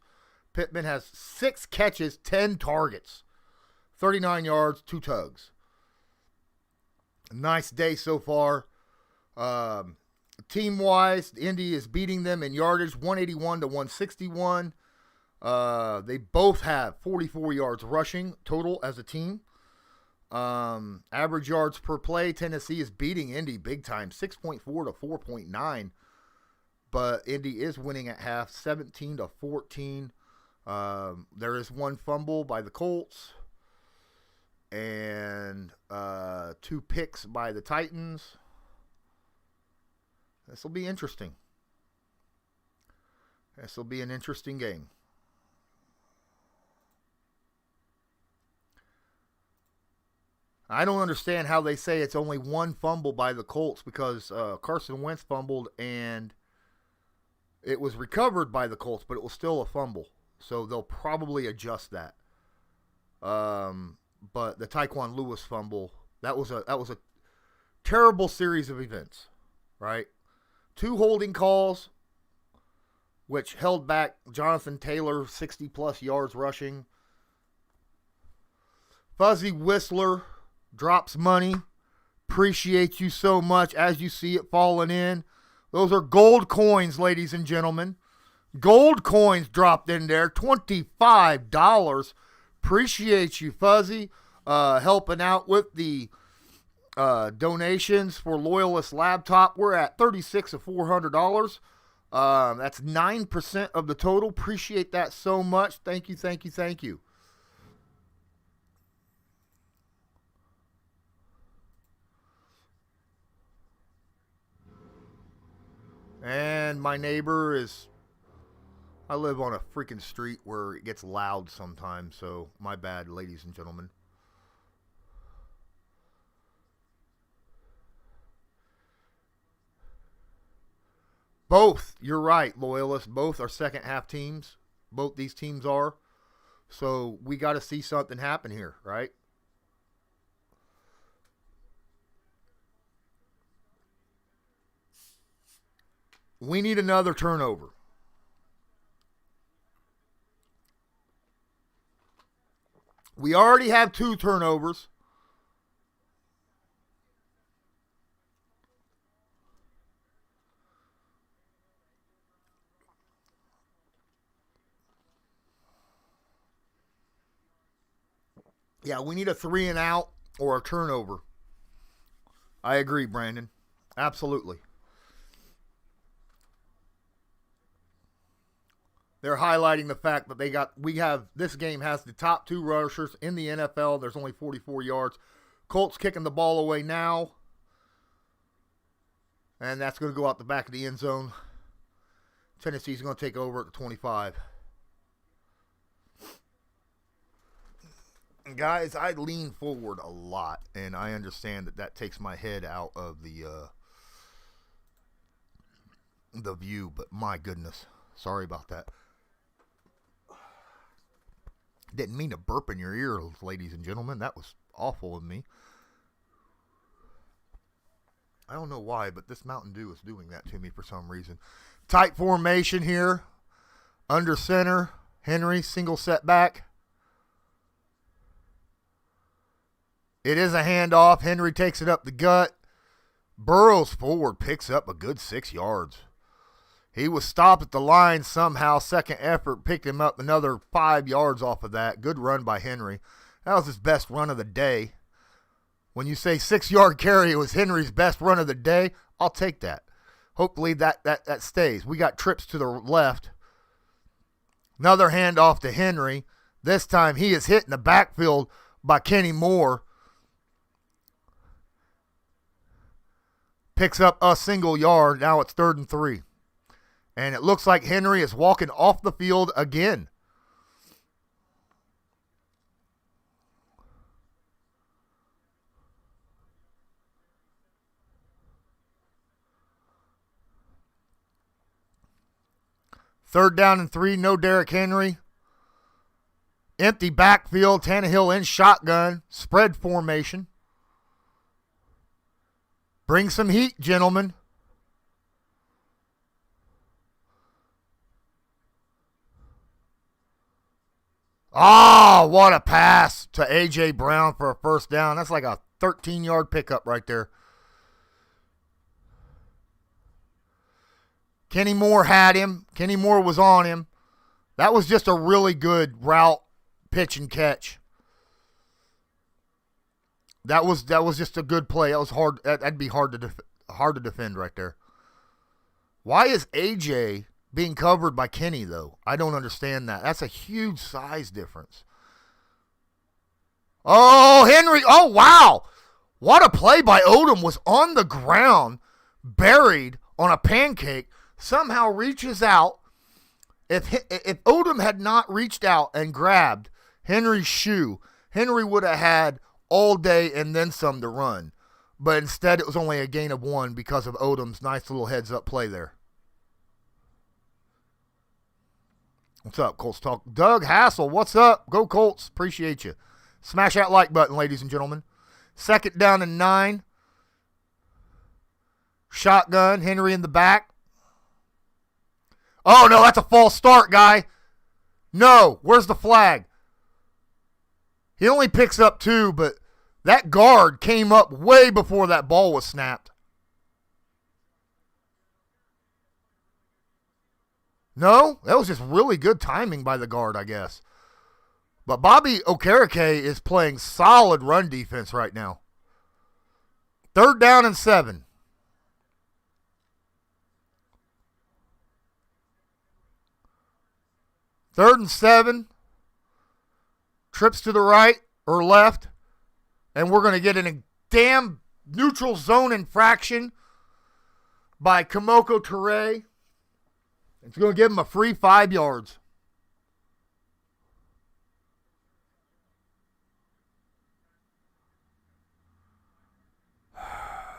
Pittman has 6 catches, 10 targets, 39 yards, 2 tugs. Nice day so far. Team-wise, Indy is beating them in yardage, 181 to 161. They both have 44 yards rushing total as a team. Average yards per play, Tennessee is beating Indy big time, 6.4 to 4.9. But Indy is winning at half, 17 to 14. There is 1 fumble by the Colts and 2 picks by the Titans. This will be interesting. This will be an interesting game. I don't understand how they say it's only 1 fumble by the Colts because Carson Wentz fumbled and it was recovered by the Colts, but it was still a fumble. So they'll probably adjust that. But the Tyquan Lewis fumble, that was a terrible series of events, right? 2 holding calls, which held back Jonathan Taylor 60-plus yards rushing. Fuzzy Whistler drops money. Appreciate you so much as you see it falling in. Those are gold coins, ladies and gentlemen. Gold coins dropped in there. $25. Appreciate you, Fuzzy, helping out with the donations for Loyalist laptop. We're at $36 of $400. That's 9% of the total. Appreciate that so much. Thank you, thank you, thank you. And my neighbor is, I live on a freaking street where it gets loud sometimes, so my bad, ladies and gentlemen. Both, you're right, Loyalists. Both are second half teams. Both these teams are. So we got to see something happen here, right? We need another turnover. We already have 2 turnovers. Yeah, we need a 3 and out or a turnover. I agree, Brandon. Absolutely. They're highlighting the fact that this game has the top 2 rushers in the NFL. There's only 44 yards. Colts kicking the ball away now. And that's going to go out the back of the end zone. Tennessee's going to take over at the 25. Guys, I lean forward a lot, and I understand that takes my head out of the view, but my goodness. Sorry about that. Didn't mean to burp in your ear, ladies and gentlemen. That was awful of me. I don't know why, but this Mountain Dew is doing that to me for some reason. Tight formation here. Under center. Henry, single setback. It is a handoff. Henry takes it up the gut. Burrows forward, picks up a good 6 yards. He was stopped at the line somehow. Second effort picked him up another 5 yards off of that. Good run by Henry. That was his best run of the day. When you say 6-yard carry, it was Henry's best run of the day, I'll take that. Hopefully that stays. We got trips to the left. Another handoff to Henry. This time he is hit in the backfield by Kenny Moore. Picks up a single yard. Now it's 3rd and 3. And it looks like Henry is walking off the field again. Third down and 3, no Derrick Henry. Empty backfield, Tannehill in shotgun, spread formation. Bring some heat, gentlemen. Oh, what a pass to A.J. Brown for a first down. That's like a 13-yard pickup right there. Kenny Moore had him. Kenny Moore was on him. That was just a really good route, pitch, and catch. That was just a good play. That was hard. That'd be hard to defend right there. Why is AJ being covered by Kenny though? I don't understand that. That's a huge size difference. Oh, Henry! Oh, wow! What a play by Odom. Was on the ground, buried on a pancake. Somehow reaches out. If Odom had not reached out and grabbed Henry's shoe, Henry would have had all day and then some to run. But instead, it was only a gain of 1 because of Odom's nice little heads-up play there. What's up, Colts Talk? Doug Hassel, what's up? Go Colts. Appreciate you. Smash that like button, ladies and gentlemen. 2nd down and 9. Shotgun, Henry in the back. Oh, no, that's a false start, guy. No, where's the flag? He only picks up 2, but that guard came up way before that ball was snapped. No, that was just really good timing by the guard, I guess. But Bobby Okereke is playing solid run defense right now. 3rd down and 7. Third and 7. Trips to the right or left. And we're going to get in a damn neutral zone infraction by Kamoko Toure. It's going to give him a free 5 yards.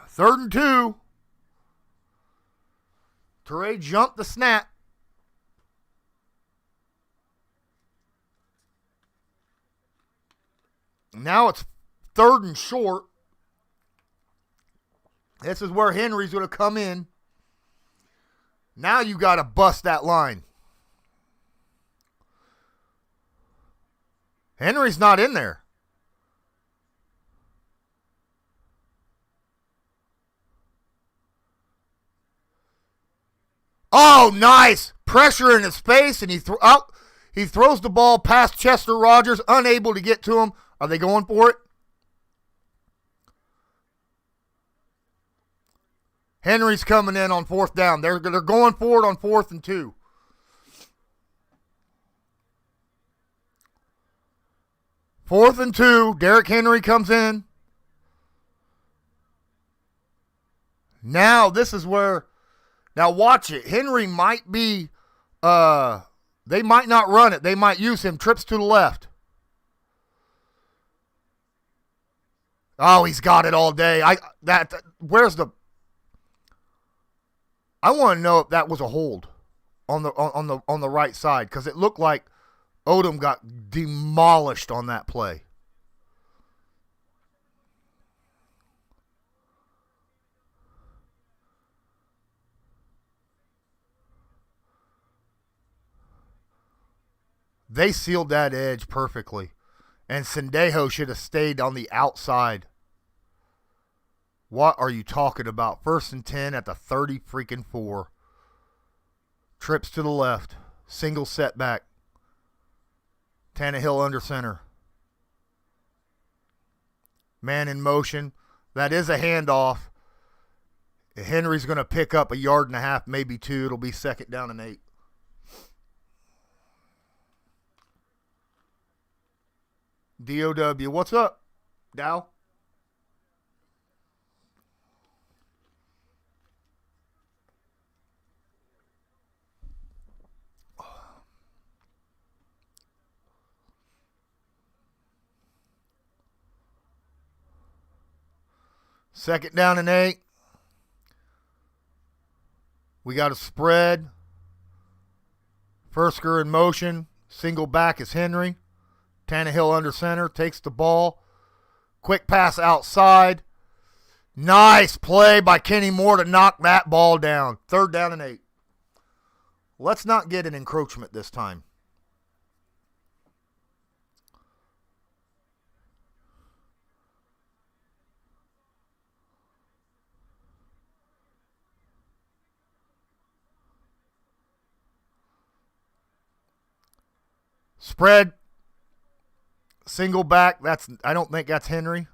Third and 2. Toure jumped the snap. Now it's 3rd and short. This is where Henry's going to come in. Now you got to bust that line. Henry's not in there. Oh, nice. Pressure in his face, and he throws the ball past Chester Rogers, unable to get to him. Are they going for it? Henry's coming in on 4th down. They're going for it on 4th and 2. Fourth and 2. Derrick Henry comes in. Now this is where, now watch it. Henry might be, they might not run it. They might use him. Trips to the left. Oh, he's got it all day. Where's the? I want to know if that was a hold on the right side, because it looked like Odom got demolished on that play. They sealed that edge perfectly, and Sendejo should have stayed on the outside. What are you talking about? 1st and 10 at the 30-freaking-4. Trips to the left. Single setback. Tannehill under center. Man in motion. That is a handoff. Henry's going to pick up 1.5 yards, maybe 2. It'll be 2nd down and 8. DOW. What's up, Dow? Second down and 8. We got a spread. Fursker in motion. Single back is Henry. Tannehill under center. Takes the ball. Quick pass outside. Nice play by Kenny Moore to knock that ball down. 3rd down and 8. Let's not get an encroachment this time. Spread. Single back. I don't think that's Henry.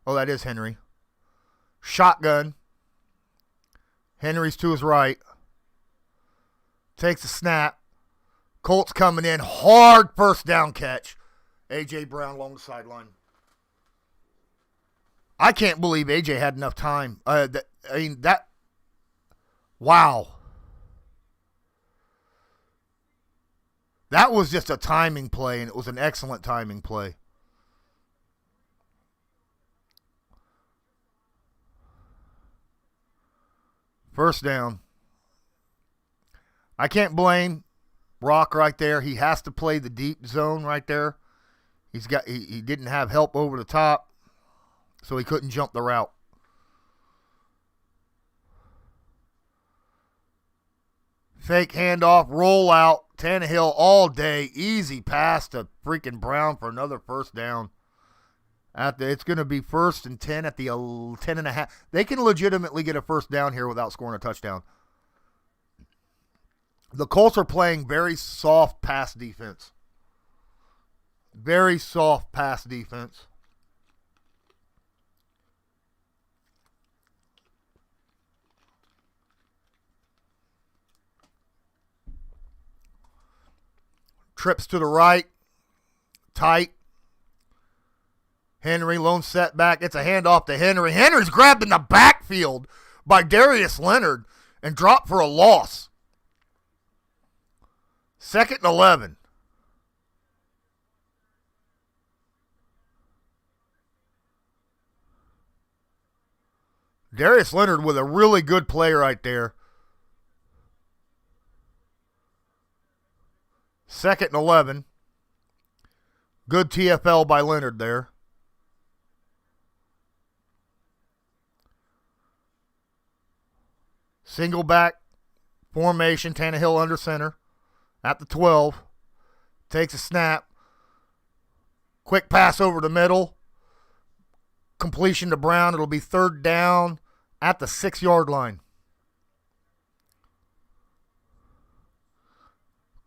Oh, that is Henry. Shotgun. Henry's to his right. Takes a snap. Colts coming in. Hard 1st down catch. A.J. Brown along the sideline. I can't believe A.J. had enough time. Wow. That was just a timing play, and it was an excellent timing play. First down. I can't blame Brock right there. He has to play the deep zone right there. He didn't have help over the top, so he couldn't jump the route. Fake handoff, roll out. Tannehill all day. Easy pass to freaking Brown for another 1st down. It's going to be 1st and 10 at the 10.5. They can legitimately get a 1st down here without scoring a touchdown. The Colts are playing very soft pass defense. Very soft pass defense. Trips to the right. Tight. Henry, lone setback. It's a handoff to Henry. Henry's grabbed in the backfield by Darius Leonard and dropped for a loss. 2nd and 11. Darius Leonard with a really good play right there. 2nd and 11. Good TFL by Leonard there. Single back formation. Tannehill under center at the 12. Takes a snap. Quick pass over the middle. Completion to Brown. It'll be 3rd down at the 6-yard line.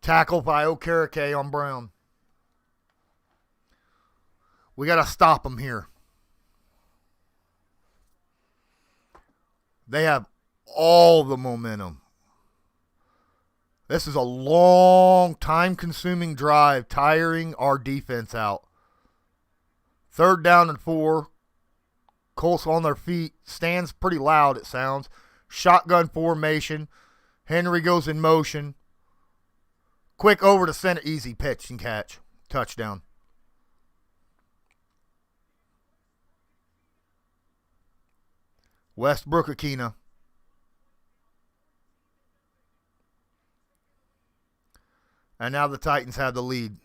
Tackle by Okereke on Brown. We got to stop them here. They have all the momentum. This is a long, time-consuming drive, tiring our defense out. 3rd down and 4. Colts on their feet. Stands pretty loud, it sounds. Shotgun formation. Henry goes in motion. Quick over to center. Easy pitch and catch. Touchdown. Westbrook Akina. And now the Titans have the lead.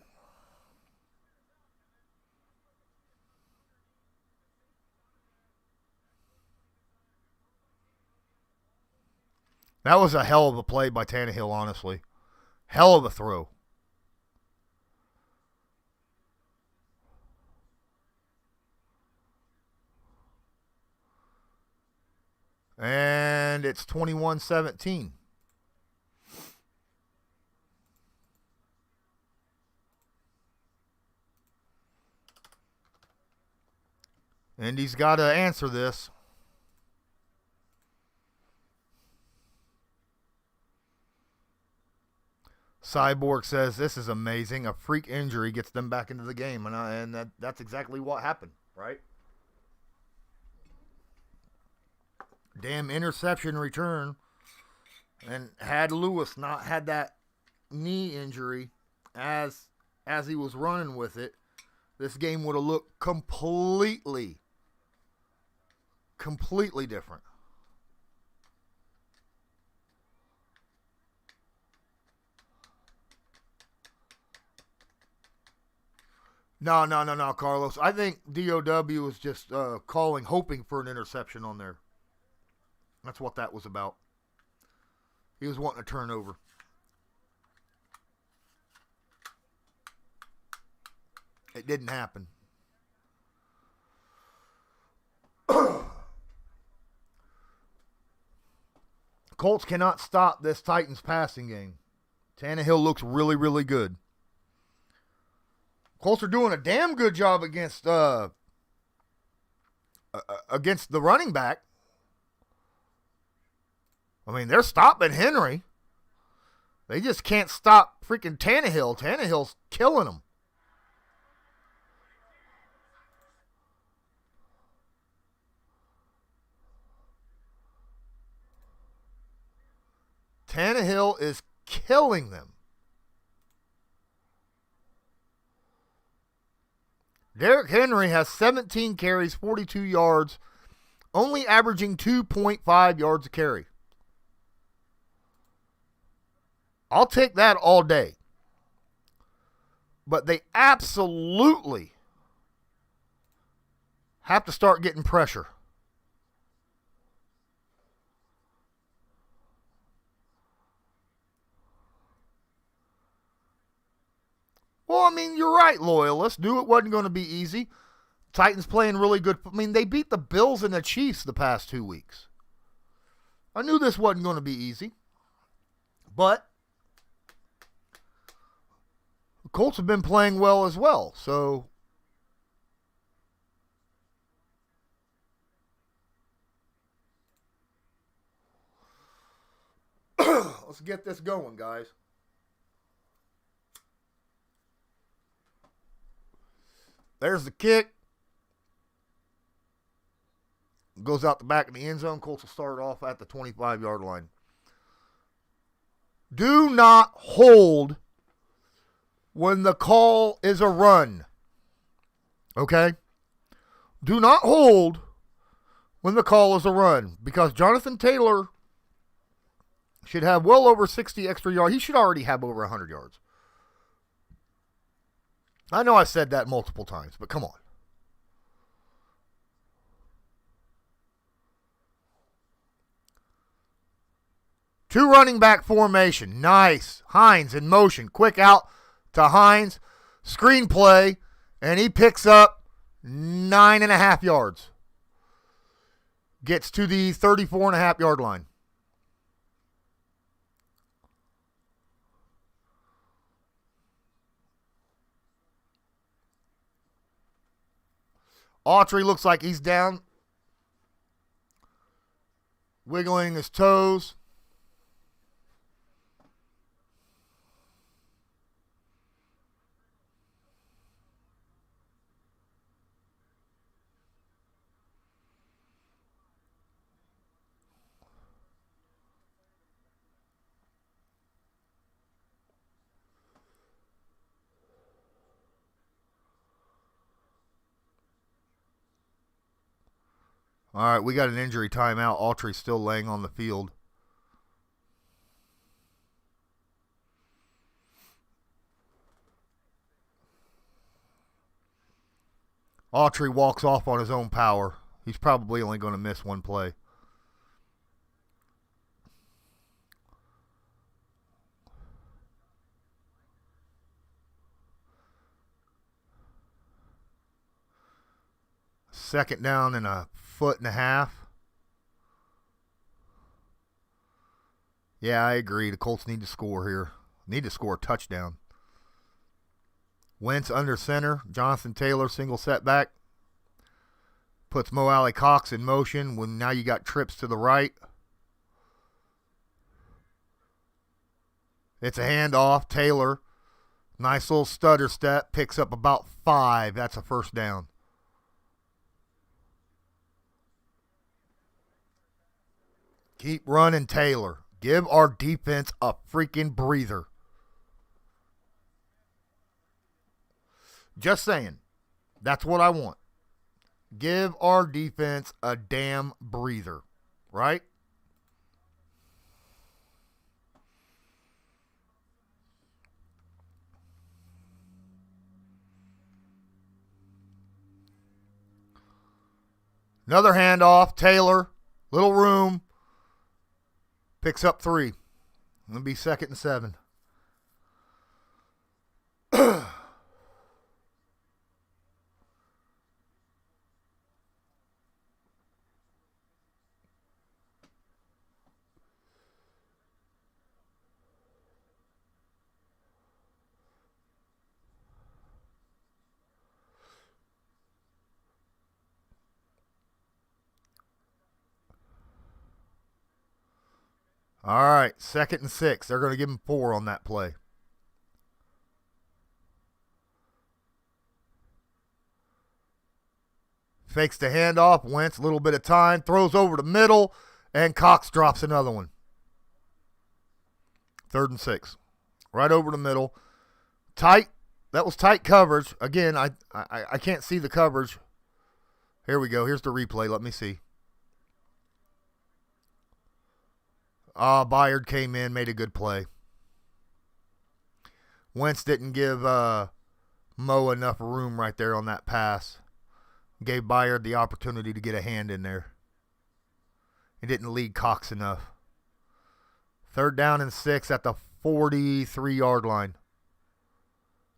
That was a hell of a play by Tannehill, honestly. Hell of a throw. And it's 21-17. Indy's got to answer this. Cyborg says, this is amazing. A freak injury gets them back into the game. And that's exactly what happened, right? Damn interception return. And had Lewis not had that knee injury as he was running with it, this game would have looked completely different. No, Carlos. I think DOW was just hoping for an interception on there. That's what that was about. He was wanting a turnover. It didn't happen. Colts cannot stop this Titans passing game. Tannehill looks really, really good. Colts are doing a damn good job against the running back. I mean, they're stopping Henry. They just can't stop freaking Tannehill. Tannehill's killing them. Tannehill is killing them. Derrick Henry has 17 carries, 42 yards, only averaging 2.5 yards a carry. I'll take that all day. But they absolutely have to start getting pressure. Well, I mean, you're right, Loyalist. Knew it wasn't going to be easy. Titans playing really good. I mean, they beat the Bills and the Chiefs the past 2 weeks. I knew this wasn't going to be easy. But the Colts have been playing well as well. So let's get this going, guys. There's the kick. Goes out the back of the end zone. Colts will start off at the 25-yard line. Do not hold when the call is a run. Okay? Do not hold when the call is a run. Because Jonathan Taylor should have well over 60 extra yards. He should already have over 100 yards. I know I said that multiple times, but come on. Two running back formation. Nice. Hines in motion. Quick out to Hines. Screenplay. And he picks up 9.5 yards. Gets to the 34.5-yard line. Autry looks like he's down. Wiggling his toes. All right, we got an injury timeout. Autry's still laying on the field. Autry walks off on his own power. He's probably only going to miss one play. Second down and a foot and a half. Yeah, I agree. The Colts need to score here. Need to score a touchdown. Wentz under center. Jonathan Taylor, single setback. Puts Mo Alley Cox in motion when now you got trips to the right. It's a handoff. Taylor, nice little stutter step, picks up about 5. That's a first down. Keep running, Taylor. Give our defense a freaking breather. Just saying. That's what I want. Give our defense a damn breather. Right? Another handoff. Taylor. Little room. Picks up 3. It'll be 2nd and 7. All right, 2nd and 6. They're going to give him 4 on that play. Fakes the handoff. Wentz, a little bit of time. Throws over the middle, and Cox drops another one. 3rd and 6. Right over the middle. Tight. That was tight coverage. Again, I can't see the coverage. Here we go. Here's the replay. Let me see. Byard came in, made a good play. Wentz didn't give Mo enough room right there on that pass. Gave Byard the opportunity to get a hand in there. He didn't lead Cox enough. 3rd down and 6 at the 43-yard line.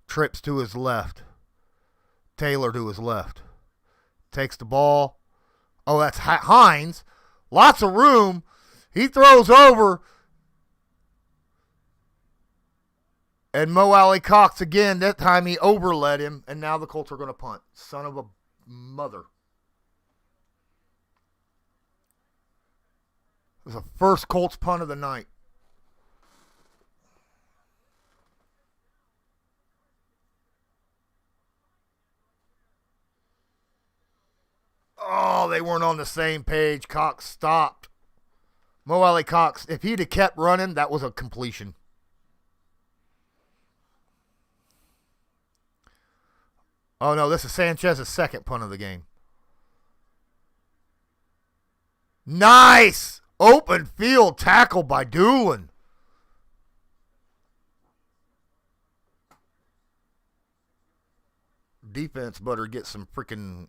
Trips to his left. Taylor to his left. Takes the ball. Oh, that's Hines. Lots of room. He throws over. And Mo Alley Cox again. That time he overled him. And now the Colts are going to punt. Son of a mother. It was the first Colts punt of the night. Oh, they weren't on the same page. Cox stopped. Mo Alley Cox, if he'd have kept running, that was a completion. Oh, no, this is Sanchez's 2nd punt of the game. Nice! Open field tackle by Doolin. Defense better get some freaking...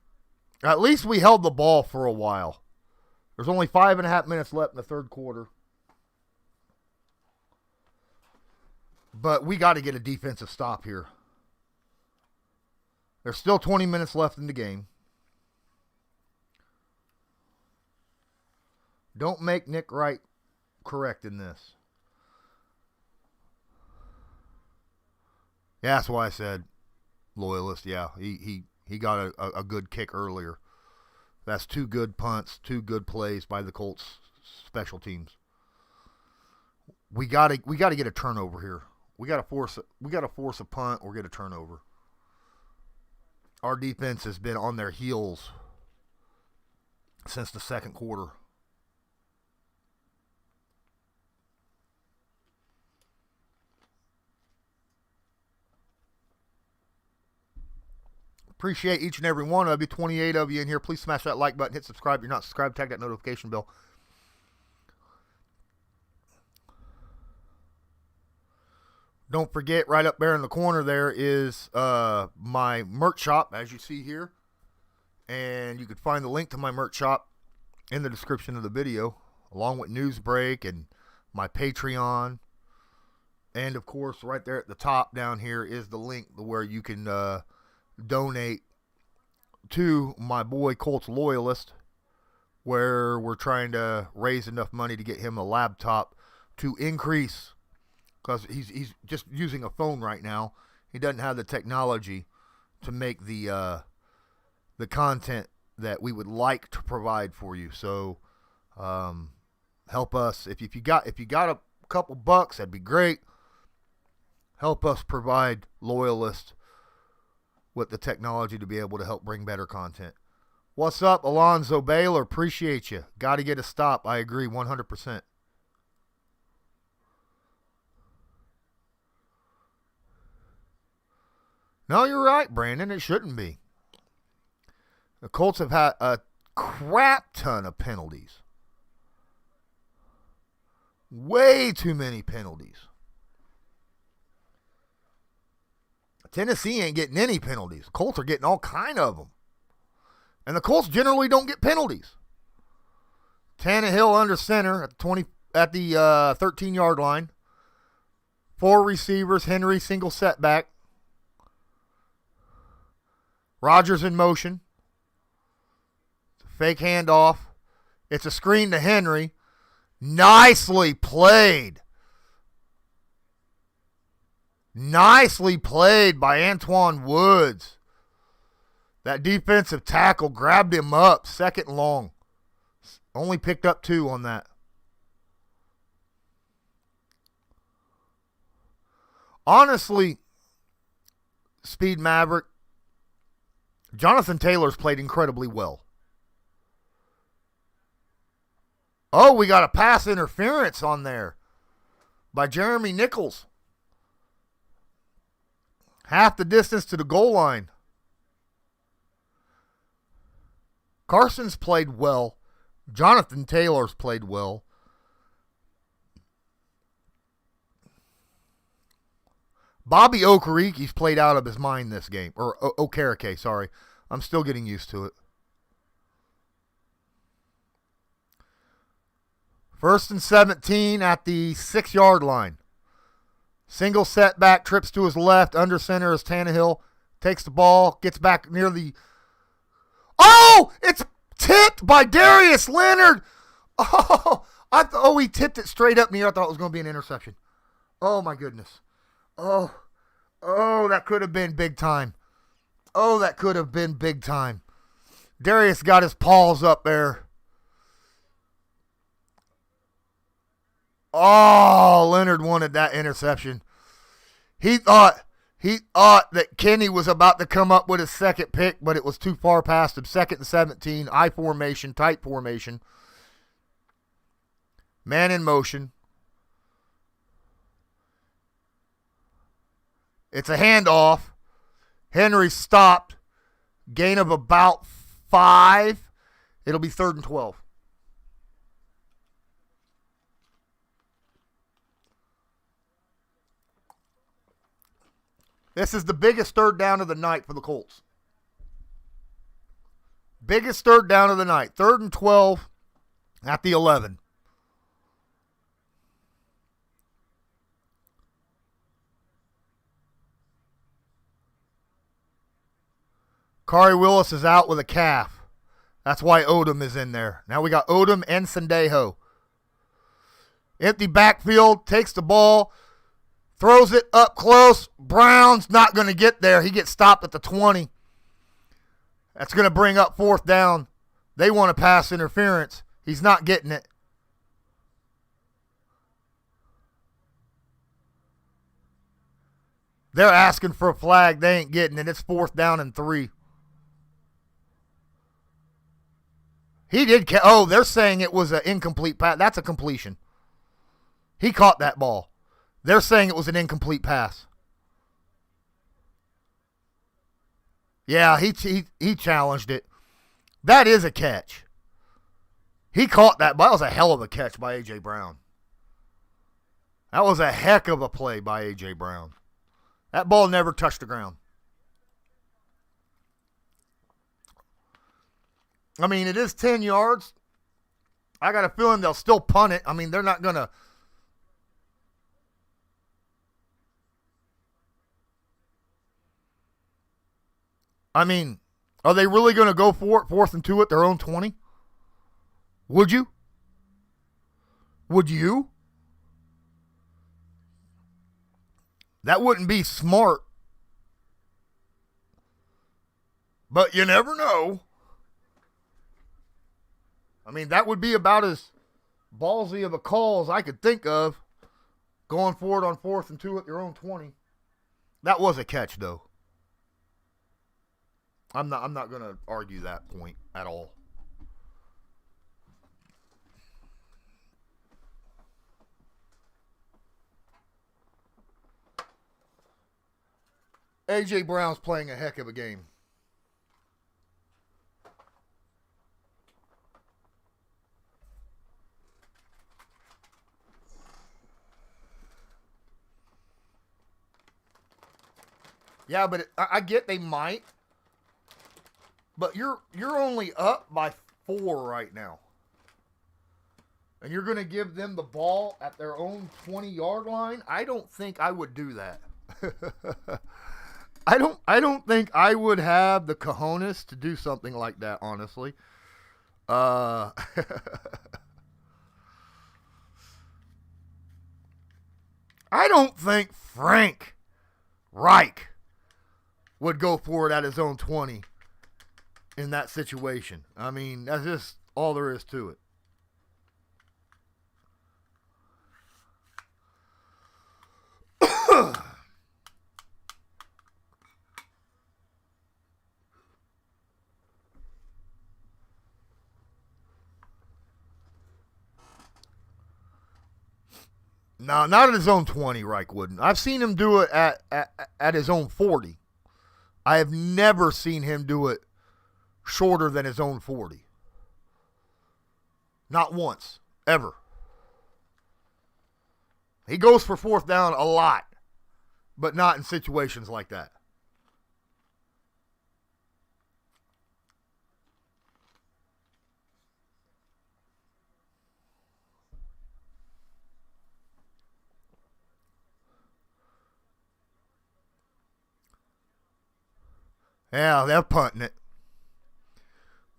At least we held the ball for a while. There's only 5.5 minutes left in the 3rd quarter. But we got to get a defensive stop here. There's still 20 minutes left in the game. Don't make Nick Wright correct in this. Yeah, that's why I said Loyalist. Yeah, he got a good kick earlier. That's 2 good punts, 2 good plays by the Colts special teams. We gotta get a turnover here. We gotta force a punt or get a turnover. Our defense has been on their heels since the 2nd quarter. Appreciate each and every one of you. 28 of you in here. Please smash that like button. Hit subscribe if you're not subscribed. Tag that notification bell. Don't forget, right up there in the corner there is my merch shop, as you see here. And you can find the link to my merch shop in the description of the video, along with Newsbreak and my Patreon. And, of course, right there at the top down here is the link where you can donate to my boy Colts Loyalist, where we're trying to raise enough money to get him a laptop to increase, because he's just using a phone right now. He doesn't have the technology to make the content that we would like to provide for you. So help us. If you got a couple bucks, that'd be great. Help us provide Loyalist with the technology to be able to help bring better content. What's up, Alonzo Baylor? Appreciate you. Got to get a stop. I agree 100%. No, you're right, Brandon. It shouldn't be. The Colts have had a crap ton of penalties. Way too many penalties. Tennessee ain't getting any penalties. Colts are getting all kind of them. And the Colts generally don't get penalties. Tannehill under center at the 13-yard line. 4 receivers. Henry single setback. Rodgers in motion. Fake handoff. It's a screen to Henry. Nicely played. Nicely played by Antoine Woods. That defensive tackle grabbed him up, second and long. Only picked up 2 on that. Honestly, Speed Maverick, Jonathan Taylor's played incredibly well. Oh, we got a pass interference on there by Jeremy Nichols. Half the distance to the goal line. Carson's played well. Jonathan Taylor's played well. Bobby Okariki's played out of his mind this game. Or Okereke, sorry. I'm still getting used to it. 1st and 17 at the 6-yard line. Single setback, trips to his left. Under center is Tannehill. Takes the ball, gets back near the... Oh! It's tipped by Darius Leonard! Oh, he tipped it straight up near. I thought it was going to be an interception. Oh, my goodness. Oh, that could have been big time. Oh, that could have been big time. Darius got his paws up there. Oh, Leonard wanted that interception. He thought that Kenny was about to come up with his second pick, but it was too far past him. 2nd and 17, I formation, tight formation. Man in motion. It's a handoff. Henry stopped. Gain of about 5. It'll be 3rd and 12. This is the biggest 3rd down of the night for the Colts. Biggest 3rd down of the night. 3rd and 12 at the 11. Kari Willis is out with a calf. That's why Odom is in there. Now we got Odom and Sendejo. Empty backfield, takes the ball, throws it up close. Brown's not going to get there. He gets stopped at the 20. That's going to bring up 4th down. They want a pass interference. He's not getting it. They're asking for a flag. They ain't getting it. It's 4th down and 3. He did. They're saying it was an incomplete pass. That's a completion. He caught that ball. They're saying it was an incomplete pass. Yeah, he challenged it. That is a catch. He caught that. That was a hell of a catch by A.J. Brown. That was a heck of a play by A.J. Brown. That ball never touched the ground. I mean, it is 10 yards. I got a feeling they'll still punt it. I mean, they're not going to. I mean, are they really going to go for it, 4th and 2 at their own 20? Would you? Would you? That wouldn't be smart. But you never know. I mean, that would be about as ballsy of a call as I could think of, going for it on 4th and 2 at your own 20. That was a catch, though. I'm not going to argue that point at all. A.J. Brown's playing a heck of a game. Yeah, but I get they might. But you're only up by 4 right now. And you're going to give them the ball at their own 20-yard line? I don't think I would do that. I don't think I would have the cojones to do something like that, honestly. I don't think Frank Reich would go for it at his own 20 in that situation. I mean, that's just all there is to it. No, not at his own 20, Reich wouldn't. I've seen him do it at his own 40. I have never seen him do it shorter than his own 40. Not once, ever. He goes for 4th down a lot, but not in situations like that. Yeah, they're punting it.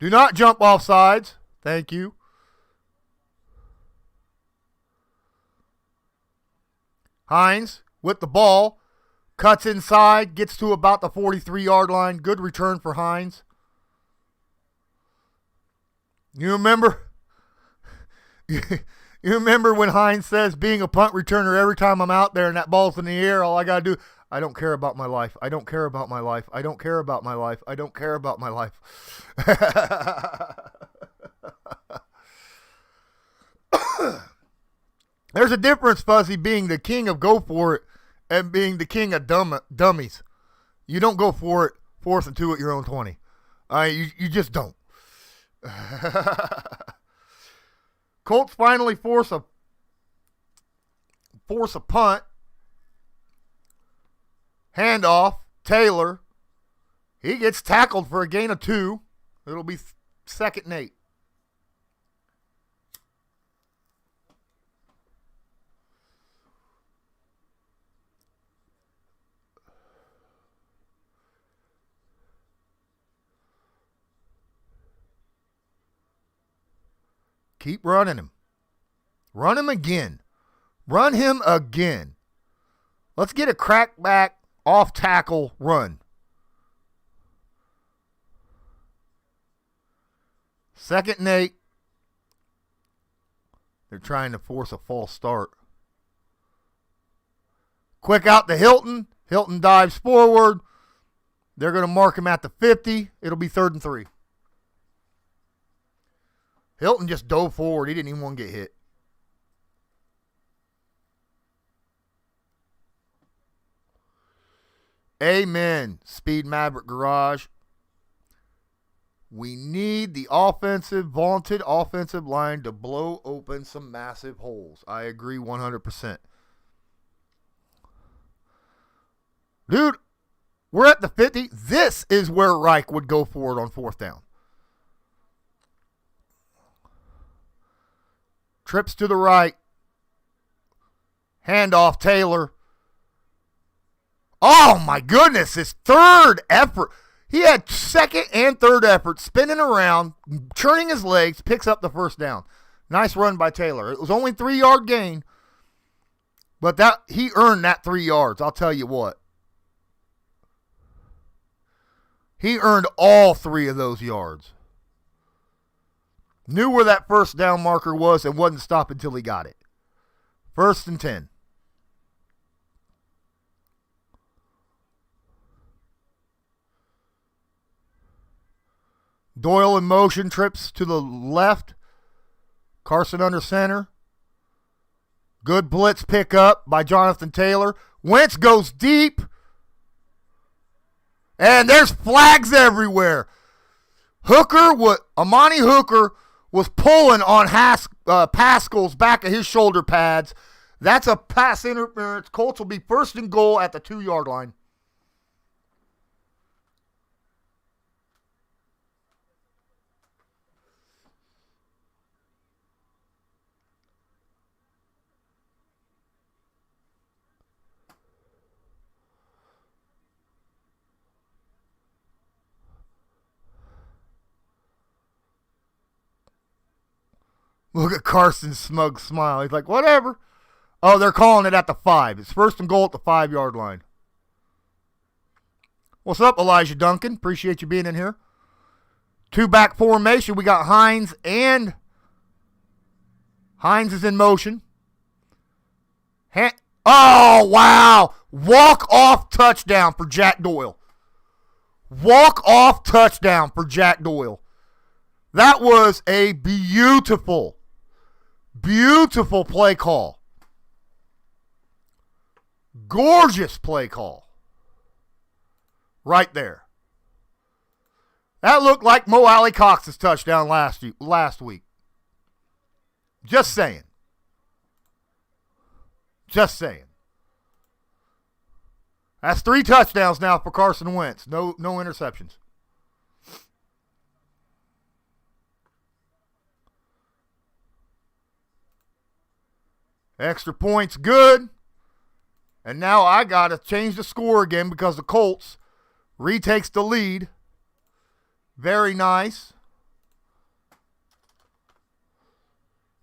Do not jump off sides. Thank you. Hines with the ball. Cuts inside. Gets to about the 43-yard line. Good return for Hines. You remember? You remember when Hines says, being a punt returner, every time I'm out there and that ball's in the air, all I got to do, I don't care about my life. I don't care about my life. I don't care about my life. I don't care about my life. There's a difference, Fuzzy, being the king of go for it and being the king of dummies. You don't go for it 4th and 2 at your own 20. You just don't. Colts finally force a punt. Handoff, Taylor. He gets tackled for a gain of 2. It'll be 2nd and 8. Keep running him. Run him again. Run him again. Let's get a crackback off tackle run. 2nd and 8. They're trying to force a false start. Quick out to Hilton. Hilton dives forward. They're going to mark him at the 50. It'll be 3rd and 3. Hilton just dove forward. He didn't even want to get hit. Amen, Speed Maverick Garage. We need the vaunted offensive line to blow open some massive holes. I agree 100%. Dude, we're at the 50. This is where Reich would go for it on 4th down. Trips to the right. Handoff, Taylor. Oh, my goodness, his 3rd effort. He had 2nd and 3rd effort, spinning around, churning his legs, picks up the 1st down. Nice run by Taylor. It was only 3-yard gain, but he earned that 3 yards, I'll tell you what. He earned all 3 of those yards. Knew where that first down marker was and wouldn't stop until he got it. 1st and 10. Doyle in motion, trips to the left. Carson under center. Good blitz pickup by Jonathan Taylor. Wentz goes deep. And there's flags everywhere. Amani Hooker was pulling on Pascal's back of his shoulder pads. That's a pass interference. Colts will be 1st and goal at the 2-yard line. Look at Carson's smug smile. He's like, whatever. Oh, they're calling it at the 5. It's 1st and goal at the 5-yard line. What's up, Elijah Duncan? Appreciate you being in here. 2-back formation. We got Hines and Hines is in motion. Oh, wow. Walk-off touchdown for Jack Doyle. Walk-off touchdown for Jack Doyle. That was a beautiful play call. Gorgeous play call. Right there. That looked like Mo Alley Cox's touchdown last week. Just saying. Just saying. That's 3 touchdowns now for Carson Wentz. No interceptions. Extra points good. And now I got to change the score again because the Colts retakes the lead. Very nice.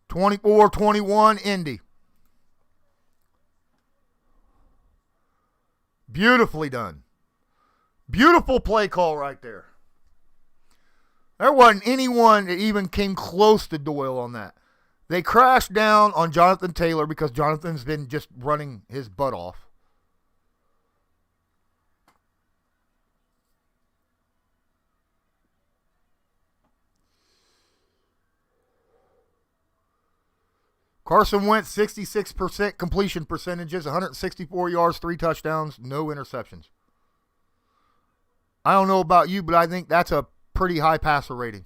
24-21 Indy. Beautifully done. Beautiful play call right there. There wasn't anyone that even came close to Doyle on that. They crashed down on Jonathan Taylor because Jonathan's been just running his butt off. Carson Wentz, 66% completion percentages, 164 yards, 3 touchdowns, no interceptions. I don't know about you, but I think that's a pretty high passer rating.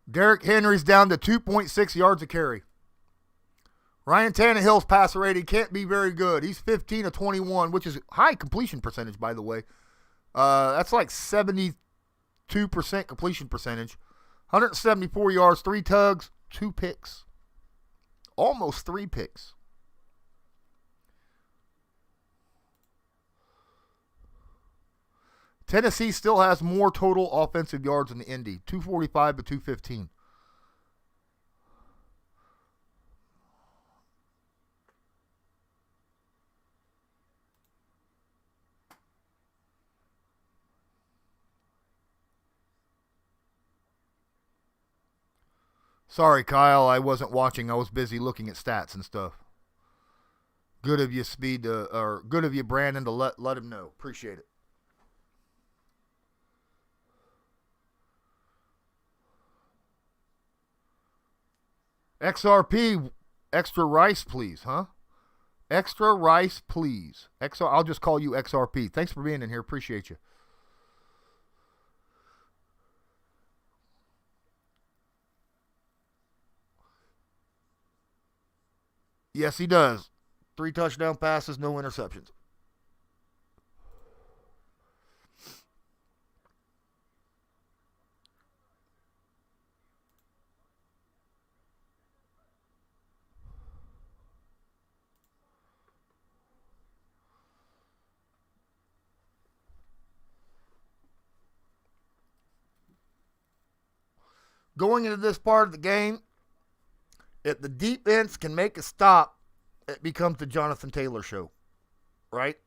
Derrick Henry's down to 2.6 yards a carry. Ryan Tannehill's passer rating can't be very good. He's 15 of 21, which is high completion percentage, by the way. That's like 72% completion percentage. 174 yards, 3 tugs, 2 picks. Almost 3 picks. Tennessee still has more total offensive yards than the Indy, 245 to 215. Sorry, Kyle, I wasn't watching. I was busy looking at stats and stuff. Good of you, good of you, Brandon, to let him know. Appreciate it. XRP, extra rice, please, huh? Extra rice, please. I'll just call you XRP. Thanks for being in here. Appreciate you. Yes, he does. 3 touchdown passes, no interceptions. Going into this part of the game, if the defense can make a stop, it becomes the Jonathan Taylor show. Right?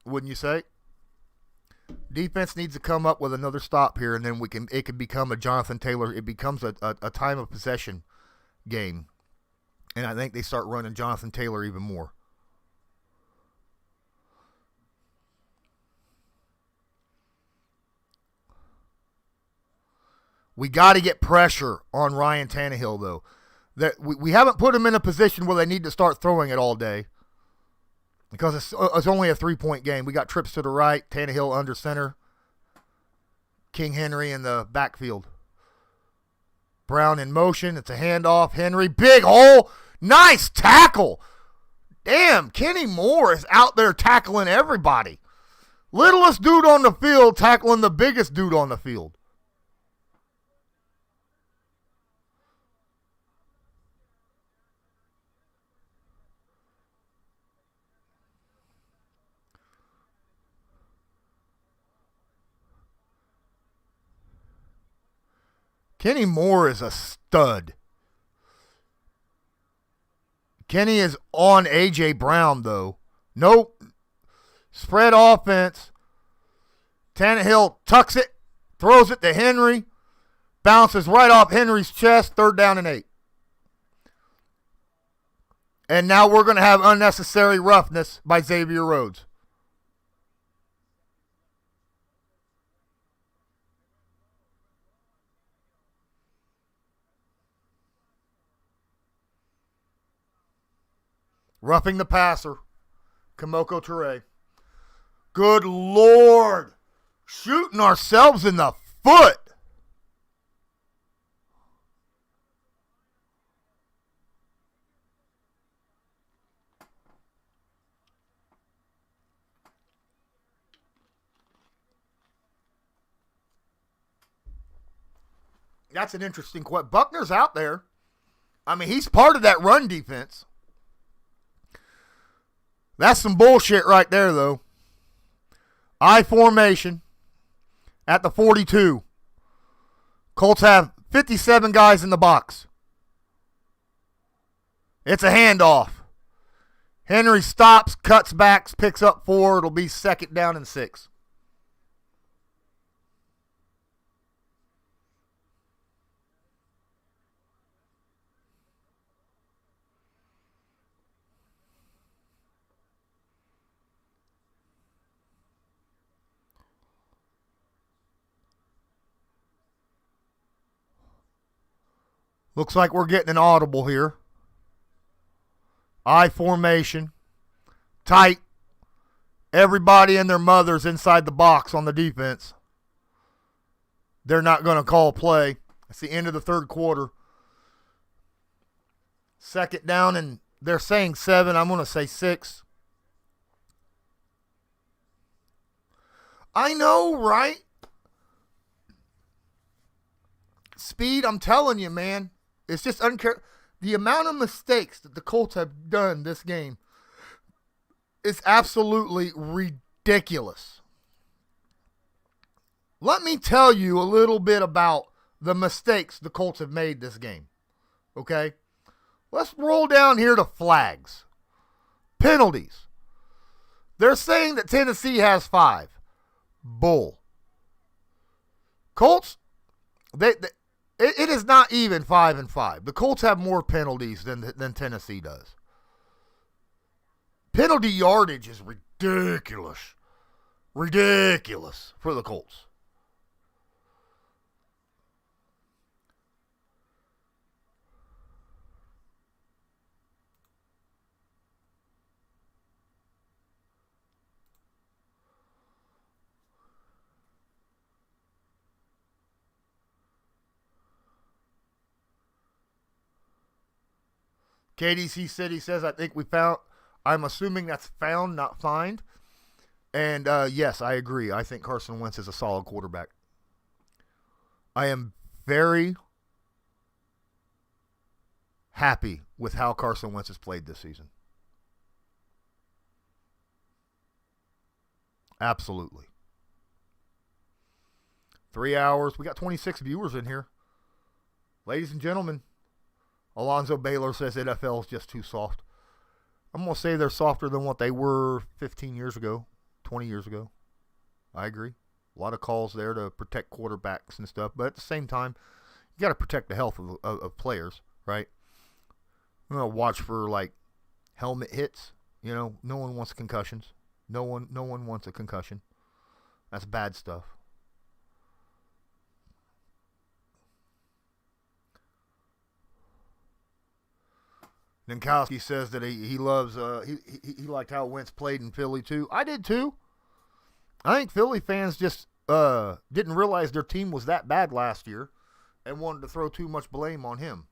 Wouldn't you say? Defense needs to come up with another stop here, and then it can become a Jonathan Taylor. It becomes a time of possession game. And I think they start running Jonathan Taylor even more. We got to get pressure on Ryan Tannehill, though. That we haven't put him in a position where they need to start throwing it all day because it's only a 3-point game. We got trips to the right, Tannehill under center, King Henry in the backfield. Brown in motion. It's a handoff. Henry, big hole. Nice tackle. Damn, Kenny Moore is out there tackling everybody. Littlest dude on the field tackling the biggest dude on the field. Kenny Moore is a stud. Kenny is on A.J. Brown, though. Nope. Spread offense. Tannehill tucks it, throws it to Henry, bounces right off Henry's chest, 3rd down and 8. And now we're going to have unnecessary roughness by Xavier Rhodes. Roughing the passer, Kamoko Toure. Good Lord. Shooting ourselves in the foot. That's an interesting question. Buckner's out there. I mean, he's part of that run defense. That's some bullshit right there, though. I formation at the 42. Colts have 57 guys in the box. It's a handoff. Henry stops, cuts back, picks up 4. It'll be 2nd down and 6. Looks like we're getting an audible here. I formation. Tight. Everybody and their mothers inside the box on the defense. They're not going to call play. It's the end of the 3rd quarter. 2nd down, and they're saying 7. I'm going to say 6. I know, right? Speed, I'm telling you, man. It's just the amount of mistakes that the Colts have done this game is absolutely ridiculous. Let me tell you a little bit about the mistakes the Colts have made this game. Okay? Let's roll down here to flags. Penalties. They're saying that Tennessee has 5. Bull. Colts, it is not even 5-5. The Colts have more penalties than Tennessee does. Penalty yardage is ridiculous. Ridiculous for the Colts. KDC City says, I think we found, I'm assuming that's found, not find. And yes, I agree. I think Carson Wentz is a solid quarterback. I am very happy with how Carson Wentz has played this season. Absolutely. 3 hours. We got 26 viewers in here. Ladies and gentlemen, Alonzo Baylor says NFL is just too soft. I'm going to say they're softer than what they were 15 years ago, 20 years ago. I agree. A lot of calls there to protect quarterbacks and stuff, but at the same time, you got to protect the health of players, right? I'm gonna watch for like helmet hits. You know, no one wants concussions. No one wants a concussion. That's bad stuff. Ninkowski says that he loves he liked how Wentz played in Philly too. I did too. I think Philly fans just didn't realize their team was that bad last year and wanted to throw too much blame on him.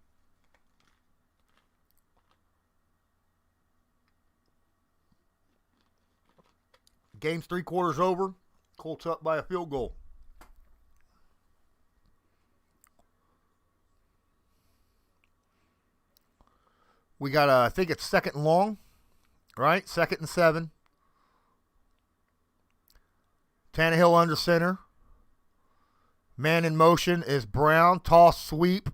Game's 3/4 over. Colts up by a field goal. We got, I think it's 2nd and long, right? 2nd and 7. Tannehill under center. Man in motion is Brown. Toss sweep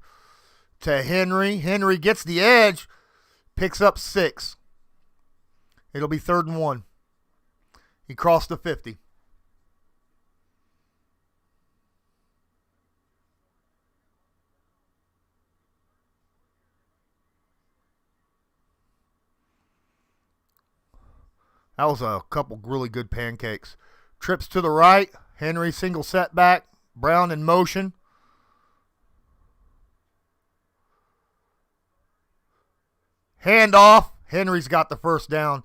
to Henry. Henry gets the edge. Picks up 6. It'll be 3rd and 1. He crossed the 50. That was a couple really good pancakes. Trips to the right. Henry single setback. Brown in motion. Handoff. Henry's got the first down.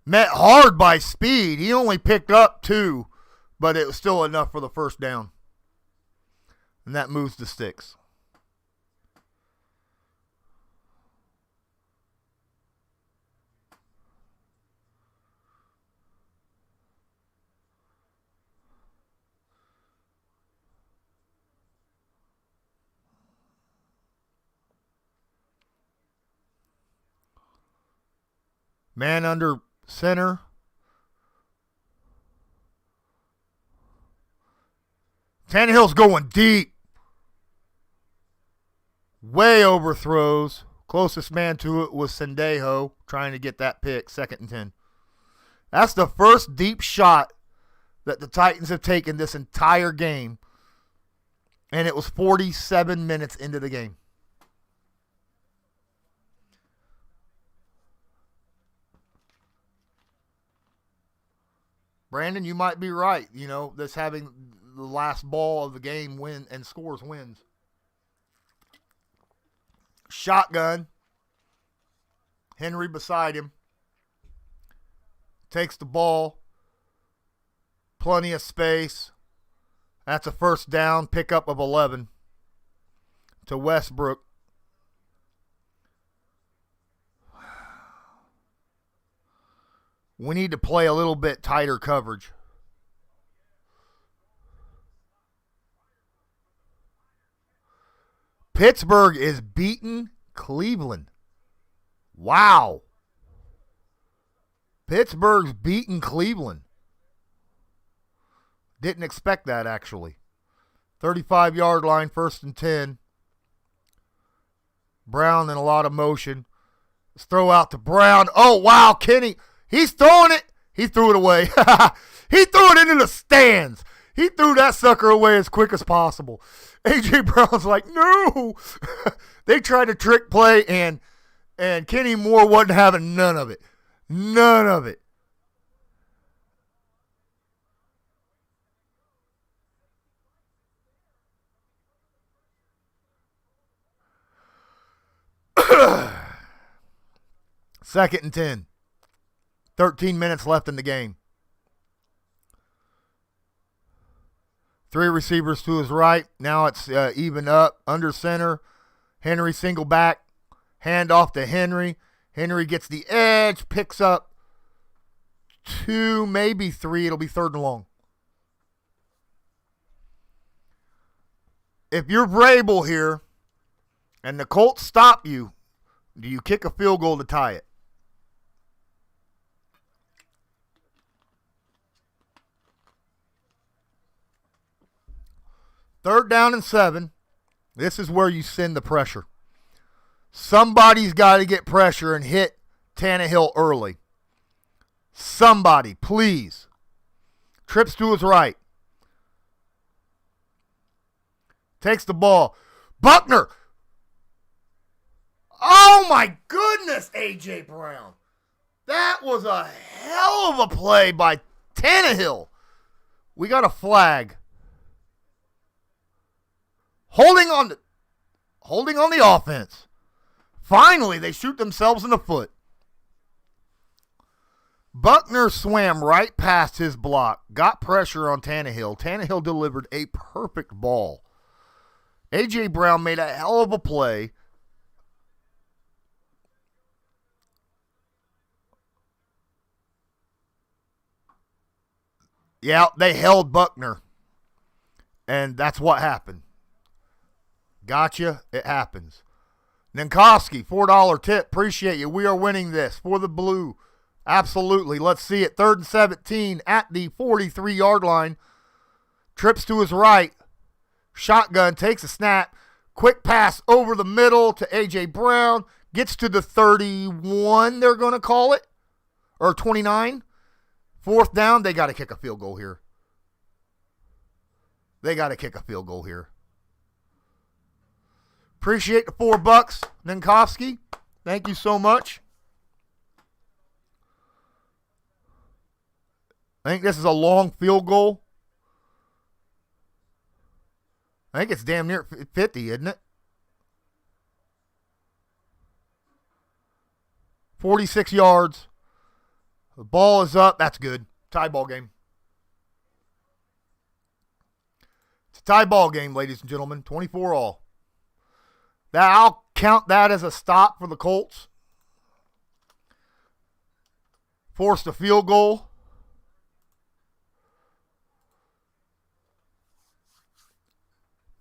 Met hard by speed. He only picked up 2, but it was still enough for the first down. And that moves the sticks. Man under center. Tannehill's going deep. Way overthrows. Closest man to it was Sendejo trying to get that pick, 2nd and 10. That's the first deep shot that the Titans have taken this entire game, and it was 47 minutes into the game. Brandon, you might be right. You know, this having the last ball of the game win and scores wins. Shotgun. Henry beside him. Takes the ball. Plenty of space. That's a first down. Pickup of 11 to Westbrook. We need to play a little bit tighter coverage. Pittsburgh is beating Cleveland. Wow. Pittsburgh's beating Cleveland. Didn't expect that, actually. 35-yard line, 1st and 10. Brown in a lot of motion. Let's throw out to Brown. Oh, wow, Kenny. He's throwing it. He threw it away. He threw it into the stands. He threw that sucker away as quick as possible. A.J. Brown's like, no. They tried to trick play, and Kenny Moore wasn't having none of it. None of it. Second and 10. 13 minutes left in the game. 3 receivers to his right. Now it's even up. Under center. Henry single back. Hand off to Henry. Henry gets the edge. Picks up 2, maybe 3. It'll be 3rd and long. If you're Vrabel here and the Colts stop you, do you kick a field goal to tie it? Third down and 7. This is where you send the pressure. Somebody's got to get pressure and hit Tannehill early. Somebody, please. Trips to his right. Takes the ball. Buckner. Oh, my goodness, A.J. Brown. That was a hell of a play by Tannehill. We got a flag. Holding on the offense. Finally, they shoot themselves in the foot. Buckner swam right past his block, got pressure on Tannehill. Tannehill delivered a perfect ball. A.J. Brown made a hell of a play. Yeah, they held Buckner. And that's what happened. Gotcha. It happens. Ninkowski, $4 tip. Appreciate you. We are winning this for the blue. Absolutely. Let's see it. 3rd and 17 at the 43-yard line. Trips to his right. Shotgun, takes a snap. Quick pass over the middle to A.J. Brown. Gets to the 31, they're going to call it. Or 29. 4th down, they got to kick a field goal here. Appreciate the $4, Ninkowski. Thank you so much. I think this is a long field goal. I think it's damn near 50, isn't it? 46 yards. The ball is up. That's good. Tie ball game. It's a tie ball game, ladies and gentlemen. 24 all. I'll count that as a stop for the Colts. Forced a field goal.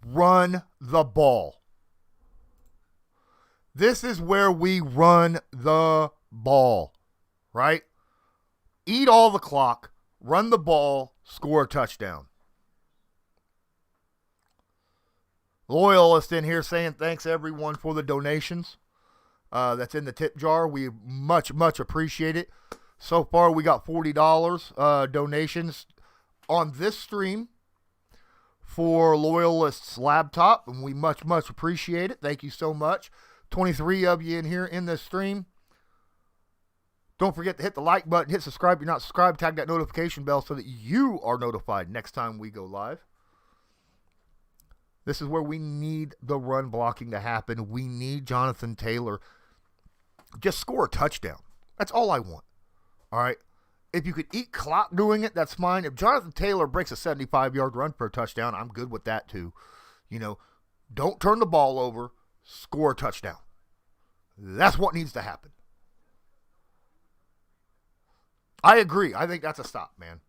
Run the ball. This is where we run the ball, right? Eat all the clock, run the ball, score a touchdown. Loyalist in here saying thanks everyone for the donations. That's in the tip jar. We much appreciate it. So far we got $40 donations on this stream for Loyalist's laptop, and we much appreciate it. Thank you so much. 23 of you in here in this stream. Don't forget to hit the like button, hit subscribe if you're not subscribed, tag that notification bell so that you are notified next time we go live. This is where we need the run blocking to happen. We need Jonathan Taylor. Just score a touchdown. That's all I want. All right? If you could eat clock doing it, that's fine. If Jonathan Taylor breaks a 75-yard run for a touchdown, I'm good with that too. You know, don't turn the ball over, score a touchdown. That's what needs to happen. I agree. I think that's a stop, man.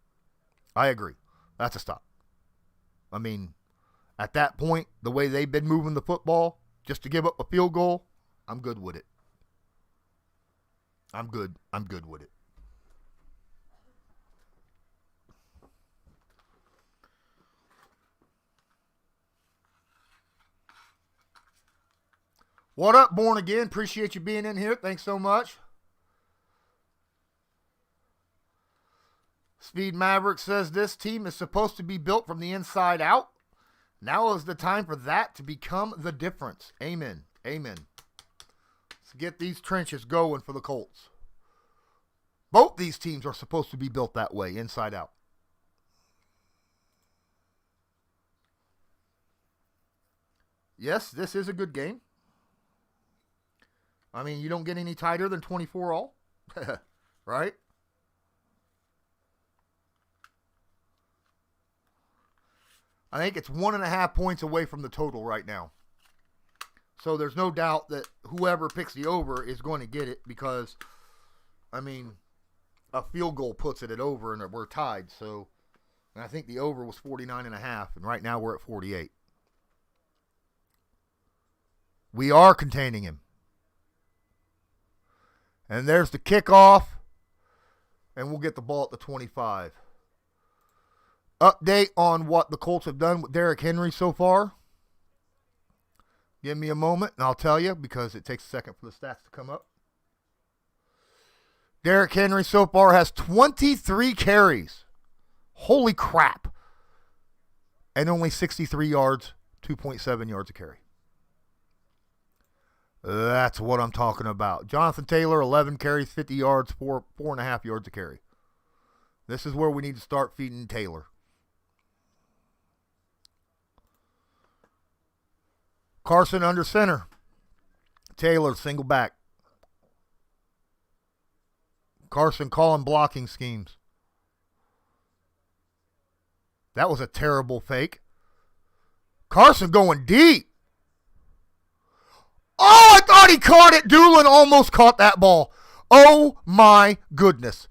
I agree. That's a stop. I mean, at that point, the way they've been moving the football, just to give up a field goal, I'm good with it. I'm good with it. What up, Born Again? Appreciate you being in here. Thanks so much. Speed Maverick says this team is supposed to be built from the inside out. Now is the time for that to become the difference. Amen. Amen. Let's get these trenches going for the Colts. Both these teams are supposed to be built that way, inside out. Yes, this is a good game. I mean, you don't get any tighter than 24 all, right? I think it's 1.5 points away from the total right now. So there's no doubt that whoever picks the over is going to get it because, I mean, a field goal puts it at over and we're tied. So, and I think the over was 49.5, and right now we're at 48. We are containing him. And there's the kickoff, and we'll get the ball at the 25. Update on what the Colts have done with Derrick Henry so far. Give me a moment, and I'll tell you because it takes a second for the stats to come up. Derrick Henry so far has 23 carries. Holy crap. And only 63 yards, 2.7 yards a carry. That's what I'm talking about. Jonathan Taylor, 11 carries, 50 yards, 4.5 yards a carry. This is where we need to start feeding Taylor. Carson under center. Taylor single back. Carson calling blocking schemes. That was a terrible fake. Carson going deep. Oh, I thought he caught it. Doolin almost caught that ball. Oh, my goodness.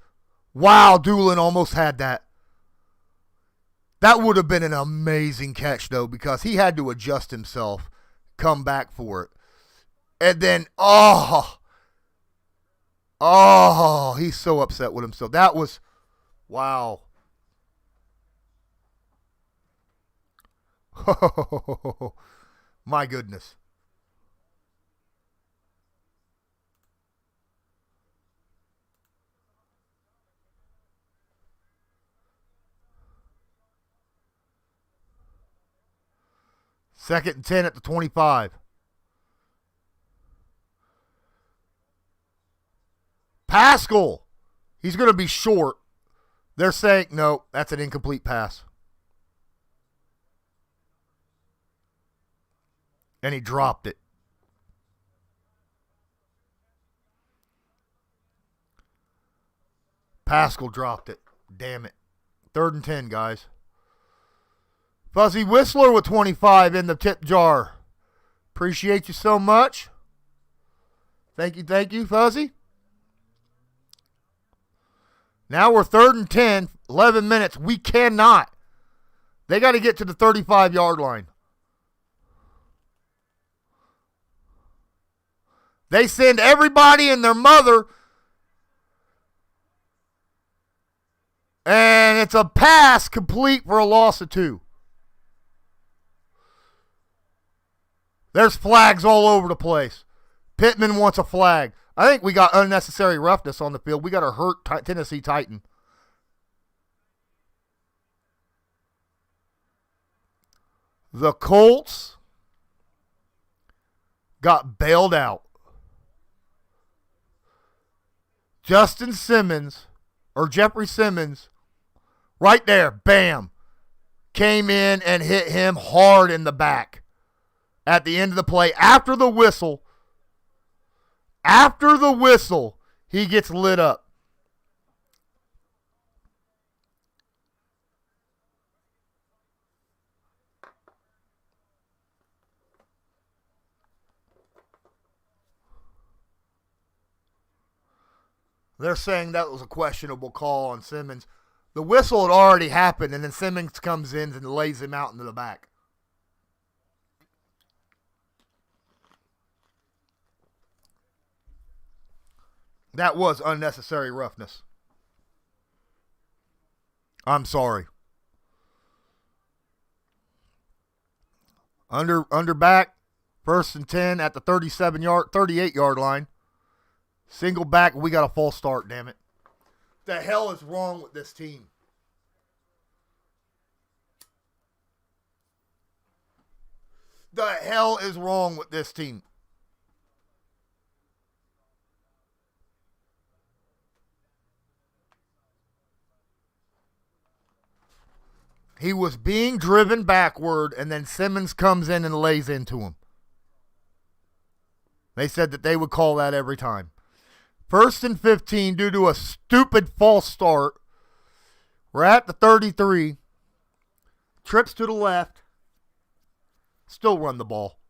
Wow, Doolin almost had that. That would have been an amazing catch, though, because he had to adjust himself, come back for it. And then, he's so upset with himself. That was, wow. My goodness. Second and 10 at the 25. Pascal. He's going to be short. They're saying, no, that's an incomplete pass. And he dropped it. Pascal dropped it. Damn it. 3rd and 10, guys. Fuzzy Whistler with 25 in the tip jar. Appreciate you so much. Thank you, Fuzzy. Now we're 3rd and 10, 11 minutes. We cannot. They got to get to the 35-yard line. They send everybody and their mother. And it's a pass complete for a loss of 2. There's flags all over the place. Pittman wants a flag. I think we got unnecessary roughness on the field. We got a hurt Tennessee Titan. The Colts got bailed out. Jeffrey Simmons, right there, bam, came in and hit him hard in the back at the end of the play. After the whistle, he gets lit up. They're saying that was a questionable call on Simmons. The whistle had already happened, and then Simmons comes in and lays him out into the back. That was unnecessary roughness. I'm sorry. Under back, 1st and 10 at the 38-yard line. Single back, we got a false start, damn it. The hell is wrong with this team? The hell is wrong with this team? He was being driven backward, and then Simmons comes in and lays into him. They said that they would call that every time. 1st and 15 due to a stupid false start. We're at the 33. Trips to the left. Still run the ball.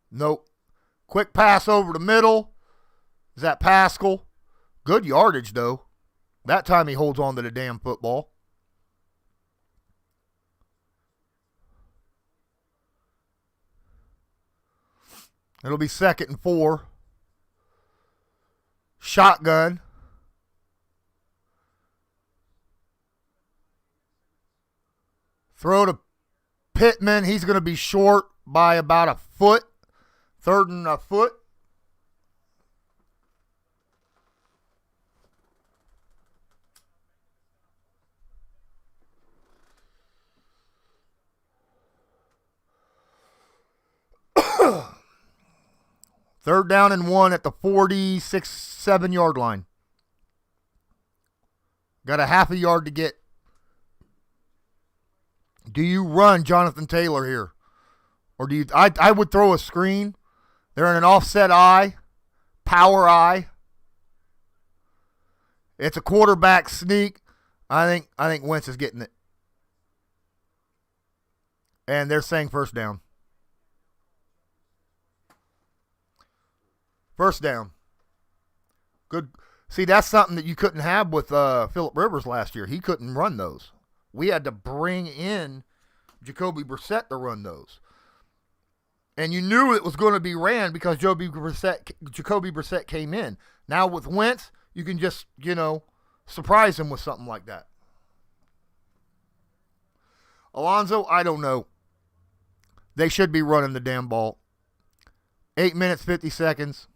Nope. Quick pass over the middle. Is that Pascal? Good yardage, though. That time he holds on to the damn football. It'll be 2nd and 4. Shotgun. Throw to Pittman. He's going to be short by about a foot. 3rd and a foot. 3rd down and 1 at the 46, 7-yard line. Got a half a yard to get. Do you run Jonathan Taylor here? Or do you? I would throw a screen. They're in an offset eye, power eye. It's a quarterback sneak. I think Wentz is getting it. And they're saying 1st down. 1st down. Good. See, that's something that you couldn't have with Phillip Rivers last year. He couldn't run those. We had to bring in Jacoby Brissett to run those. And you knew it was going to be ran because Jacoby Brissett came in. Now with Wentz, you can just, surprise him with something like that. Alonzo, I don't know. They should be running the damn ball. 8 minutes, 50 seconds.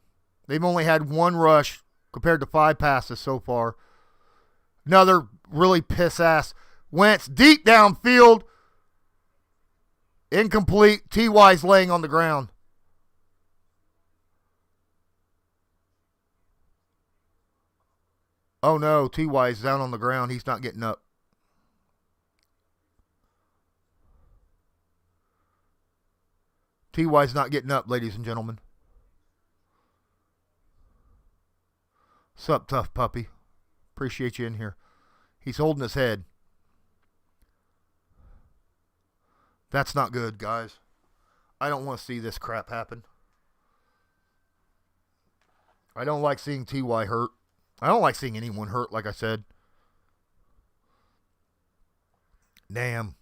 They've only had 1 rush compared to 5 passes so far. Another really piss-ass. Wentz deep downfield. Incomplete. T.Y.'s laying on the ground. Oh, no. T.Y.'s down on the ground. He's not getting up. T.Y.'s not getting up, ladies and gentlemen. Sup, tough puppy. Appreciate you in here. He's holding his head. That's not good, guys. I don't want to see this crap happen. I don't like seeing T.Y. hurt. I don't like seeing anyone hurt, like I said. Damn.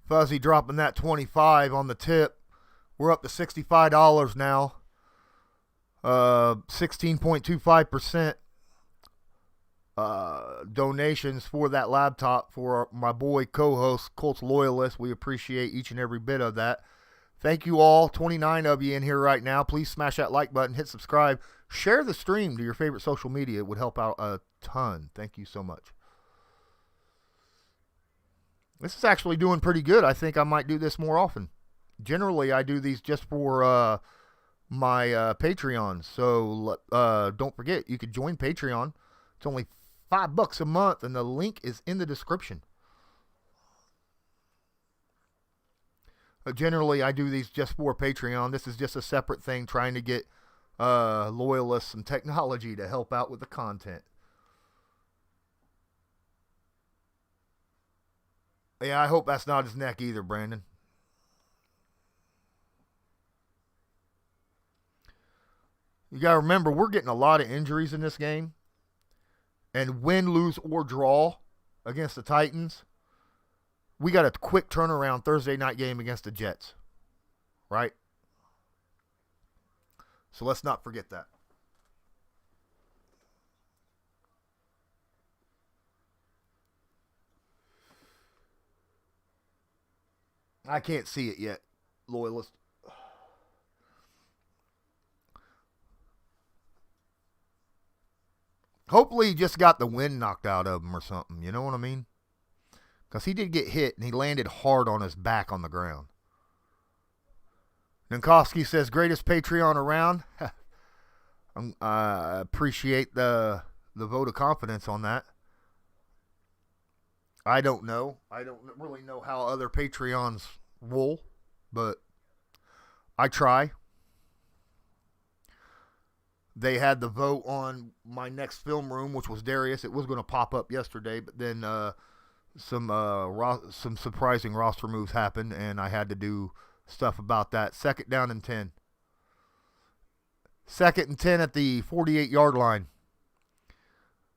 Fuzzy dropping that 25 on the tip. We're up to $65 now. 16.25% donations for that laptop for my boy co-host, Colts Loyalist. We appreciate each and every bit of that. Thank you all, 29 of you in here right now. Please smash that like button, hit subscribe, share the stream to your favorite social media. It would help out a ton. Thank you so much. This is actually doing pretty good. I think I might do this more often. Generally, I do these just for my Patreon. So don't forget, you could join Patreon. It's only $5 a month, and the link is in the description. Generally, I do these just for Patreon. This is just a separate thing, trying to get Loyalists some technology to help out with the content. Yeah, I hope that's not his neck either, Brandon. You got to remember, we're getting a lot of injuries in this game. And win, lose, or draw against the Titans, we got a quick turnaround Thursday night game against the Jets. Right? So let's not forget that. I can't see it yet, Loyalist. Hopefully he just got the wind knocked out of him or something. You know what I mean? Because he did get hit, and he landed hard on his back on the ground. Ninkowski says, greatest Patreon around. I appreciate the vote of confidence on that. I don't know. I don't really know how other Patreons roll, but I try. They had the vote on my next film room, which was Darius. It was going to pop up yesterday, but then some surprising roster moves happened, and I had to do stuff about that. 2nd down and 10. 2nd and 10 at the 48-yard line.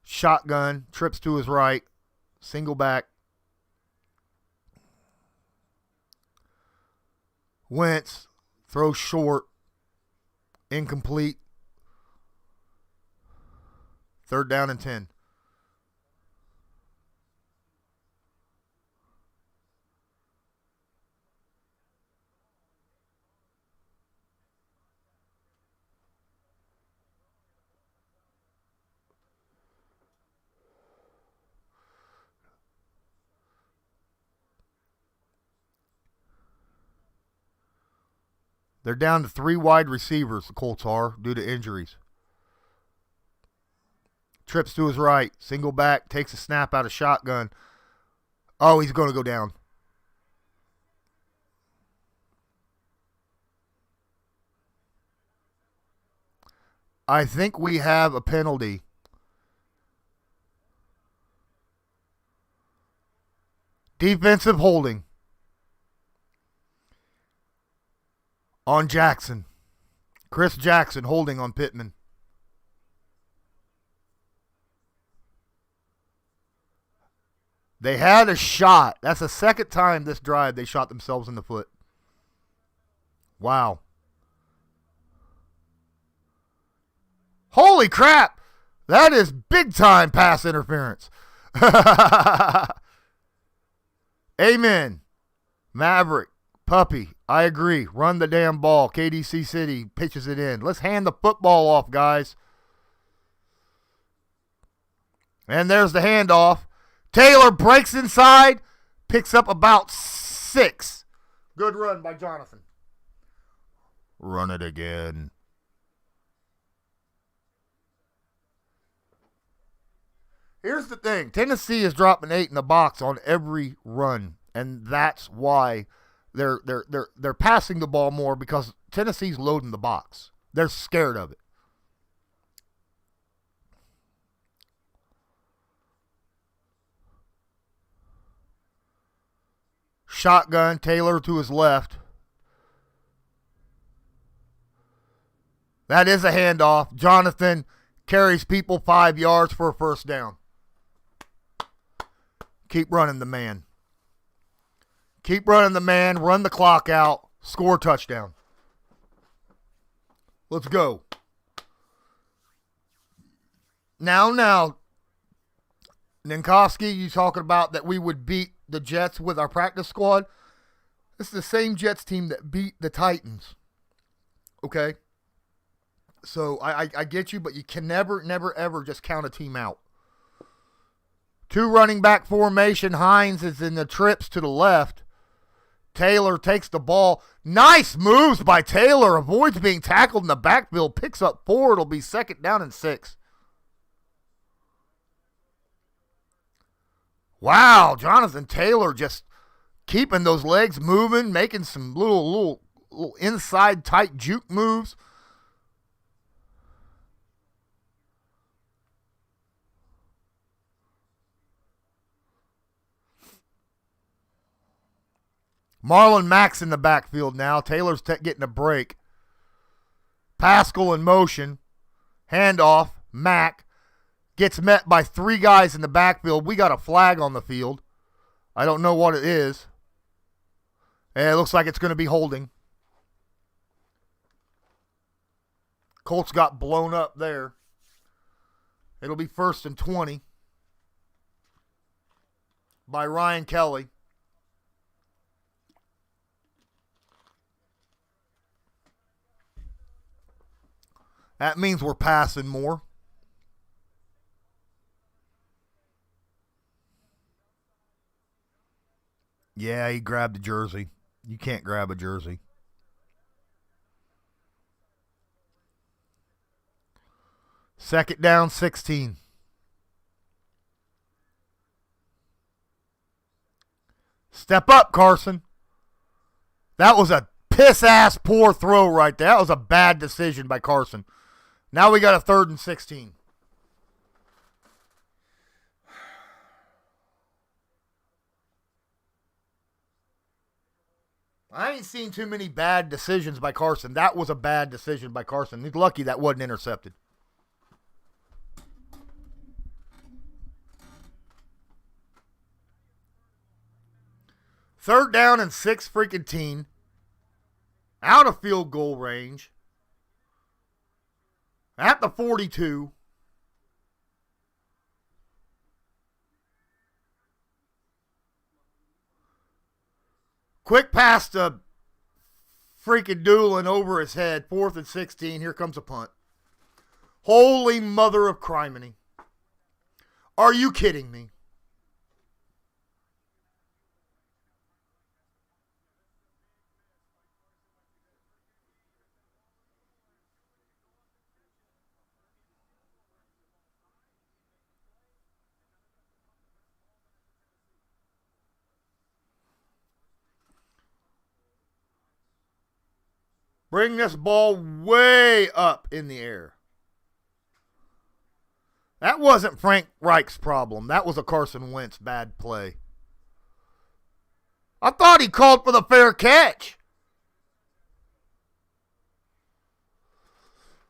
Shotgun, trips to his right, single back. Wentz throws short, incomplete. 3rd down and 10. They're down to 3 wide receivers, the Colts are, due to injuries. Trips to his right. Single back. Takes a snap out of shotgun. Oh, he's going to go down. I think we have a penalty. Defensive holding on Jackson. Chris Jackson holding on Pittman. They had a shot. That's the second time this drive they shot themselves in the foot. Wow. Holy crap! That is big time pass interference. Amen. Maverick, Puppy, I agree. Run the damn ball. KDC City pitches it in. Let's hand the football off, guys. And there's the handoff. Taylor breaks inside, picks up about 6. Good run by Jonathan. Run it again. Here's the thing. Tennessee is dropping 8 in the box on every run, and that's why they're passing the ball more, because Tennessee's loading the box. They're scared of it. Shotgun, Taylor to his left. That is a handoff. Jonathan carries people 5 yards for a first down. Keep running the man. Keep running the man. Run the clock out. Score touchdown. Let's go. Now, Ninkowski, you talking about that we would beat the Jets with our practice squad? This is the same Jets team that beat the Titans. Okay? So I get you, but you can never, ever just count a team out. 2 running back formation. Hines is in the trips to the left. Taylor takes the ball. Nice moves by Taylor. Avoids being tackled in the backfield. Picks up 4. It'll be 2nd down and 6. Wow, Jonathan Taylor just keeping those legs moving, making some little inside tight juke moves. Marlon Mack's in the backfield now. Taylor's getting a break. Pascal in motion. Handoff. Mack gets met by 3 guys in the backfield. We got a flag on the field. I don't know what it is. And it looks like it's going to be holding. Colts got blown up there. It'll be 1st and 20 by Ryan Kelly. That means we're passing more. Yeah, he grabbed a jersey. You can't grab a jersey. Second down, 16. Step up, Carson. That was a piss-ass poor throw right there. That was a bad decision by Carson. Now we got a 3rd and 16. I ain't seen too many bad decisions by Carson. That was a bad decision by Carson. He's lucky that wasn't intercepted. Third down and 6 freaking teen. Out of field goal range. At the 42. Quick pass to freaking Doolin over his head. 4th and 16. Here comes a punt. Holy mother of criminy. Are you kidding me? Bring this ball way up in the air. That wasn't Frank Reich's problem. That was a Carson Wentz bad play. I thought he called for the fair catch.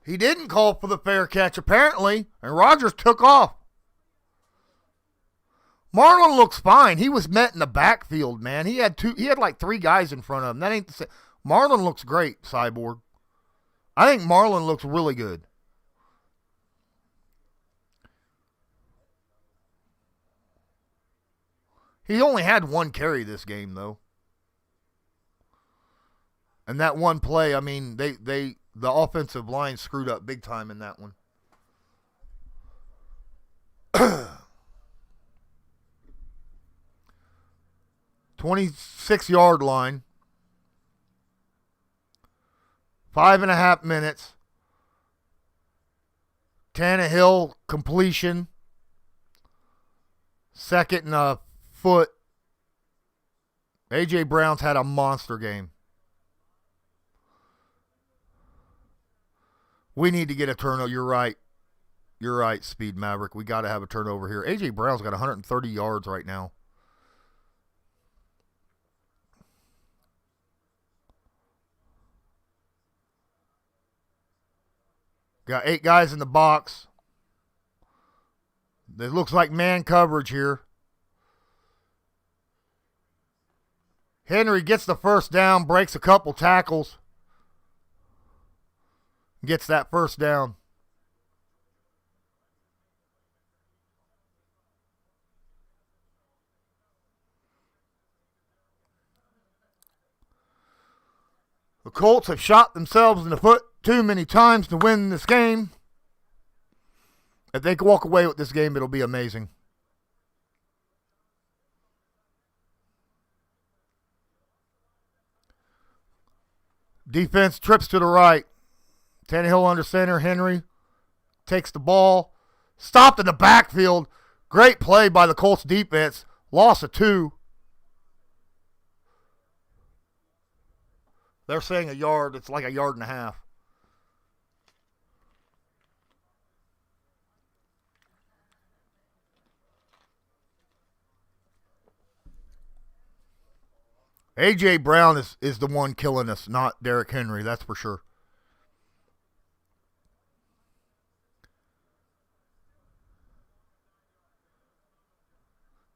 He didn't call for the fair catch, apparently, and Rodgers took off. Marlon looks fine. He was met in the backfield, man. He had like 3 guys in front of him. That ain't the same. Marlon looks great, Cyborg. I think Marlon looks really good. He only had 1 carry this game, though. And that one play, I mean, the offensive line screwed up big time in that one. 26-yard line. 5.5 minutes. Tannehill completion. 2nd and a foot. A.J. Brown's had a monster game. We need to get a turnover. You're right. You're right, Speed Maverick. We got to have a turnover here. A.J. Brown's got 130 yards right now. Got 8 guys in the box. It looks like man coverage here. Henry gets the first down, breaks a couple tackles. Gets that first down. The Colts have shot themselves in the foot too many times to win this game. If they can walk away with this game, it'll be amazing. Defense trips to the right. Tannehill under center. Henry takes the ball. Stopped in the backfield. Great play by the Colts defense. Loss of 2. They're saying a yard. It's like a yard and a half. A.J. Brown is the one killing us, not Derrick Henry, that's for sure.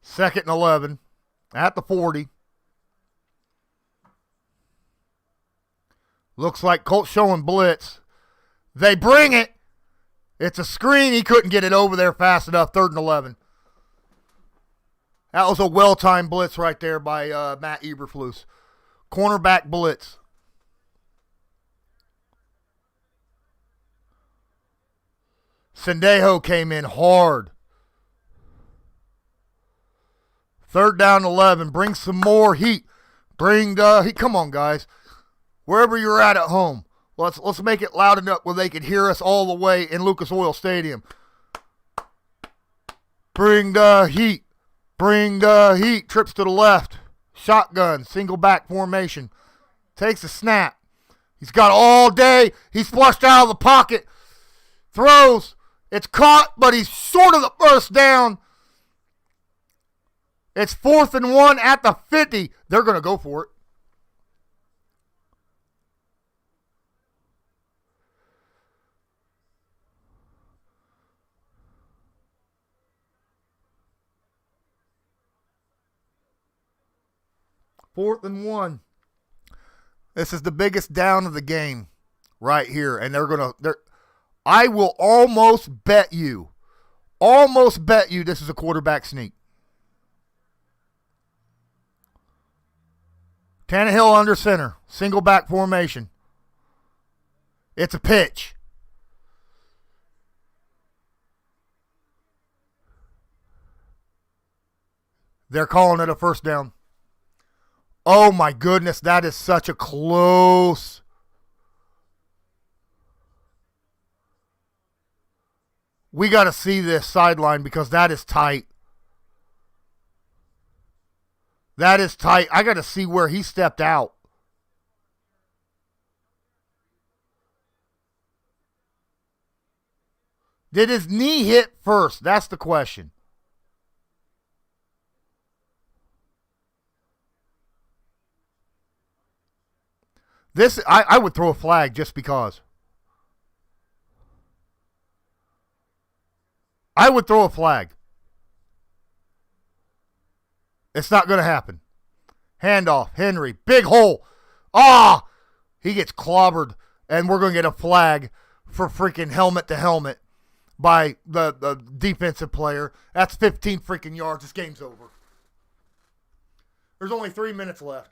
Second and 11 at the 40. Looks like Colts showing blitz. They bring it. It's a screen. He couldn't get it over there fast enough. 3rd and 11. That was a well-timed blitz right there by Matt Eberflus. Cornerback blitz. Sendejo came in hard. 3rd down 11. Bring some more heat. Bring heat. Come on, guys. Wherever you're at home, let's make it loud enough where they can hear us all the way in Lucas Oil Stadium. Bring the heat. Bring the heat. Trips to the left. Shotgun. Single back formation. Takes a snap. He's got all day. He's flushed out of the pocket. Throws. It's caught, but he's short of the first down. It's 4th and 1 at the 50. They're going to go for it. Fourth and 1. This is the biggest down of the game right here. And I will almost bet you this is a quarterback sneak. Tannehill under center. Single back formation. It's a pitch. They're calling it a first down. Oh my goodness, that is such a close. We got to see this sideline because that is tight. That is tight. I got to see where he stepped out. Did his knee hit first? That's the question. This, I would throw a flag just because. I would throw a flag. It's not going to happen. Handoff, Henry, big hole. Ah! He gets clobbered, and we're going to get a flag for freaking helmet to helmet by the defensive player. That's 15 freaking yards. This game's over. There's only 3 minutes left.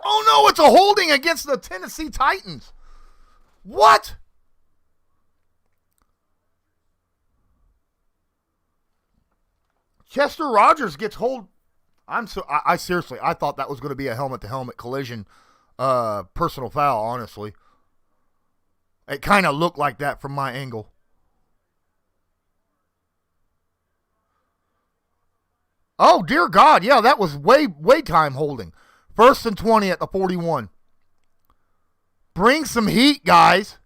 Oh, no, it's a holding against the Tennessee Titans. What? Chester Rogers gets hold. I seriously, I thought that was going to be a helmet-to-helmet collision, personal foul, honestly. It kind of looked like that from my angle. Oh, dear God, yeah, that was way time holding. 1st and 20 at the 41. Bring some heat, guys.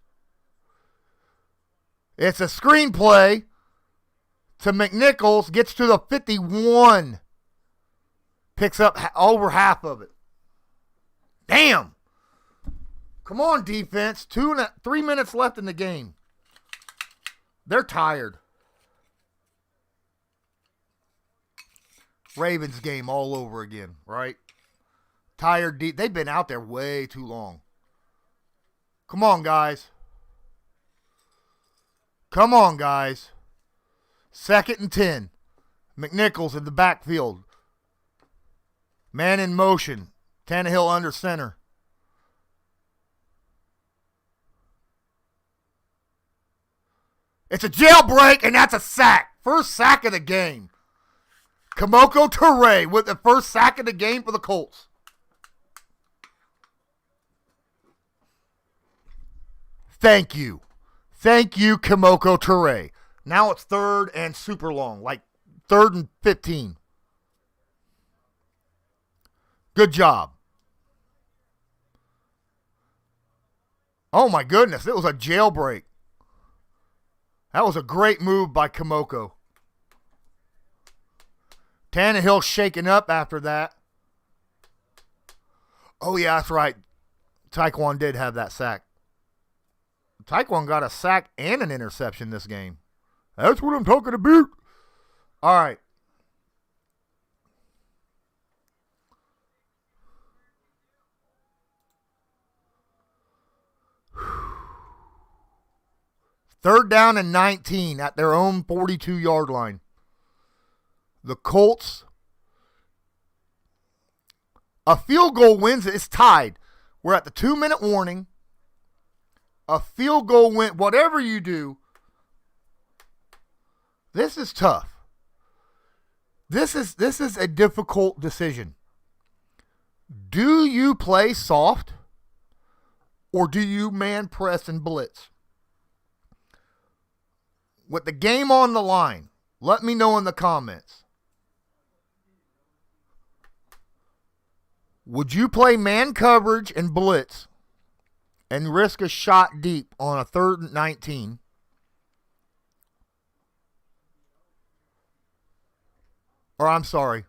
It's a screenplay to McNichols, gets to the 51. Picks up over half of it. Damn. Come on, defense. 3 minutes left in the game. They're tired. Ravens game all over again, right? Tired. They've been out there way too long. Come on, guys. Come on, guys. 2nd and 10. McNichols in the backfield. Man in motion. Tannehill under center. It's a jailbreak, and that's a sack. First sack of the game. Kimoko Toure with the first sack of the game for the Colts. Thank you. Thank you, Kimoko Toure. Now it's 3rd and super long, like 3rd and 15. Good job. Oh, my goodness. It was a jailbreak. That was a great move by Kimoko. Tannehill shaken up after that. Oh, yeah, that's right. Taekwon did have that sack. Taekwon got a sack and an interception this game. That's what I'm talking about. All right. Third down and 19 at their own 42-yard line. The Colts, a field goal wins it. It's tied. We're at the 2-minute warning. A field goal win. Whatever you do, this is tough. This is a difficult decision. Do you play soft or do you man press and blitz? With the game on the line, let me know in the comments. Would you play man coverage and blitz and risk a shot deep on a 3rd and 19? Or I'm sorry.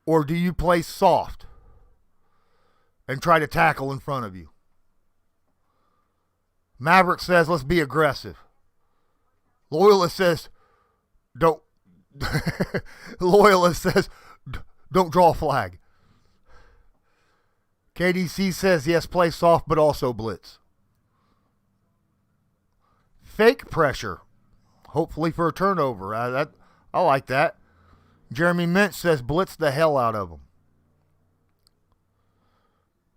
Or do you play soft and try to tackle in front of you? Maverick says, let's be aggressive. Loyalist says, don't. Loyalist says, don't draw a flag. KDC says, yes, play soft, but also blitz. Fake pressure, hopefully for a turnover. I like that. Jeremy Mintz says, blitz the hell out of them.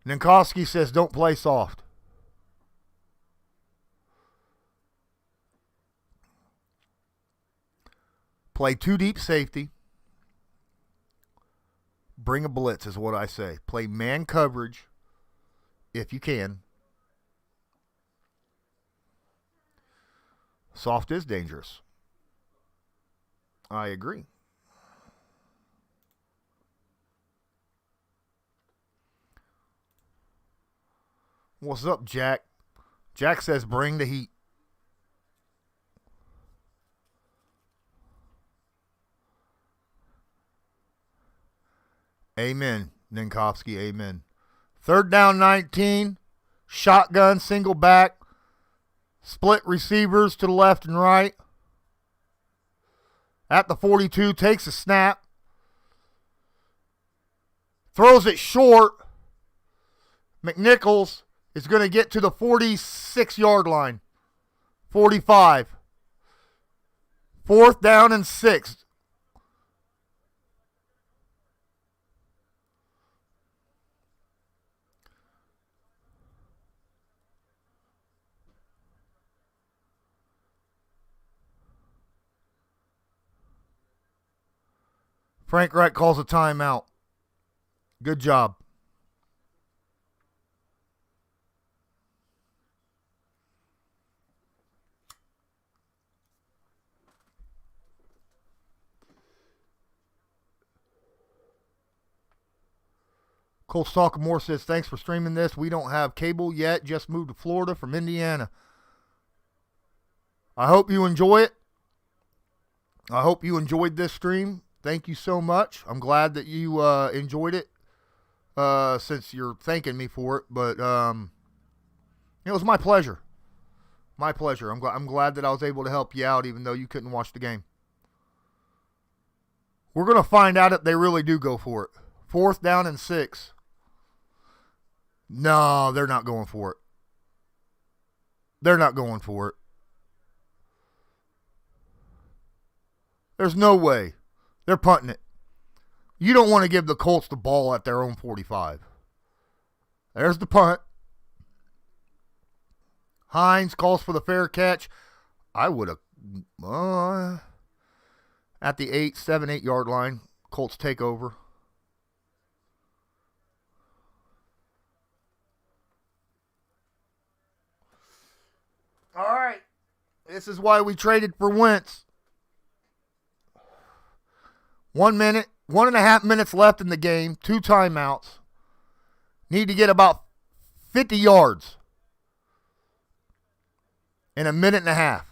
Ninkowski says, don't play soft. Play 2 deep safety. Bring a blitz is what I say. Play man coverage if you can. Soft is dangerous. I agree. What's up, Jack? Jack says bring the heat. Amen, Ninkowski, amen. 3rd down 19. Shotgun, single back. Split receivers to the left and right. At the 42, takes a snap. Throws it short. McNichols is going to get to the 46-yard line. 45. 4th down and 6. Frank Wright calls a timeout. Good job. Cole Stalkamore says, thanks for streaming this. We don't have cable yet. Just moved to Florida from Indiana. I hope you enjoy it. I hope you enjoyed this stream. Thank you so much. I'm glad that you enjoyed it since you're thanking me for it. But it was my pleasure. My pleasure. I'm glad that I was able to help you out even though you couldn't watch the game. We're going to find out if they really do go for it. 4th down and 6. No, they're not going for it. They're not going for it. There's no way. They're punting it. You don't want to give the Colts the ball at their own 45. There's the punt. Hines calls for the fair catch. I would have, at the 7, 8 yard line, Colts take over. All right. This is why we traded for Wentz. 1 minute, 1.5 minutes left in the game, 2 timeouts. Need to get about 50 yards in a minute and a half.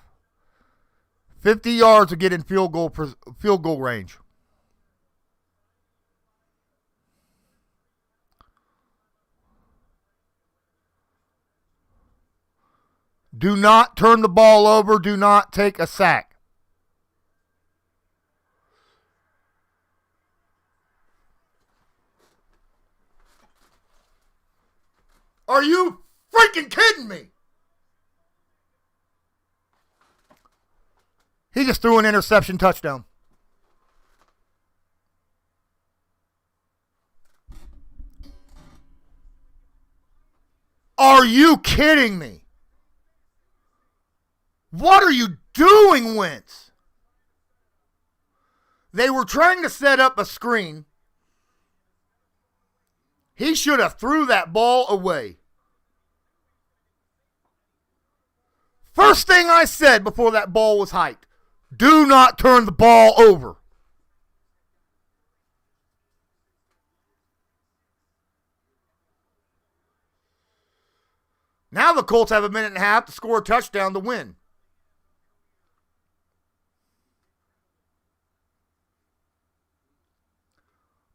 50 yards to get in field goal range. Do not turn the ball over. Do not take a sack. Are you freaking kidding me? He just threw an interception touchdown. Are you kidding me? What are you doing, Wentz? They were trying to set up a screen. He should have threw that ball away. First thing I said before that ball was hiked, do not turn the ball over. Now the Colts have a minute and a half to score a touchdown to win.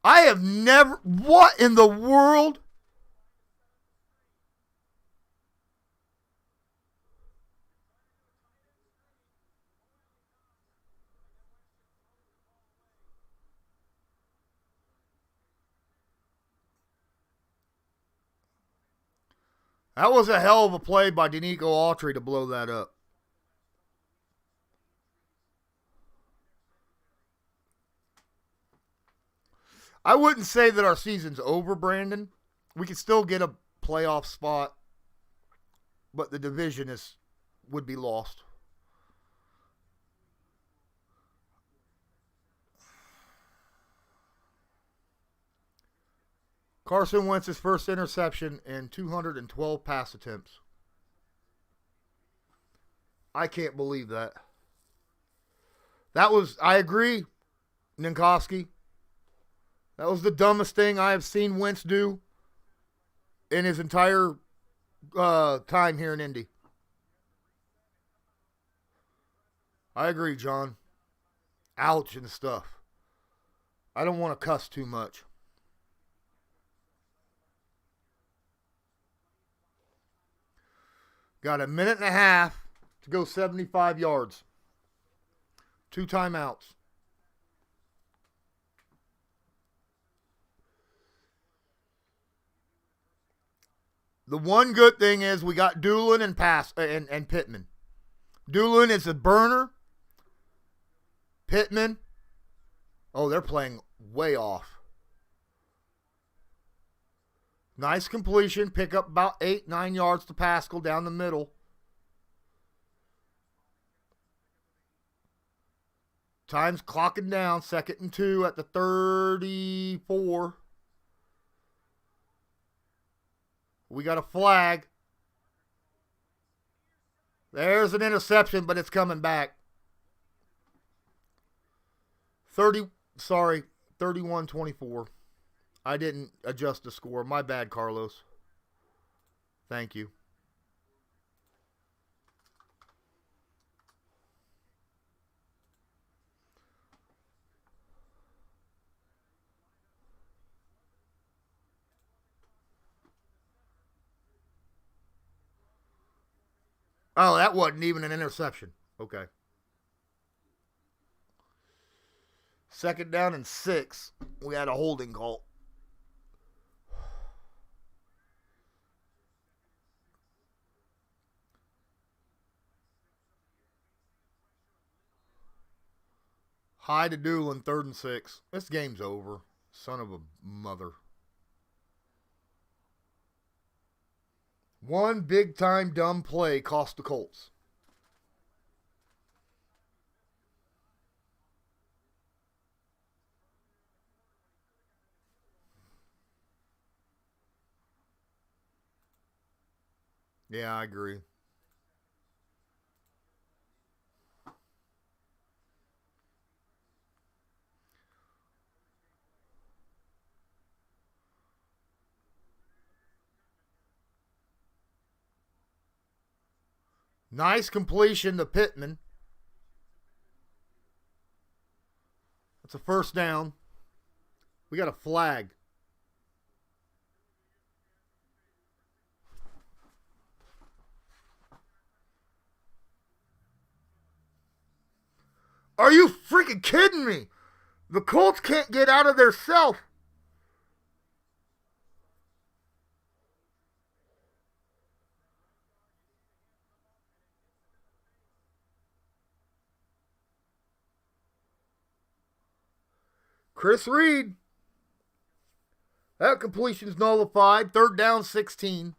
I have never, what in the world? That was a hell of a play by Danico Autry to blow that up. I wouldn't say that our season's over, Brandon. We could still get a playoff spot, but the division would be lost. Carson Wentz's first interception and 212 pass attempts. I can't believe that. That was, I agree, Ninkowski. That was the dumbest thing I have seen Wentz do in his entire time here in Indy. I agree, John. Ouch and stuff. I don't want to cuss too much. Got a minute and a half to go 75 yards. 2 timeouts. The one good thing is we got Doolin and Pittman. Doolin is a burner. Pittman, oh, they're playing way off. Nice completion. Pick up about 8-9 yards to Pascal down the middle. Time's clocking down. 2nd and 2 at the 34. We got a flag. There's an interception, but it's coming back. 31-24. I didn't adjust the score. My bad, Carlos. Thank you. Oh, that wasn't even an interception. Okay. 2nd down and 6. We had a holding call. High to Doolin, 3rd and 6. This game's over. Son of a mother. One big-time dumb play cost the Colts. Yeah, I agree. Nice completion to Pittman. That's a 1st down. We got a flag. Are you freaking kidding me? The Colts can't get out of their self. Chris Reed. That completion's nullified. 3rd down, 16.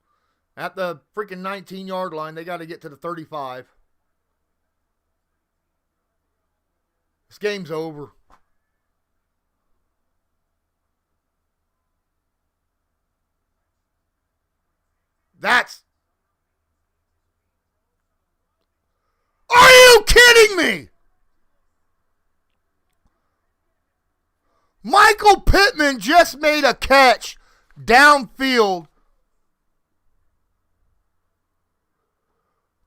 At the freaking 19-yard line. They got to get to the 35. This game's over. That's... Are you kidding me? Michael Pittman just made a catch downfield.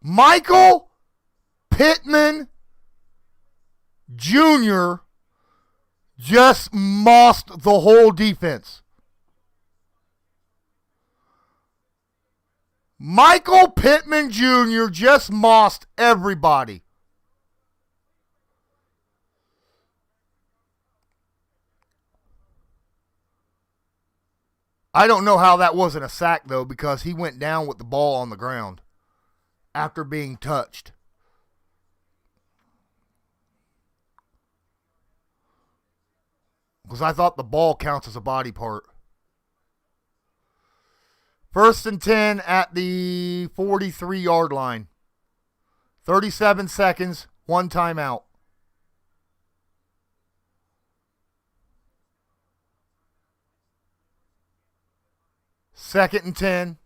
Michael Pittman Jr. just mossed the whole defense. Michael Pittman Jr. just mossed everybody. I don't know how that wasn't a sack, though, because he went down with the ball on the ground after being touched. Because I thought the ball counts as a body part. 1st and 10 at the 43-yard line. 37 seconds, 1 timeout. Second and 10.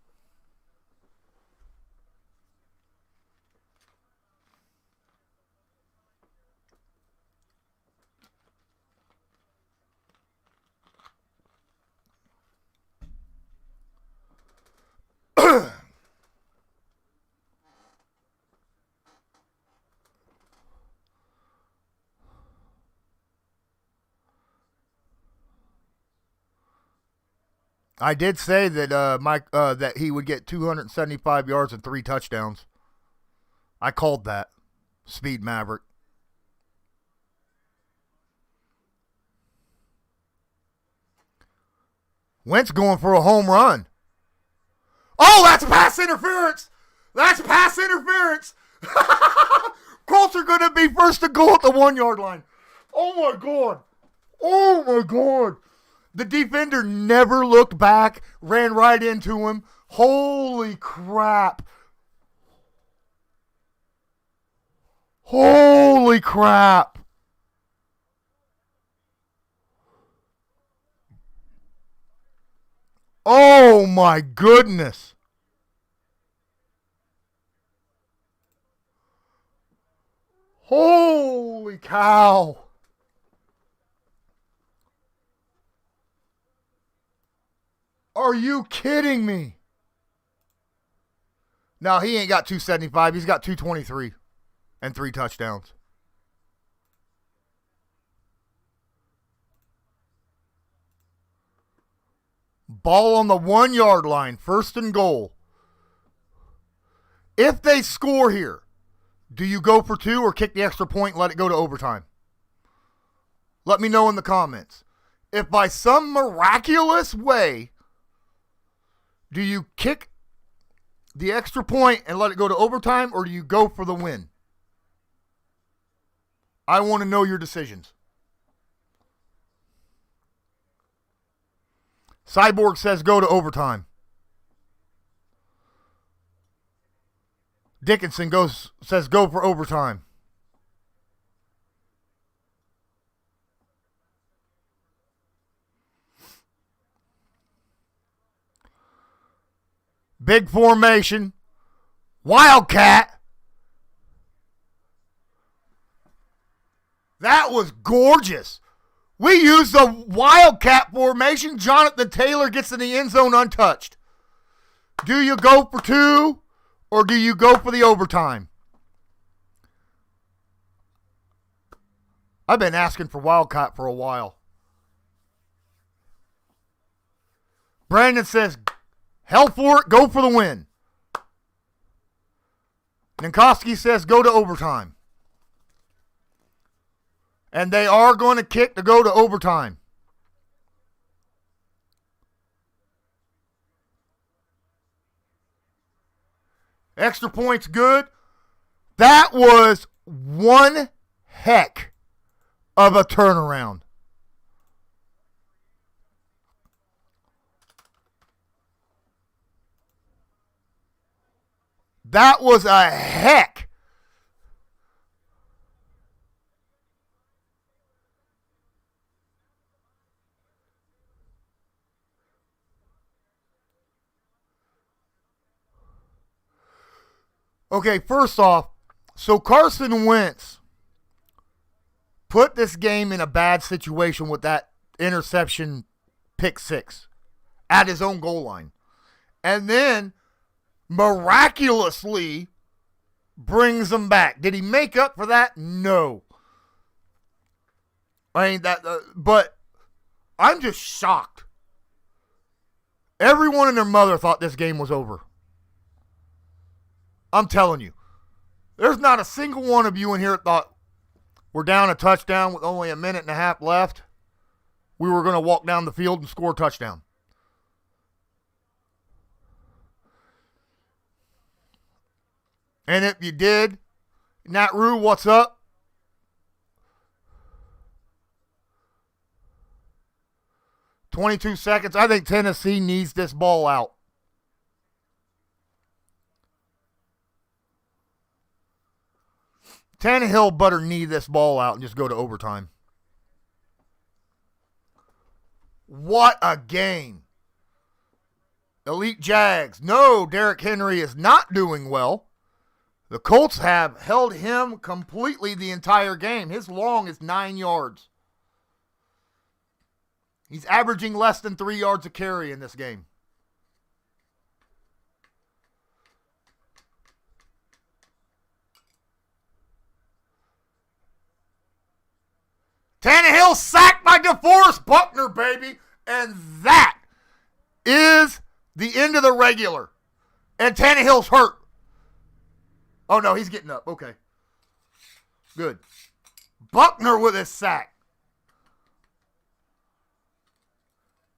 I did say that that he would get 275 yards and 3 touchdowns. I called that. Speed Maverick. Wentz going for a home run. Oh, that's pass interference. That's pass interference. Colts are going to be first to goal at the 1-yard line. Oh, my God. Oh, my God. The defender never looked back, ran right into him. Holy crap. Holy crap. Oh, my goodness. Holy cow. Are you kidding me? No, he ain't got 275. He's got 223 and 3 touchdowns. Ball on the 1-yard line, first and goal. If they score here, do you go for 2 or kick the extra point and let it go to overtime? Let me know in the comments. If by some miraculous way, do you kick the extra point and let it go to overtime, or do you go for the win? I want to know your decisions. Cyborg says go to overtime. Dickinson says go for overtime. Big formation. Wildcat. That was gorgeous. We used the Wildcat formation. Jonathan Taylor gets in the end zone untouched. Do you go for 2 or do you go for the overtime? I've been asking for Wildcat for a while. Brandon says, hell for it, go for the win. Ninkowski says go to overtime. And they are going to kick to go to overtime. Extra points good. That was one heck of a turnaround. That was a heck. Okay, first off, so Carson Wentz put this game in a bad situation with that interception pick 6 at his own goal line. And then miraculously brings them back. Did he make up for that? No. I mean, but I'm just shocked. Everyone and their mother thought this game was over. I'm telling you. There's not a single one of you in here that thought we're down a touchdown with only a minute and a half left. We were going to walk down the field and score a touchdown. And if you did, Nat Rue, what's up? $22. I think Tennessee needs this ball out. Tannehill better knee this ball out and just go to overtime. What a game. Elite Jags. No, Derrick Henry is not doing well. The Colts have held him completely the entire game. His long is 9 yards. He's averaging less than 3 yards a carry in this game. Tannehill sacked by DeForest Buckner, baby. And that is the end of the regular. And Tannehill's hurt. Oh, no, he's getting up. Okay. Good. Buckner with his sack.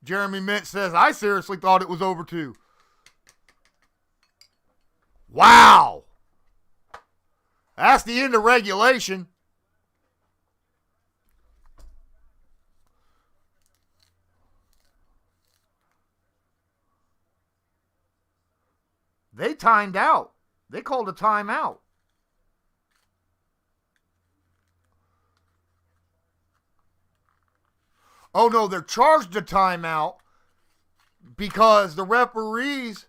Jeremy Mint says, I seriously thought it was over too. Wow. That's the end of regulation. They timed out. They called a timeout. Oh, no, they're charged a timeout because the referees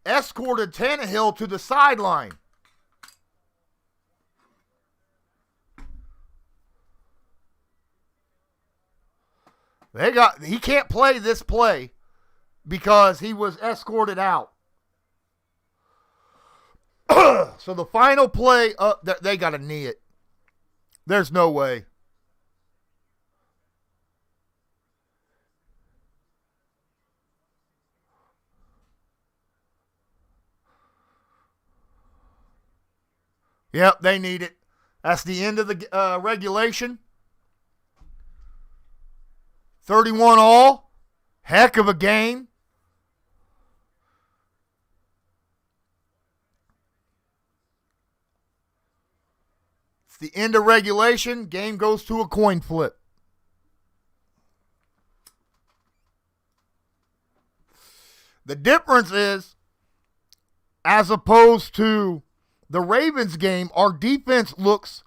escorted Tannehill to the sideline. He can't play this play because he was escorted out. So the final play, they got to knee it. There's no way. Yep, they need it. That's the end of the regulation. 31 all. Heck of a game. It's the end of regulation. Game goes to a coin flip. The difference is, as opposed to the Ravens game, our defense looks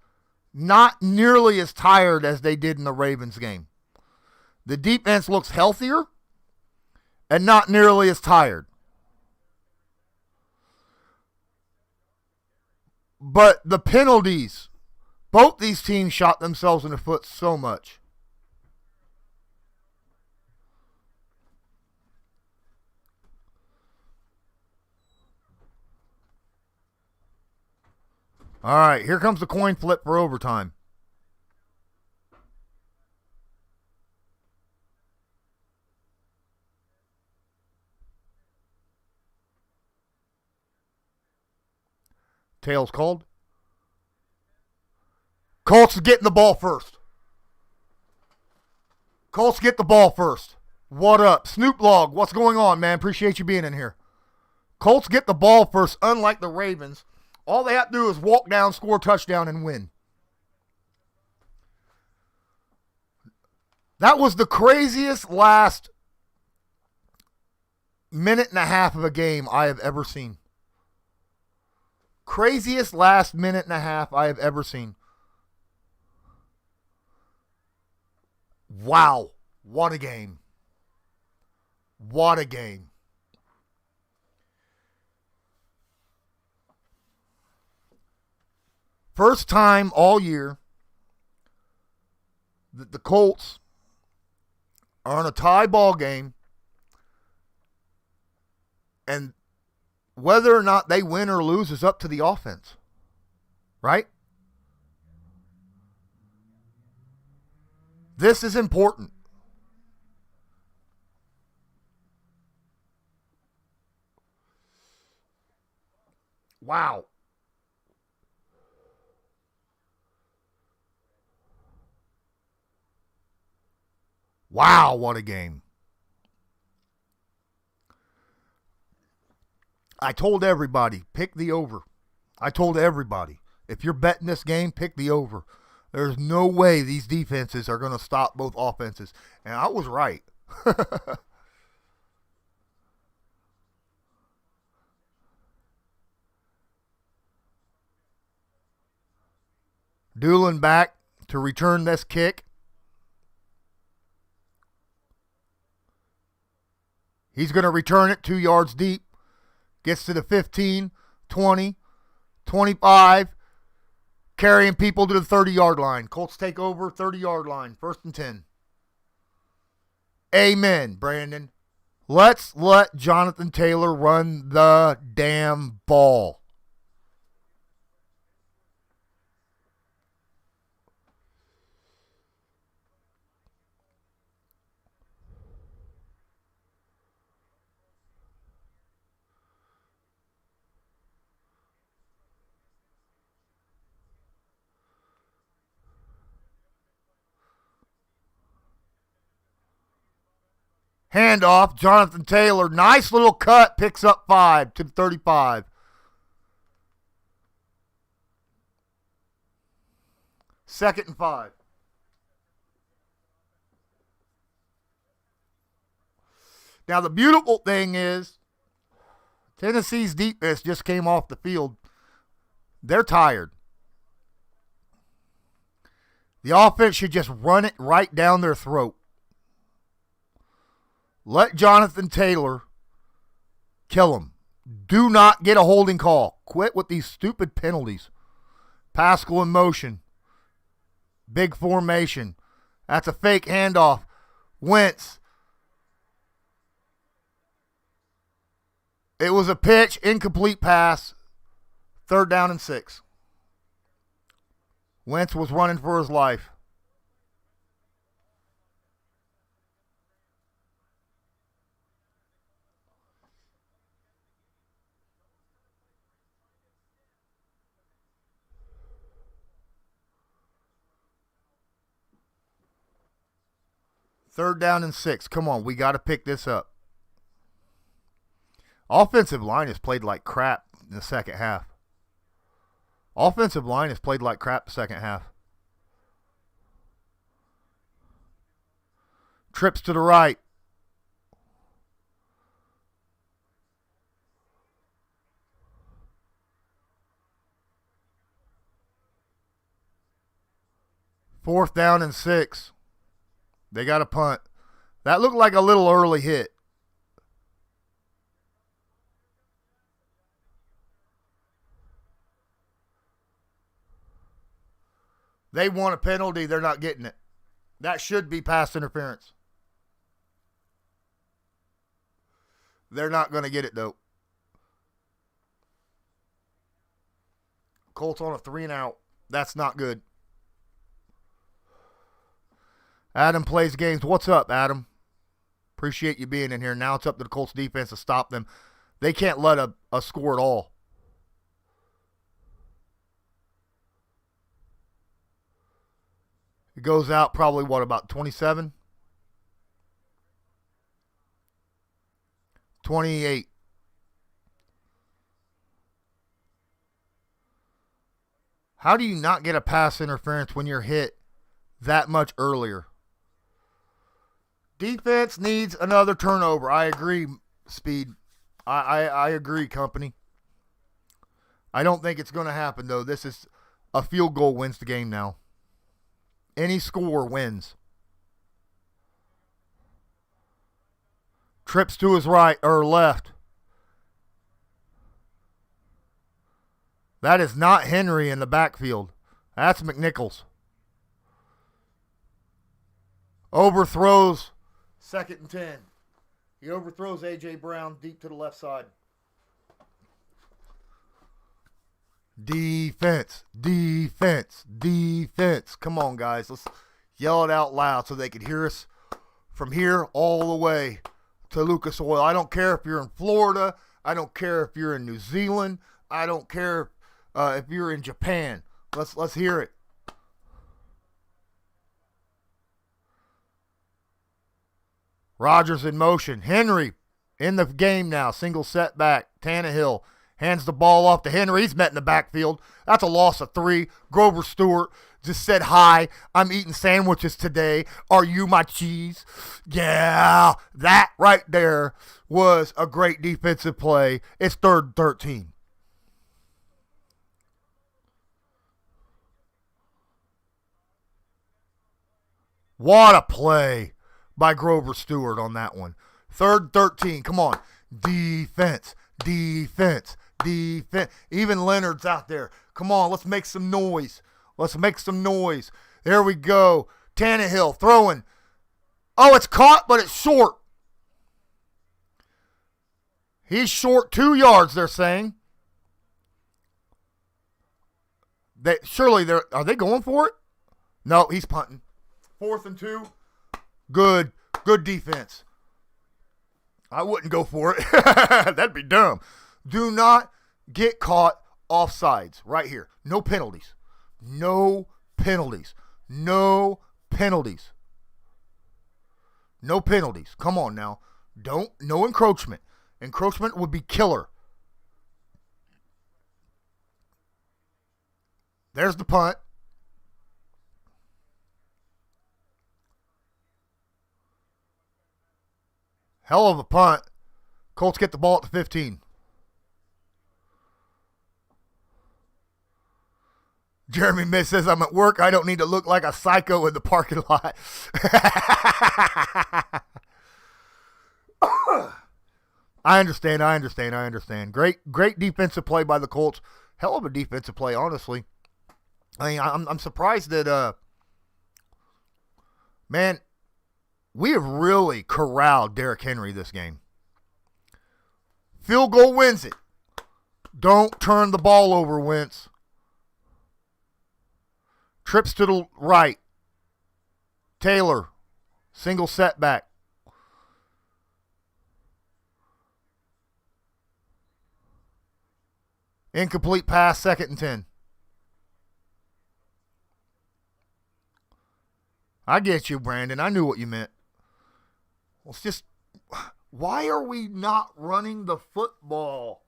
not nearly as tired as they did in the Ravens game. The defense looks healthier and not nearly as tired. But the penalties, both these teams shot themselves in the foot so much. All right, here comes the coin flip for overtime. Tails called. Colts getting the ball first. Colts get the ball first. What up? Snoop Log, what's going on, man? Appreciate you being in here. Colts get the ball first, unlike the Ravens. All they have to do is walk down, score a touchdown, and win. That was the craziest last minute and a half of a game I have ever seen. Craziest last minute and a half I have ever seen. Wow. What a game. What a game. First time all year that the Colts are in a tie ball game, and whether or not they win or lose is up to the offense, right? This is important. Wow. Wow, what a game. I told everybody, pick the over. I told everybody, if you're betting this game, pick the over. There's no way these defenses are going to stop both offenses. And I was right. Doolin back to return this kick. He's going to return it 2 yards deep. Gets to the 15, 20, 25. Carrying people to the 30-yard line. Colts take over, 30-yard line. 1st and 10. Amen, Brandon. Let's let Jonathan Taylor run the damn ball. Handoff. Jonathan Taylor. Nice little cut. Picks up 5 to the 35. Second and 5. Now, the beautiful thing is Tennessee's defense just came off the field. They're tired. The offense should just run it right down their throat. Let Jonathan Taylor kill him. Do not get a holding call. Quit with these stupid penalties. Pascal in motion. Big formation. That's a fake handoff. Wentz. It was a pitch, incomplete pass. 3rd down and 6. Wentz was running for his life. Third down and 6. Come on, we got to pick this up. Offensive line has played like crap in the second half. Offensive line has played like crap the second half. Trips to the right. Fourth down and 6. They got a punt. That looked like a little early hit. They want a penalty. They're not getting it. That should be pass interference. They're not going to get it, though. Colts on a 3-and-out. That's not good. Adam plays games. What's up, Adam? Appreciate you being in here. Now it's up to the Colts defense to stop them. They can't let a score at all. It goes out probably, about 27? 28. How do you not get a pass interference when you're hit that much earlier? Defense needs another turnover. I agree, Speed. I agree, company. I don't think it's going to happen, though. This is a field goal wins the game now. Any score wins. Trips to his right or left. That is not Henry in the backfield. That's McNichols. Overthrows 2nd and 10. He overthrows A.J. Brown deep to the left side. Defense, defense, defense. Come on, guys. Let's yell it out loud so they can hear us from here all the way to Lucas Oil. I don't care if you're in Florida. I don't care if you're in New Zealand. I don't care if you're in Japan. Let's hear it. Rodgers in motion. Henry in the game now. Single setback. Tannehill hands the ball off to Henry. He's met in the backfield. That's a loss of 3. Grover Stewart just said, "Hi, I'm eating sandwiches today. Are you my cheese?" Yeah, that right there was a great defensive play. It's 3rd and 13. What a play by Grover Stewart on that one. 3rd and 13. Come on. Defense, defense, defense. Even Leonard's out there. Come on, let's make some noise. Let's make some noise. There we go. Tannehill throwing. Oh, it's caught, but it's short. He's short 2 yards, they're saying. Are they going for it? No, he's punting. 4th and 2. Good defense. I wouldn't go for it. That'd be dumb. Do not get caught offsides right here. No penalties. No penalties. No penalties. No penalties. Come on now. No encroachment. Encroachment would be killer. There's the punt. Hell of a punt. Colts get the ball at the 15. Jeremy Miss says, I'm at work. I don't need to look like a psycho in the parking lot. I understand. Great defensive play by the Colts. Hell of a defensive play, honestly. I mean, I'm surprised that, man, we have really corralled Derrick Henry this game. Field goal wins it. Don't turn the ball over, Wentz. Trips to the right. Taylor, single setback. Incomplete pass, 2nd and 10. I get you, Brandon. I knew what you meant. Well, it's just, why are we not running the football?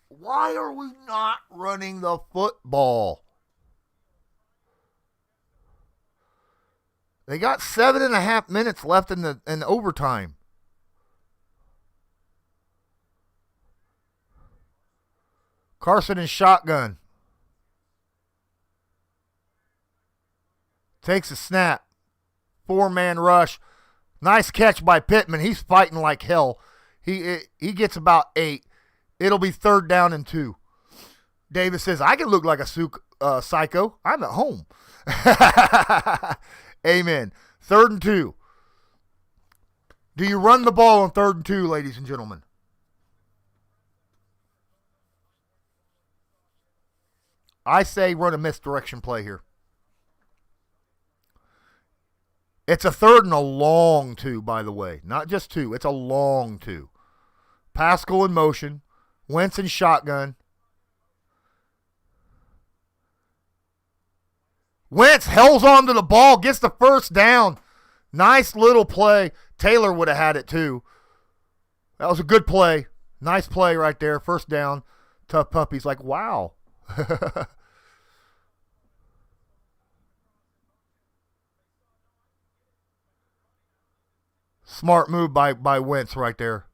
Why are we not running the football? They got 7.5 minutes left in the overtime. Carson in shotgun. Takes a snap. 4-man rush. Nice catch by Pittman. He's fighting like hell. He gets about 8. It'll be 3rd down and 2. Davis says, I can look like a psycho. I'm at home. Amen. 3rd and 2. Do you run the ball on 3rd and 2, ladies and gentlemen? I say run a misdirection play here. It's a 3rd and a long 2, by the way. Not just 2. It's a long 2. Pascal in motion. Wentz in shotgun. Wentz holds on to the ball, gets the 1st down. Nice little play. Taylor would have had it too. That was a good play. Nice play right there. 1st down. Tough Puppy's like, wow. Smart move by Wentz right there.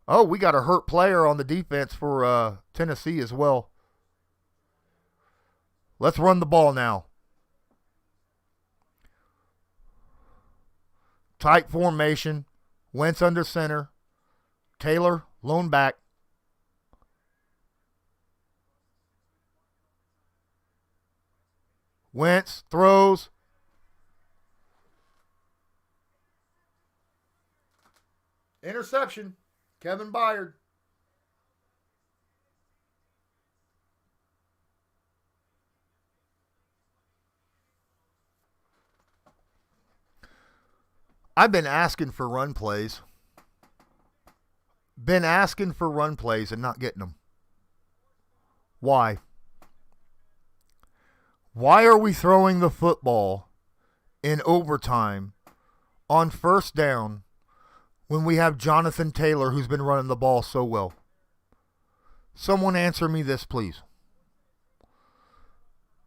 Oh, we got a hurt player on the defense for Tennessee as well. Let's run the ball now. Tight formation. Wentz under center. Taylor, lone back. Wentz throws. Interception. Kevin Byard. I've been asking for run plays. Been asking for run plays and not getting them. Why? Why are we throwing the football in overtime on 1st down when we have Jonathan Taylor who's been running the ball so well? Someone answer me this, please.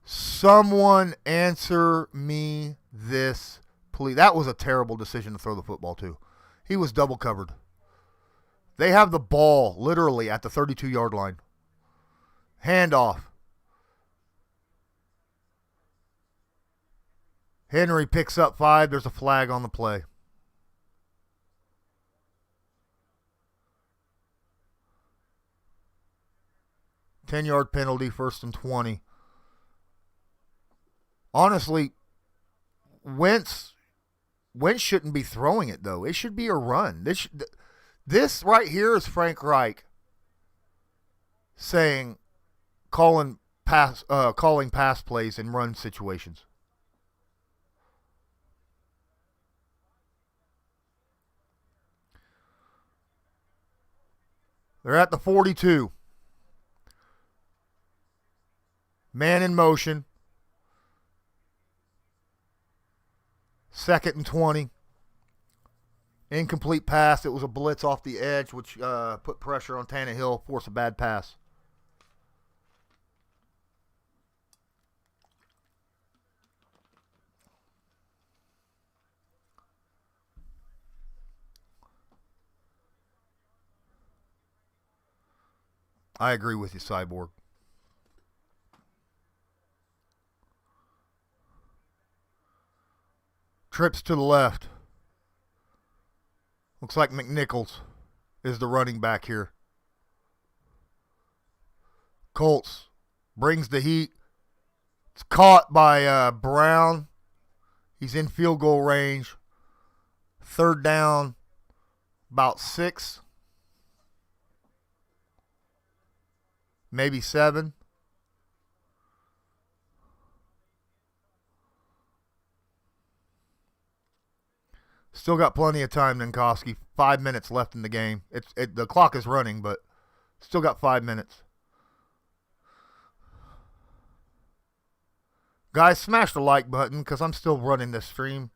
Someone answer me this, please. That was a terrible decision to throw the football to. He was double covered. They have the ball literally at the 32-yard line. Handoff. Henry picks up 5. There's a flag on the play. Ten-yard penalty, 1st and 20. Honestly, Wentz shouldn't be throwing it, though. It should be a run. This right here is Frank Reich saying, calling pass plays in run situations. They're at the 42. Man in motion. 2nd and 20. Incomplete pass. It was a blitz off the edge, which put pressure on Tannehill, forced a bad pass. I agree with you, Cyborg. Trips to the left. Looks like McNichols is the running back here. Colts brings the heat. It's caught by Brown. He's in field goal range. 3rd down, about 6. Maybe 7. Still got plenty of time, Ninkowski. 5 minutes left in the game. The clock is running, but still got 5 minutes. Guys, smash the like button because I'm still running this stream,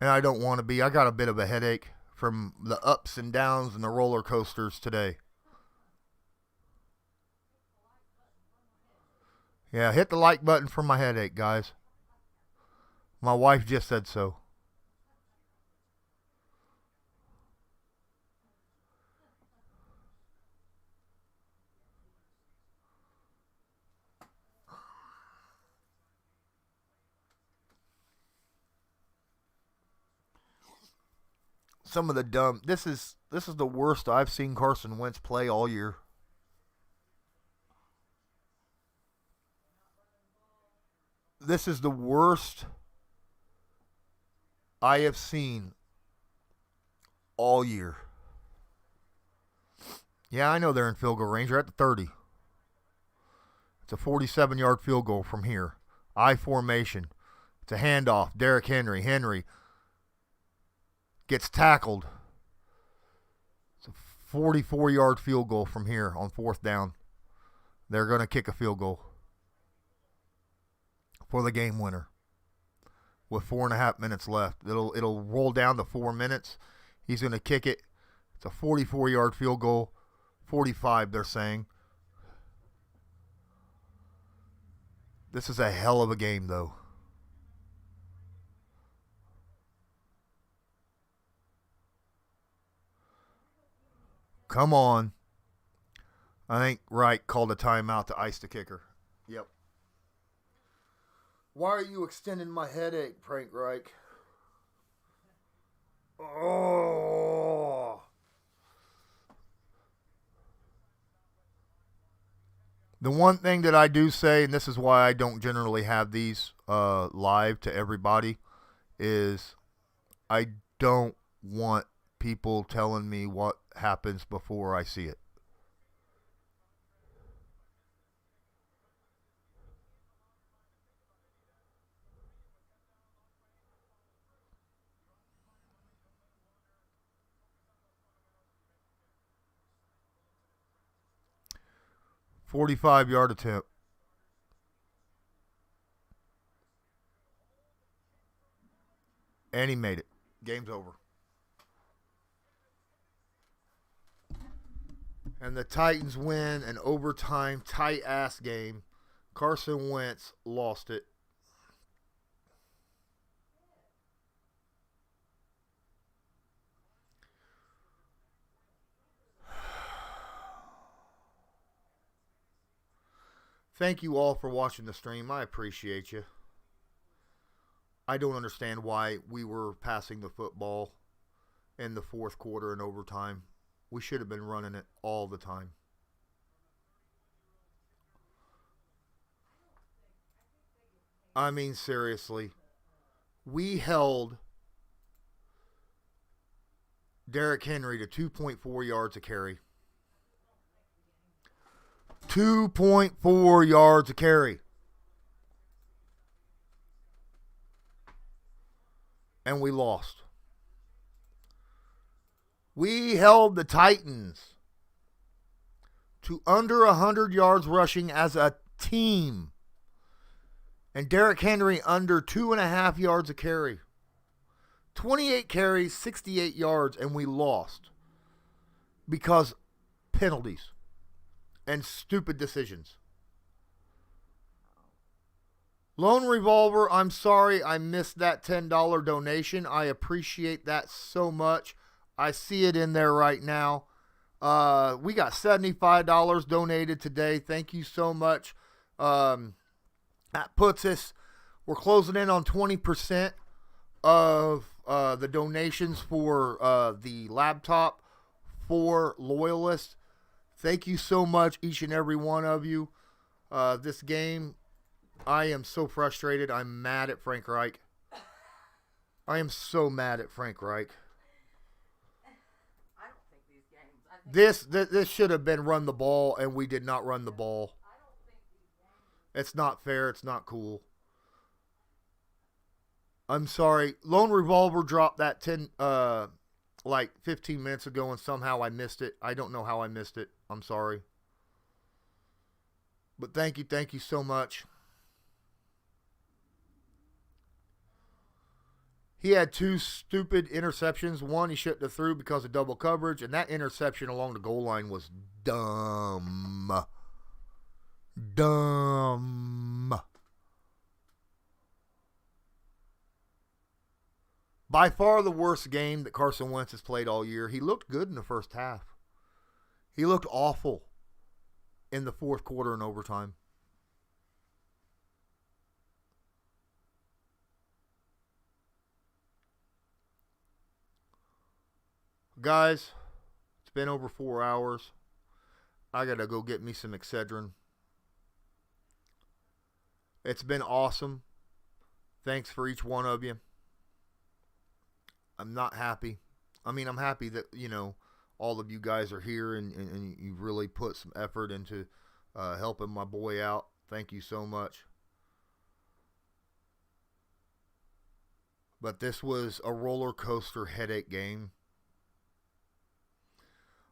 and I don't want to be. I got a bit of a headache from the ups and downs and the roller coasters today. Yeah, hit the like button for my headache, guys. My wife just said so. Some of the dumb. This is the worst I've seen Carson Wentz play all year. This is the worst I have seen all year. Yeah, I know they're in field goal range. They're at the 30. It's a 47-yard field goal from here. I formation. It's a handoff. Derrick Henry. Henry gets tackled. It's a 44-yard field goal from here on 4th down. They're going to kick a field goal for the game winner with 4.5 minutes left. It'll roll down to 4 minutes. He's going to kick it. It's a 44-yard field goal. 45, they're saying. This is a hell of a game, though. Come on. I think Wright called a timeout to ice the kicker. Yep. Why are you extending my headache, Prank Reich? Oh. The one thing that I do say, and this is why I don't generally have these live to everybody, is I don't want people telling me what happens before I see it. .45-yard attempt. And he made it. Game's over. And the Titans win an overtime tight-ass game. Carson Wentz lost it. Thank you all for watching the stream. I appreciate you. I don't understand why we were passing the football in the 4th quarter and overtime. We should have been running it all the time. I mean, seriously. We held Derrick Henry to 2.4 yards a carry. 2.4 yards a carry. And we lost. We held the Titans to under 100 yards rushing as a team. And Derrick Henry under 2.5 yards a carry. 28 carries, 68 yards, and we lost because penalties and stupid decisions. Lone Revolver, I'm sorry I missed that $10 donation. I appreciate that so much. I see it in there right now. We got $75 donated today. Thank you so much. That puts us, we're closing in on 20% of the donations for the laptop for Loyalist. Thank you so much, each and every one of you. This game, I am so frustrated. I'm mad at Frank Reich. I am so mad at Frank Reich. This should have been run the ball, and we did not run the ball. It's not fair. It's not cool. I'm sorry. Lone Revolver dropped that 15 minutes ago, and somehow I missed it. I don't know how I missed it. I'm sorry. But thank you so much. He had two stupid interceptions. One he shouldn't have threw because of double coverage, and that interception along the goal line was dumb. Dumb. By far the worst game that Carson Wentz has played all year. He looked good in the first half. He looked awful in the fourth quarter and overtime. Guys, it's been over 4 hours. I got to go get me some Excedrin. It's been awesome. Thanks for each one of you. I'm not happy. I mean, I'm happy that, all of you guys are here and you really put some effort into helping my boy out. Thank you so much. But this was a roller coaster headache game.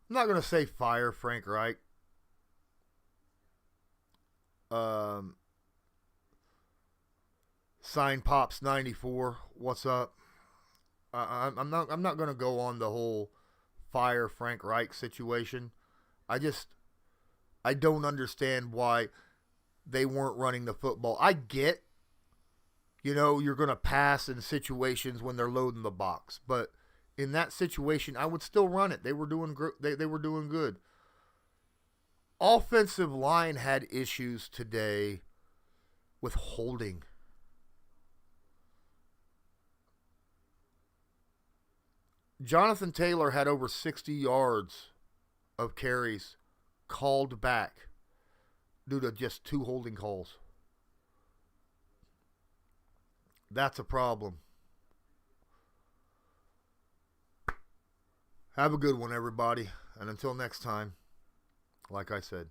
I'm not going to say fire Frank Reich. Sign Pops 94. What's up? I'm not going to go on the whole fire Frank Reich situation. I don't understand why they weren't running the football. I get, you're going to pass in situations when they're loading the box, but in that situation, I would still run it. They were doing they were doing good. Offensive line had issues today with holding. Jonathan Taylor had over 60 yards of carries called back due to just 2 holding calls. That's a problem. Have a good one, everybody. And until next time, like I said.